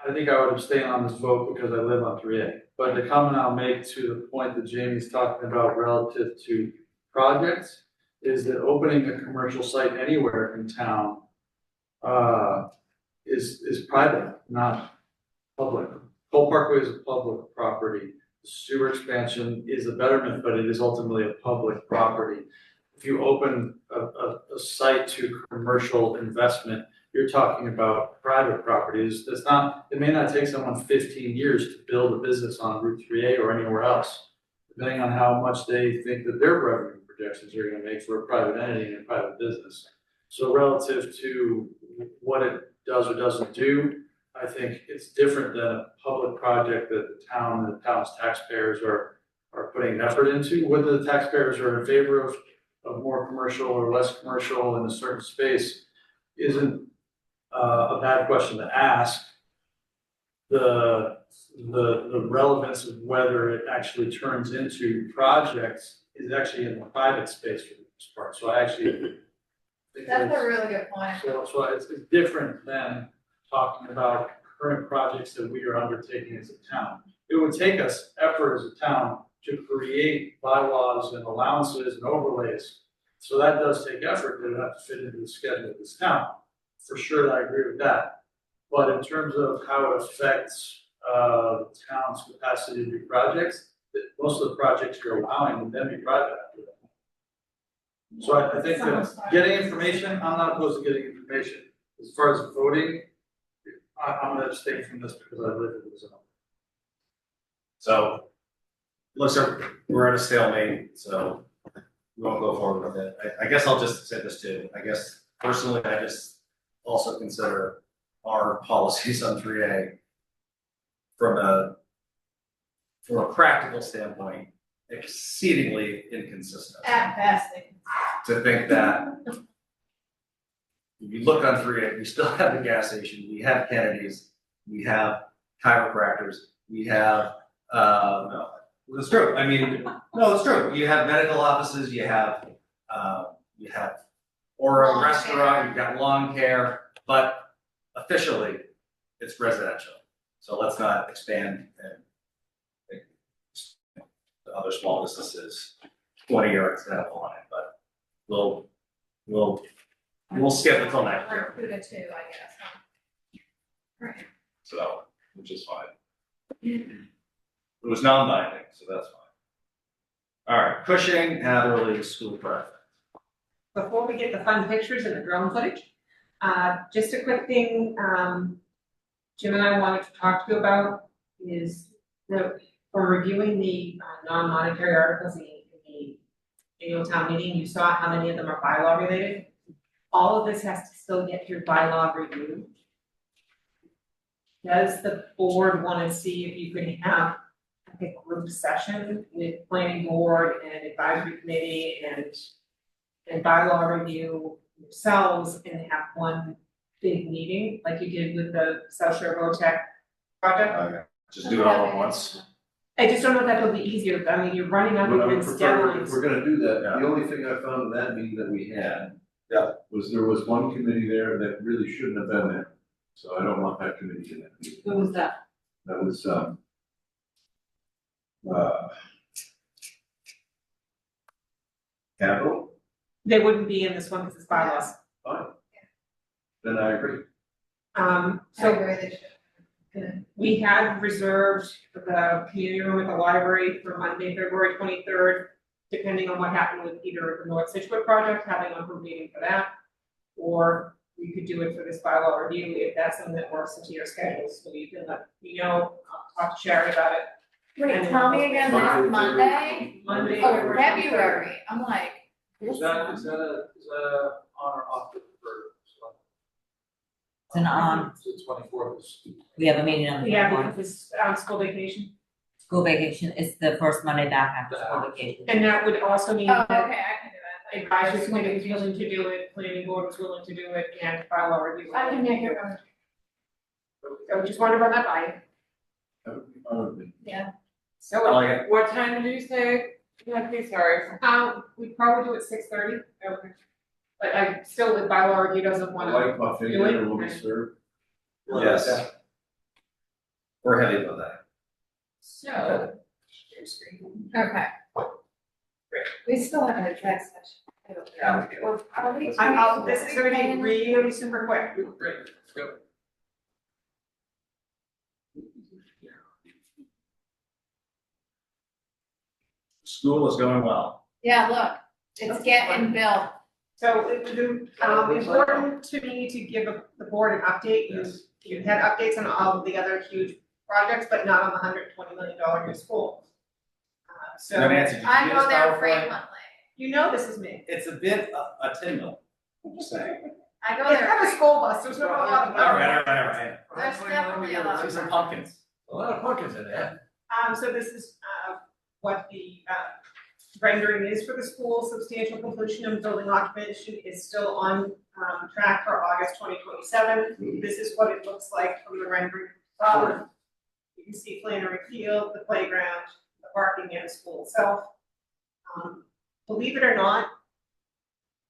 I think I would abstain on this vote because I live on 3A. But the comment I'll make to the point that Jamie's talking about relative to projects is that opening a commercial site anywhere in town is private, not public. Cole Parkway is a public property. The sewer expansion is a betterment, but it is ultimately a public property. If you open a site to commercial investment, you're talking about private properties. That's not, it may not take someone 15 years to build a business on Route 3A or anywhere else, depending on how much they think that their revenue projections are gonna make for a private entity and a private business. So relative to what it does or doesn't do, I think it's different than a public project that the town and the town's taxpayers are putting effort into. Whether the taxpayers are in favor of more commercial or less commercial in a certain space isn't a bad question to ask. The relevance of whether it actually turns into projects is actually in the private space for the most part. So I actually think That's a really good point. so it's different than talking about current projects that we are undertaking as a town. It would take us effort as a town to create bylaws and allowances and overlays. So that does take effort that would have to fit into the schedule of this town. For sure, I agree with that. But in terms of how it affects the town's capacity to do projects, most of the projects you're allowing would then be private after that. So I think that getting information, I'm not opposed to getting information. As far as voting, I'm gonna abstain from this because I live in the zone. So, looks like we're at a stalemate, so we won't go forward with it. I guess I'll just say this too. I guess personally, I just also consider our policies on 3A from a practical standpoint, exceedingly inconsistent. At best, To think that if you look on 3A, we still have the gas station, we have Kennedy's, we have chiropractors, we have, no, it's true. I mean, no, it's true. You have medical offices, you have or a restaurant, you've got lawn care, but officially, it's residential. So let's not expand and make the other small businesses 20 yards down the line, but we'll skip until next year. Or Cuda too, I guess, huh? Right. So, which is fine. It was non-binding, so that's fine. All right, Cushing, Hatherley School Project. Before we get the fun pictures and the drone footage, just a quick thing, Jim and I wanted to talk to you about is from reviewing the non-monetary articles in the annual town meeting, you saw how many of them are bylaw related. All of this has to still get through bylaw review. Does the board want to see if you can have like a group session with planning board and advisory committee and bylaw review yourselves and have one big meeting like you did with the South Shore Road Tech project? Just do it all at once. I just don't know if that would be easier. I mean, you're running up What I would against prefer, if deadlines. we're gonna do that, the only thing I found in that meeting that we had. Was there was one committee there that really shouldn't have been there, so I don't want that committee in that meeting. What was that? That was, capital, They wouldn't be in this one because it's bylaws. fine. Then I agree. I So agree they should. we had reserved the community room at the library for Monday, February 23rd, depending on what happened with either the North Scituate project, having a group meeting for that. Or we could do it for this bylaw review if that's something that works into your schedules, so you can let me know, I'll talk to Sharon about it. Wait, tell me again, next Monday? Monday. Oh, February 23rd. February, I'm like. Is that a on or off the bird? It's an on. It's the 24th. We have a meeting on the Yeah, 24th. because it's school vacation. School vacation is the first Monday back after school vacation. And that would also mean Oh, that okay, I can do that. advisory committee was willing to do it, planning board was willing to do it, and bylaw review. I can make it work. So we just wanted to run that by you. That would be fine with me. Yeah. So, I like it. What time did you say? Okay, sorry. we'd probably do it 6:30. Okay. But I still, with bylaw review doesn't I wanna. like buffet do it. dinner will be served. Yes. We're heavy with that. So. Okay. We still haven't addressed that. Yeah. Well, are we- This is gonna be really super quick. Great, let's go. School is going well. Yeah, look, it's getting built. So it was important to me to give the board an update. Yes. You had updates on all of the other huge projects, but not on the $120 million new school. So Now, Nancy, did you I get go us there PowerPoint? frequently. you know this is me. It's a bit a Tyndall, I'm just saying. I go It's there. not a school bus, there's not a lot of. All right. There's definitely a lot See of. some pumpkins. A lot of pumpkins in there. So this is, what the, rendering is for the school. Substantial completion of building occupation is still on, track for August 2027. This is what it looks like from the rendering. You can see Flannery Field, the playground, the parking and the school itself. Believe it or not,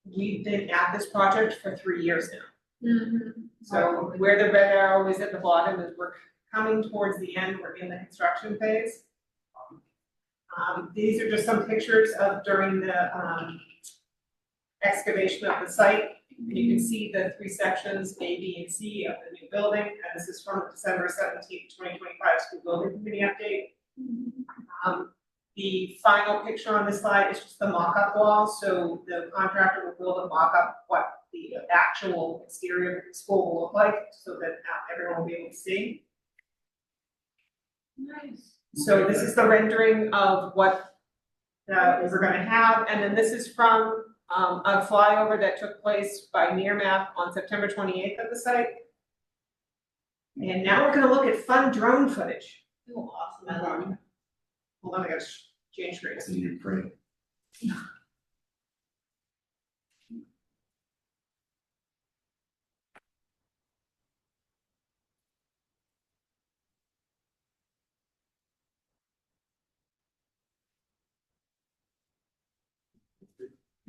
we've been at this project for 3 years now. Mhm. So where the red arrow is at the bottom is we're coming towards the end, we're in the construction phase. These are just some pictures of during the, excavation of the site. You can see the 3 sections, A, B, and C of the new building, and this is from December 17th, 2025 school building committee update. The final picture on this slide is just the mock-up wall, so the contractor will build a mock-up what the actual exterior of the school will look like, so that everyone will be able to see. Nice. So this is the rendering of what we're gonna have, and then this is from a flyover that took place by Near Map on September 28th of the site. And now we're gonna look at fun drone footage. Ooh, awesome, I love it. Hold on, I gotta change screens. In Ukraine.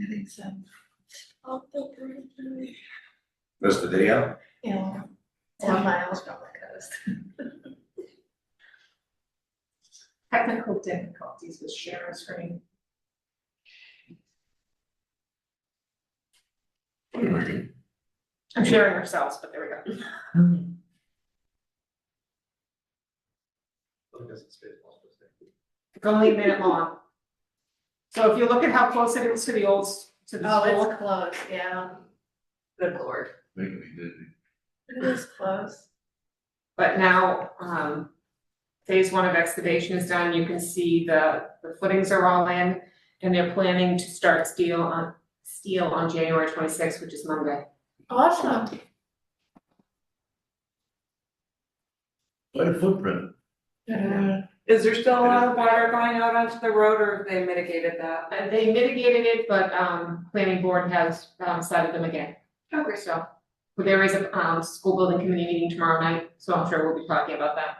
I think so. Oh, the There's the video. yeah, 10 miles from the coast. Technical difficulties with sharing screen. I'm sharing ourselves, but there we go. It's only a minute long. So if you look at how close it is to the old, to the Oh, school, it's close, yeah. good lord. Making me dizzy. It is close. But now, phase one of excavation is done, you can see the footings are all in, and they're planning to start steel on January 26th, which is Monday. Awesome. Quite a footprint. Is there still a lot of water going out onto the road, or have they mitigated that? They mitigated it, but planning board has cited them again. Okay. So, but there is a school building committee meeting tomorrow night, so I'm sure we'll be talking about that.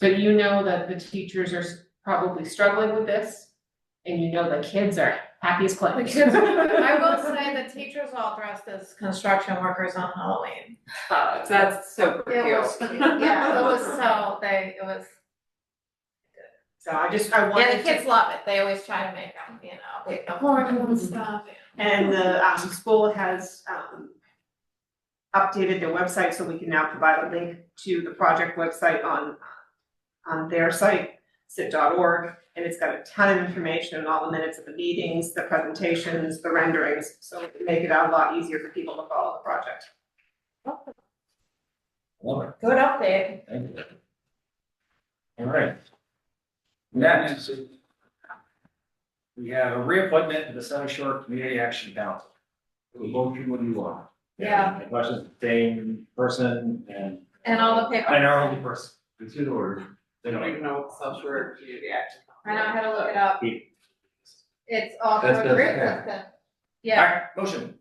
So you know that the teachers are probably struggling with this, and you know the kids are happy as clams. The kids, I will say the teachers all dressed as construction workers on Halloween. That's super cute. It was, yeah, it was it was. So I wanted Yeah, the kids love it, they always try to make them, you know, with the horn and stuff. And the school has updated their website, so we can now provide a link to the project website on their site, sit.org, and it's got a ton of information on all the minutes of the meetings, the presentations, the renderings, so it can make it a lot easier for people to follow the project. Good update. Thank you. All right. Next, we have a reappointment to the South Shore Community Action Council. Motion when you want. Yeah. Any questions, same person And all the paper. and our only person. It's in order. They I don't don't even know what South Shore Community Action. I know how to look it up. keep. It's also That's a great yeah. system. All Yeah, right, motion.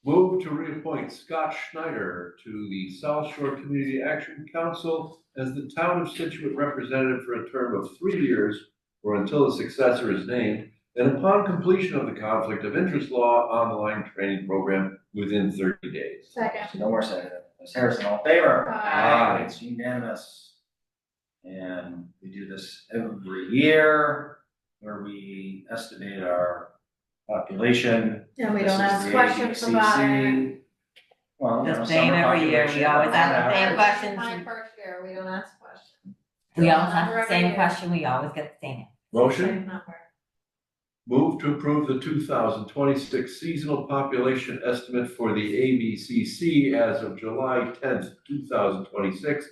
Move to reappoint Scott Schneider to the South Shore Community Action Council as the town of Scituate representative for a term of 3 years or until a successor is named, and upon completion of the Conflict of Interest Law online training program within 30 days. second. No more second. Ms. Harrison, all in favor? Aye. It's unanimous. And we do this every year where we estimate our population. And we This don't is ask the questions about it. ABCC. Well, you know, The same summer every year, we population, always all ask the that. same questions. My first year, we don't ask questions. We always Number ask the every same year. question, we always get the same. Motion? Same number. Move to approve the 2026 seasonal population estimate for the ABCC as of July 10th, 2026.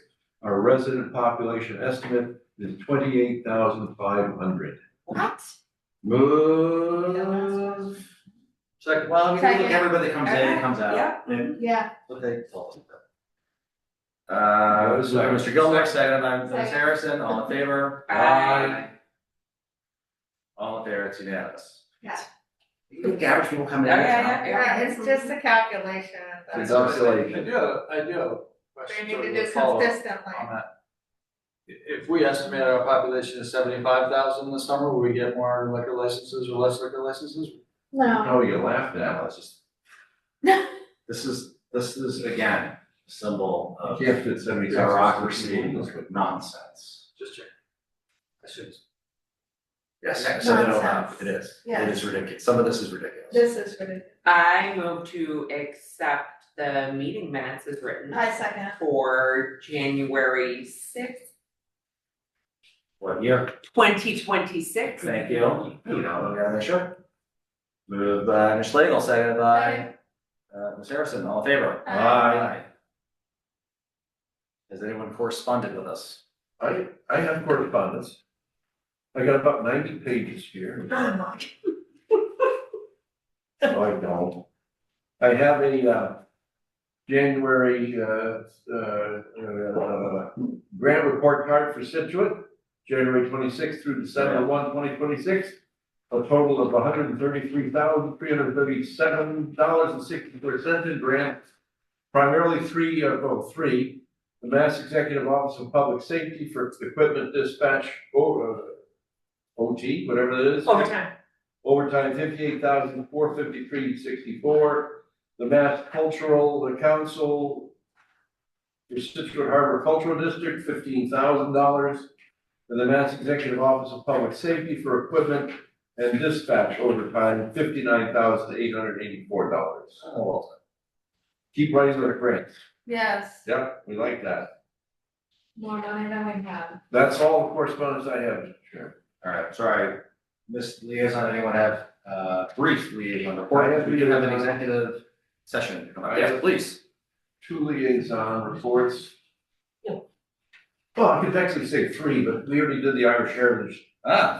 Our resident population estimate is 28,500. What? Move. Second, well, we can look, Second. everybody that comes in, comes out. Yeah. Yeah. What they told us. Mr. Gilmore, second by Ms. Second. Harrison, all in favor? Aye. All in favor, it's unanimous. Yeah. You think average people come in? Yeah, it's just a calculation. It's obviously. I do. They need to do consistently. On that. If we estimate our population is 75,000 this summer, will we get more liquor licenses or less liquor licenses? No. How we get laughed at? It's just. This is again, a symbol You of can't fit 70,000. bureaucracy with nonsense. Just check. I should. Yes, so they don't have, Nonsense. it is, it Yes. is ridiculous, some of this is ridiculous. This is ridiculous. I move to accept the meeting minutes as written I second. for January 6th, What year? 2026. Thank you. You know, we gotta make sure. Moved by Ms. Schlegel, seconded by, Ms. Harrison, all in favor? Aye. Has anyone corresponded with us? I have correspondence. I got about 90 pages here. No, I don't. I have a January grant report card for Scituate, January 26th through December 1, 2026. A total of $133,337.64 in grant. Primarily three. The Mass Executive Office of Public Safety for equipment dispatch, OT, whatever it is. Overtime. Overtime, $58,453.64. The Mass Cultural Council for Scituate Harbor Cultural District, $15,000. And the Mass Executive Office of Public Safety for equipment and dispatch overtime, $59,884. Oh, Keep writing their grants. Yes, Yep, we like that. more money than we have. That's all the correspondence I have, Mr. Chair. all right, sorry, Ms. Liaison, anyone have, brief liaison report? I have We do have an liaison. executive session to come up, I yes, have- please. 2 liaison reports. Well, I could actually say 3, but we already did the Irish Heritage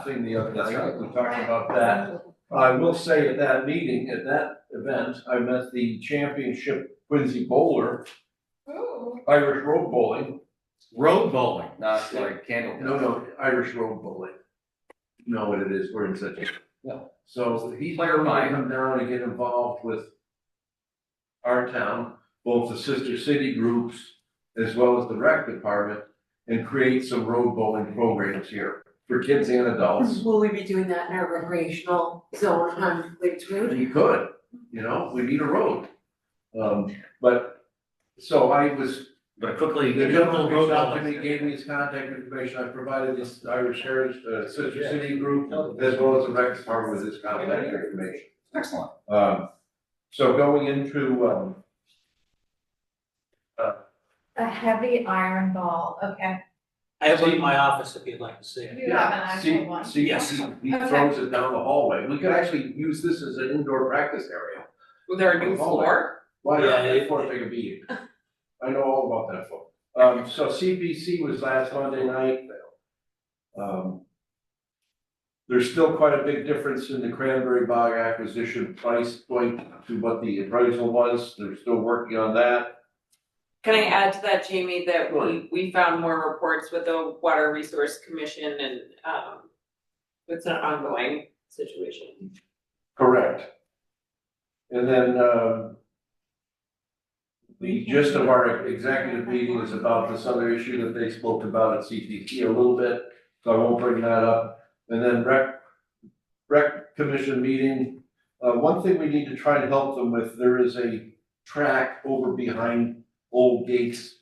thing the other That's night. right. We talked about that. I will say at that meeting, at that event, I met the championship Quincy bowler, Ooh. Irish road bowling. Road bowling, not like candle. No, Irish road bowling. You know what it is, we're in such a. Yeah. So he's Player going to mind. come down and get involved with our town, both the sister city groups as well as the rec department, and create some road bowling programs here for kids and adults. Will we be doing that in our recreational zone on Lakes Road? You could, we need a road. But, so I was, But quickly, the gentleman reached out to me, gave me his contact information, I provided this Irish Heritage, Sister City group, as well as the rec department with his contact information. excellent. So going into, A heavy iron ball, okay. I have one in my office if you'd like to see it. You have an actual one? see, Yes. he throws it down the hallway, we could actually use this as an indoor practice area. Was there a new floor? Why not, Yeah, that floor take a beating. I know all about that floor. So CPC was last Monday night. There's still quite a big difference in the Cranberry Bog acquisition price point to what the appraisal was, they're still working on that. Can I add to that, Jamie, that Sure. we found more reports with the Water Resource Commission and, it's an ongoing situation. Correct. And then, the gist of our executive meeting is about this other issue that they spoke about at CTC a little bit, so I won't bring that up. And then rec commission meeting, one thing we need to try to help them with, there is a track over behind old gates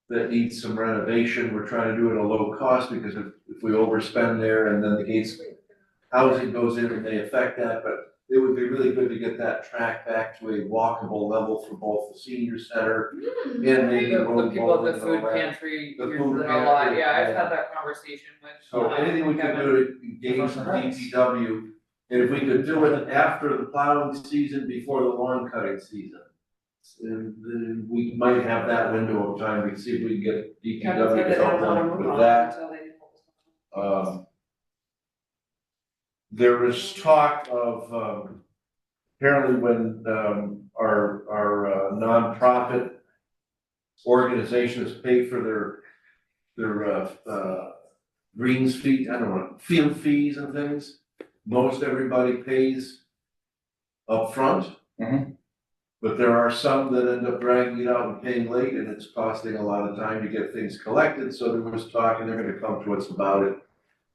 that needs some renovation. We're trying to do it at a low cost because if we overspend there and then the gates, housing goes in and they affect that, but it would be really good to get that track back to a walkable level for both the senior center and maybe The road people at bowling the and food all that. pantry The use food it a lot, pantry, yeah, I've yeah. had that conversation with. So anything we could do to engage the DPW, and if we could do it after the plowing season, before the lawn cutting season. And then we might have that window of time, we can see if we can get DPW to help them with that. There was talk of, apparently when, our nonprofit organizations pay for their greens fee, I don't know, field fees and things, most everybody pays upfront. But there are some that end up dragging it out and paying late, and it's costing a lot of time to get things collected, so there was talk, and they're gonna come to us about it,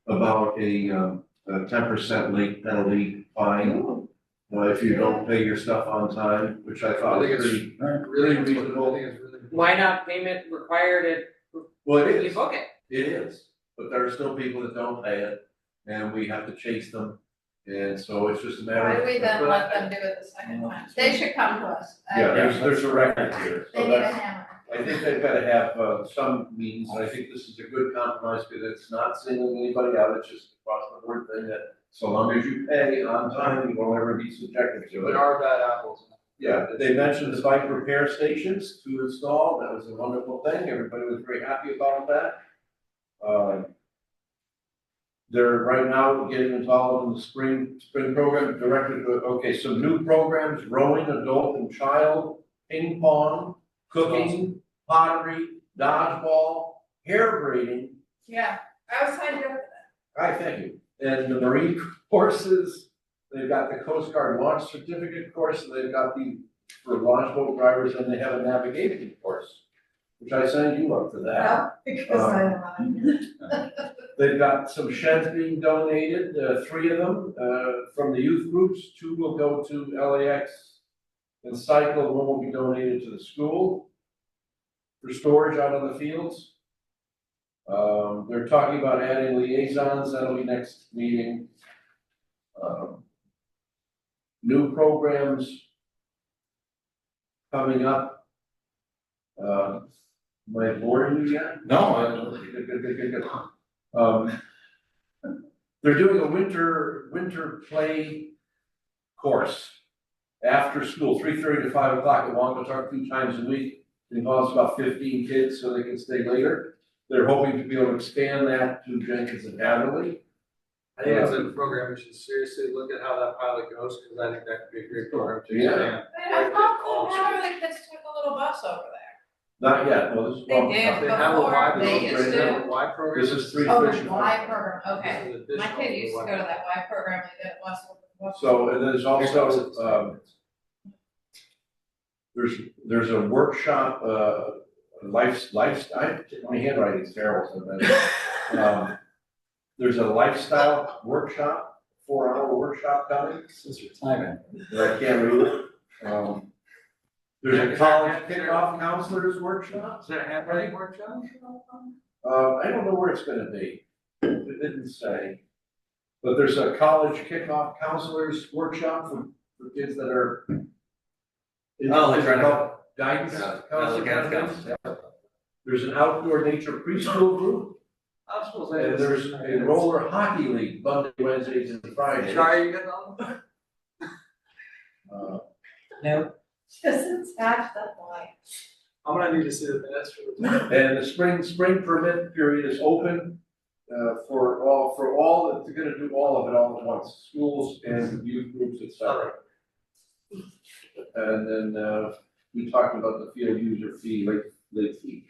about a 10% late penalty fine. If you don't pay your stuff on time, which I thought was pretty reasonable. Why not payment required Well, if it you is, book it? it is, but there are still people that don't pay it, and we have to chase them, and so it's just a matter Why of. do we then let them do it the second time? They should come to us. Yeah, there's a record here, They so need a that's, hammer. I think they've gotta have, some means, and I think this is a good compromise, because it's not singling anybody out, it's just a cross the board thing that so long as you pay on time, you won't ever be subjected to it. There are bad apples. Yeah, they mentioned the bike repair stations to install, that was a wonderful thing, everybody was very happy about that. They're right now getting involved in the spring program, directed to, okay, some new programs, rowing, adult and child, ping pong, cooking, pottery, dodgeball, hair braiding. Yeah, I was signed up for that. Hi, thank you. And the marine courses, they've got the Coast Guard launch certificate course, and they've got for launch boat drivers, and they have a navigation course, which I signed you up for that. Well, because I don't. They've got some sheds being donated, 3 of them, from the youth groups. 2 will go to LAX and cycle, 1 will be donated to the school for storage out on the fields. They're talking about adding liaisons, that'll be next meeting. New programs coming up. Am I boring you yet? No, Good. They're doing a winter play course after school, 3:30 to 5 o'clock at Wongotark 2 times a week. It involves about 15 kids, so they can stay later. they're hoping to be able to expand that to Jenkins and Hadley. I think it's a program, we should seriously look at how that pilot goes, because I think that could be a great program to Yeah. expand. I thought Hadley kids took a little bus over there. Not yet, no, this is. They did They have a Y, before, they used to. Y program. This is three Oh, the fish. Y program, okay. This is My additional kid used to Y. go to that Y program, they did West. So, and there's also, there's a workshop, lifestyle, my handwriting's terrible sometimes. There's a lifestyle workshop, 4-hour workshop coming. Since retirement. That I can't read it. There's a college kickoff counselors workshop. Is there a handwriting workshop? I don't know where it's gonna be. It didn't say. But there's a college kickoff counselors workshop for kids that are. Oh, they're trying to- Help guidance. Yeah, counseling guidance. guidance. There's an outdoor nature preschool group. I'm supposed to. And there's a roller hockey league, Monday, Wednesdays, and Fridays. Try you getting on? No. Just attach that line. I'm gonna need to see the minutes for the. And the spring permit period is open, for all, they're gonna do all of it all at once, schools and youth groups, et cetera. And then, we talked about the field user fee, late fee.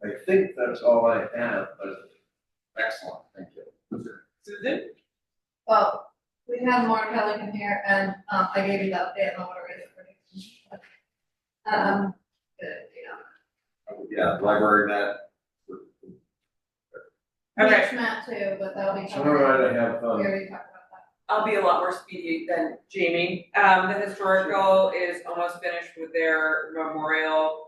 I think that's all I have, but Excellent, thank you. Susan? Well, we have Mark Kelly here, and, I gave you the update on what it is. Good, Yeah, library net. Okay. Reach Matt too, but that'll be. all right, I have, We already talked about that. I'll be a lot more speedy than Jamie. The historical is almost finished with their memorial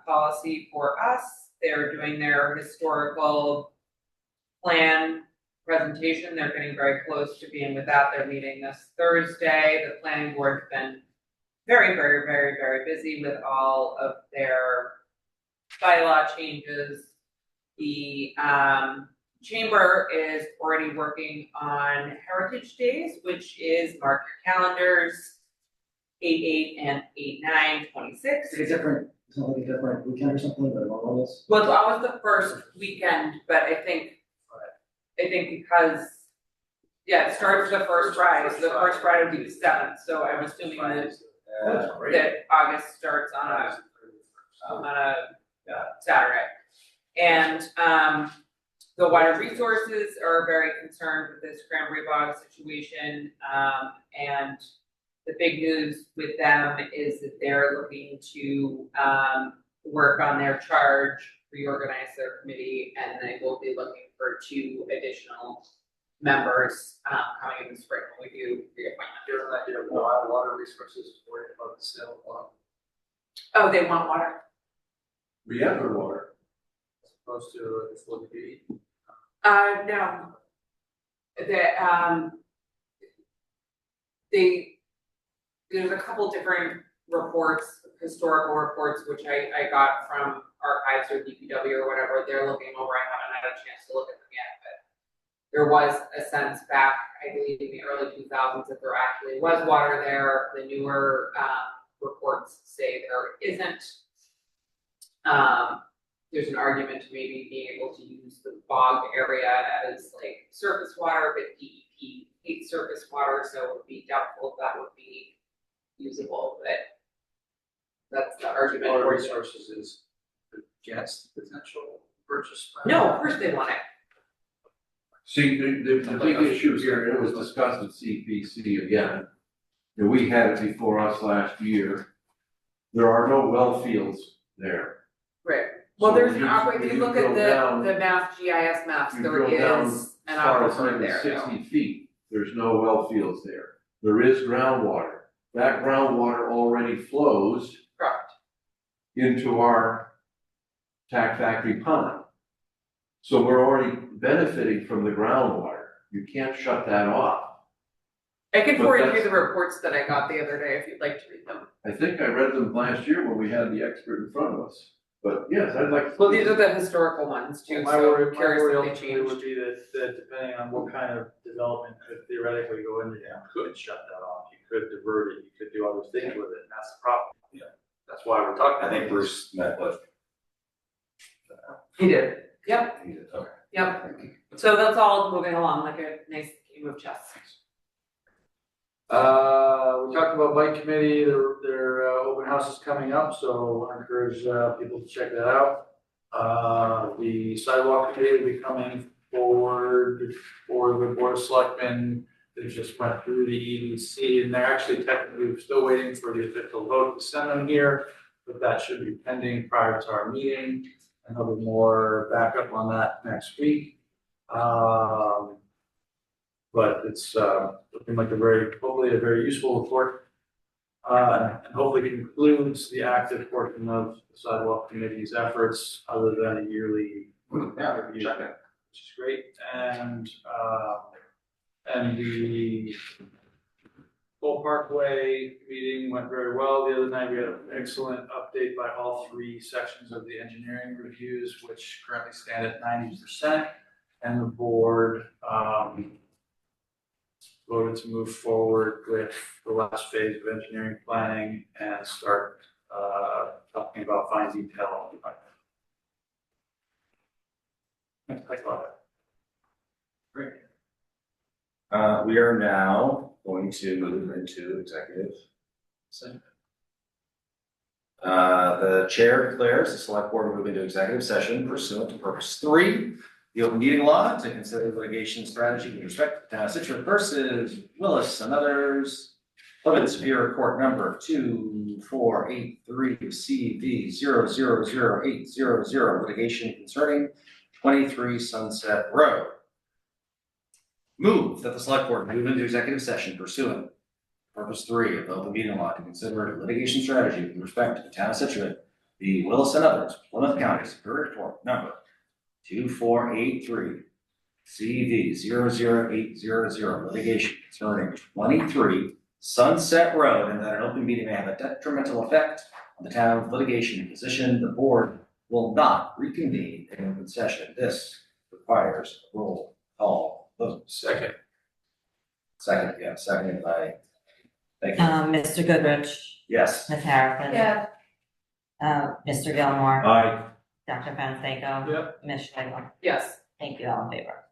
policy for us. They're doing their historical plan presentation. They're getting very close to being with that. They're meeting this Thursday. The planning board's been very, very, very, very busy with all of their bylaw changes. The chamber is already working on Heritage Days, which is, mark your calendars, 8/8 and 8/9/26. Is it different, something different weekend or something, but all this? Well, it's always the first weekend, but I think because, yeah, it starts the first Friday, so the first Friday would be the 7th, so I'm assuming that's great. that August starts on a Saturday. And, the water resources are very concerned with this cranberry bog situation, and the big news with them is that they're looking to, work on their charge, reorganize their committee, and they will be looking for 2 additional members, coming in the spring when we do reappointment. Give an idea of why water resources worried about the sale of, Oh, they want water? We have the water. as opposed to it's what we. No. There's a couple different reports, historical reports, which I got from archives or DPW or whatever, they're looking over, I haven't had a chance to look at them yet, but there was a sense back, I believe in the early 2000s, that there actually was water there. The newer, reports say there isn't. There's an argument to maybe being able to use the bog area as like surface water, but DEP hates surface water, so it would be doubtful if that would be usable, but that's the argument. Water for it. resources is against potential purchase. No, of course they want it. See, the big issue here, and it was discussed at CPC again, and we had it before us last year. There are no well fields there. Right. Well, So there's when an aquifer, if you look at go down- the mass GIS maps, You there go down is an as far as aquifer even there. 60 feet, there's no well fields there. There is groundwater. That groundwater already flows Correct. into our tack factory pond. So we're already benefiting from the groundwater. You can't shut that off. I can But forward you that's- the reports that I got the other day if you'd like to read them. I think I read them last year when we had the expert in front of us. But yes, I'd like to. Well, these are the historical ones too, My so worry I'm curious if they ultimately changed. would be that depending on what kind of development could theoretically go in there, you could shut that off, you could divert it, you could do other things with it, and that's the problem. Yeah. That's why we're talking. I think Bruce met with He did. Yep, He did, okay. yep. Thank you. So that's all moving along like a nice game of chess. We talked about bike committee, their open house is coming up, so I encourage people to check that out. The sidewalk committee will be coming forward for the board of selectmen. They just went through the EDC and they're actually technically still waiting for the official vote to send them here, but that should be pending prior to our meeting. And there'll be more backup on that next week. But it's looking like hopefully a very useful report. And hopefully concludes the active portion of the sidewalk committee's efforts, other than a yearly Yeah, review, check it. which is great. And the Full Parkway meeting went very well the other night. We had an excellent update by all three sections of the engineering reviews, which currently stand at 90%. And the board voted to move forward with the last phase of engineering planning and start talking about fine detail. Thanks a lot. Great. We are now going to move into executive session. The chair declares the select board will move into executive session pursuant to purpose 3, the open meeting law, to consider litigation strategy with respect to Scituate versus Willis and others. Limited Superior Court number 2483 CV 0008000 litigation concerning 23 Sunset Road. Move that the select board move into executive session pursuant to purpose 3 of the open meeting law to consider litigation strategy with respect to the town of Scituate, the Willis and others, Plymouth County Superior Court number 2483 CV 00800 litigation concerning 23 Sunset Road, and that an open meeting may have a detrimental effect on the town's litigation position. The board will not reconvene in open session. This requires a roll call vote. Seconded by, thank you. Mr. Goodrich, Yes. Ms. Harrison. Yeah. Mr. Gilmore. Aye. Dr. Fonseca. Yep. Ms. Schlegel. Yes. Thank you, all in favor.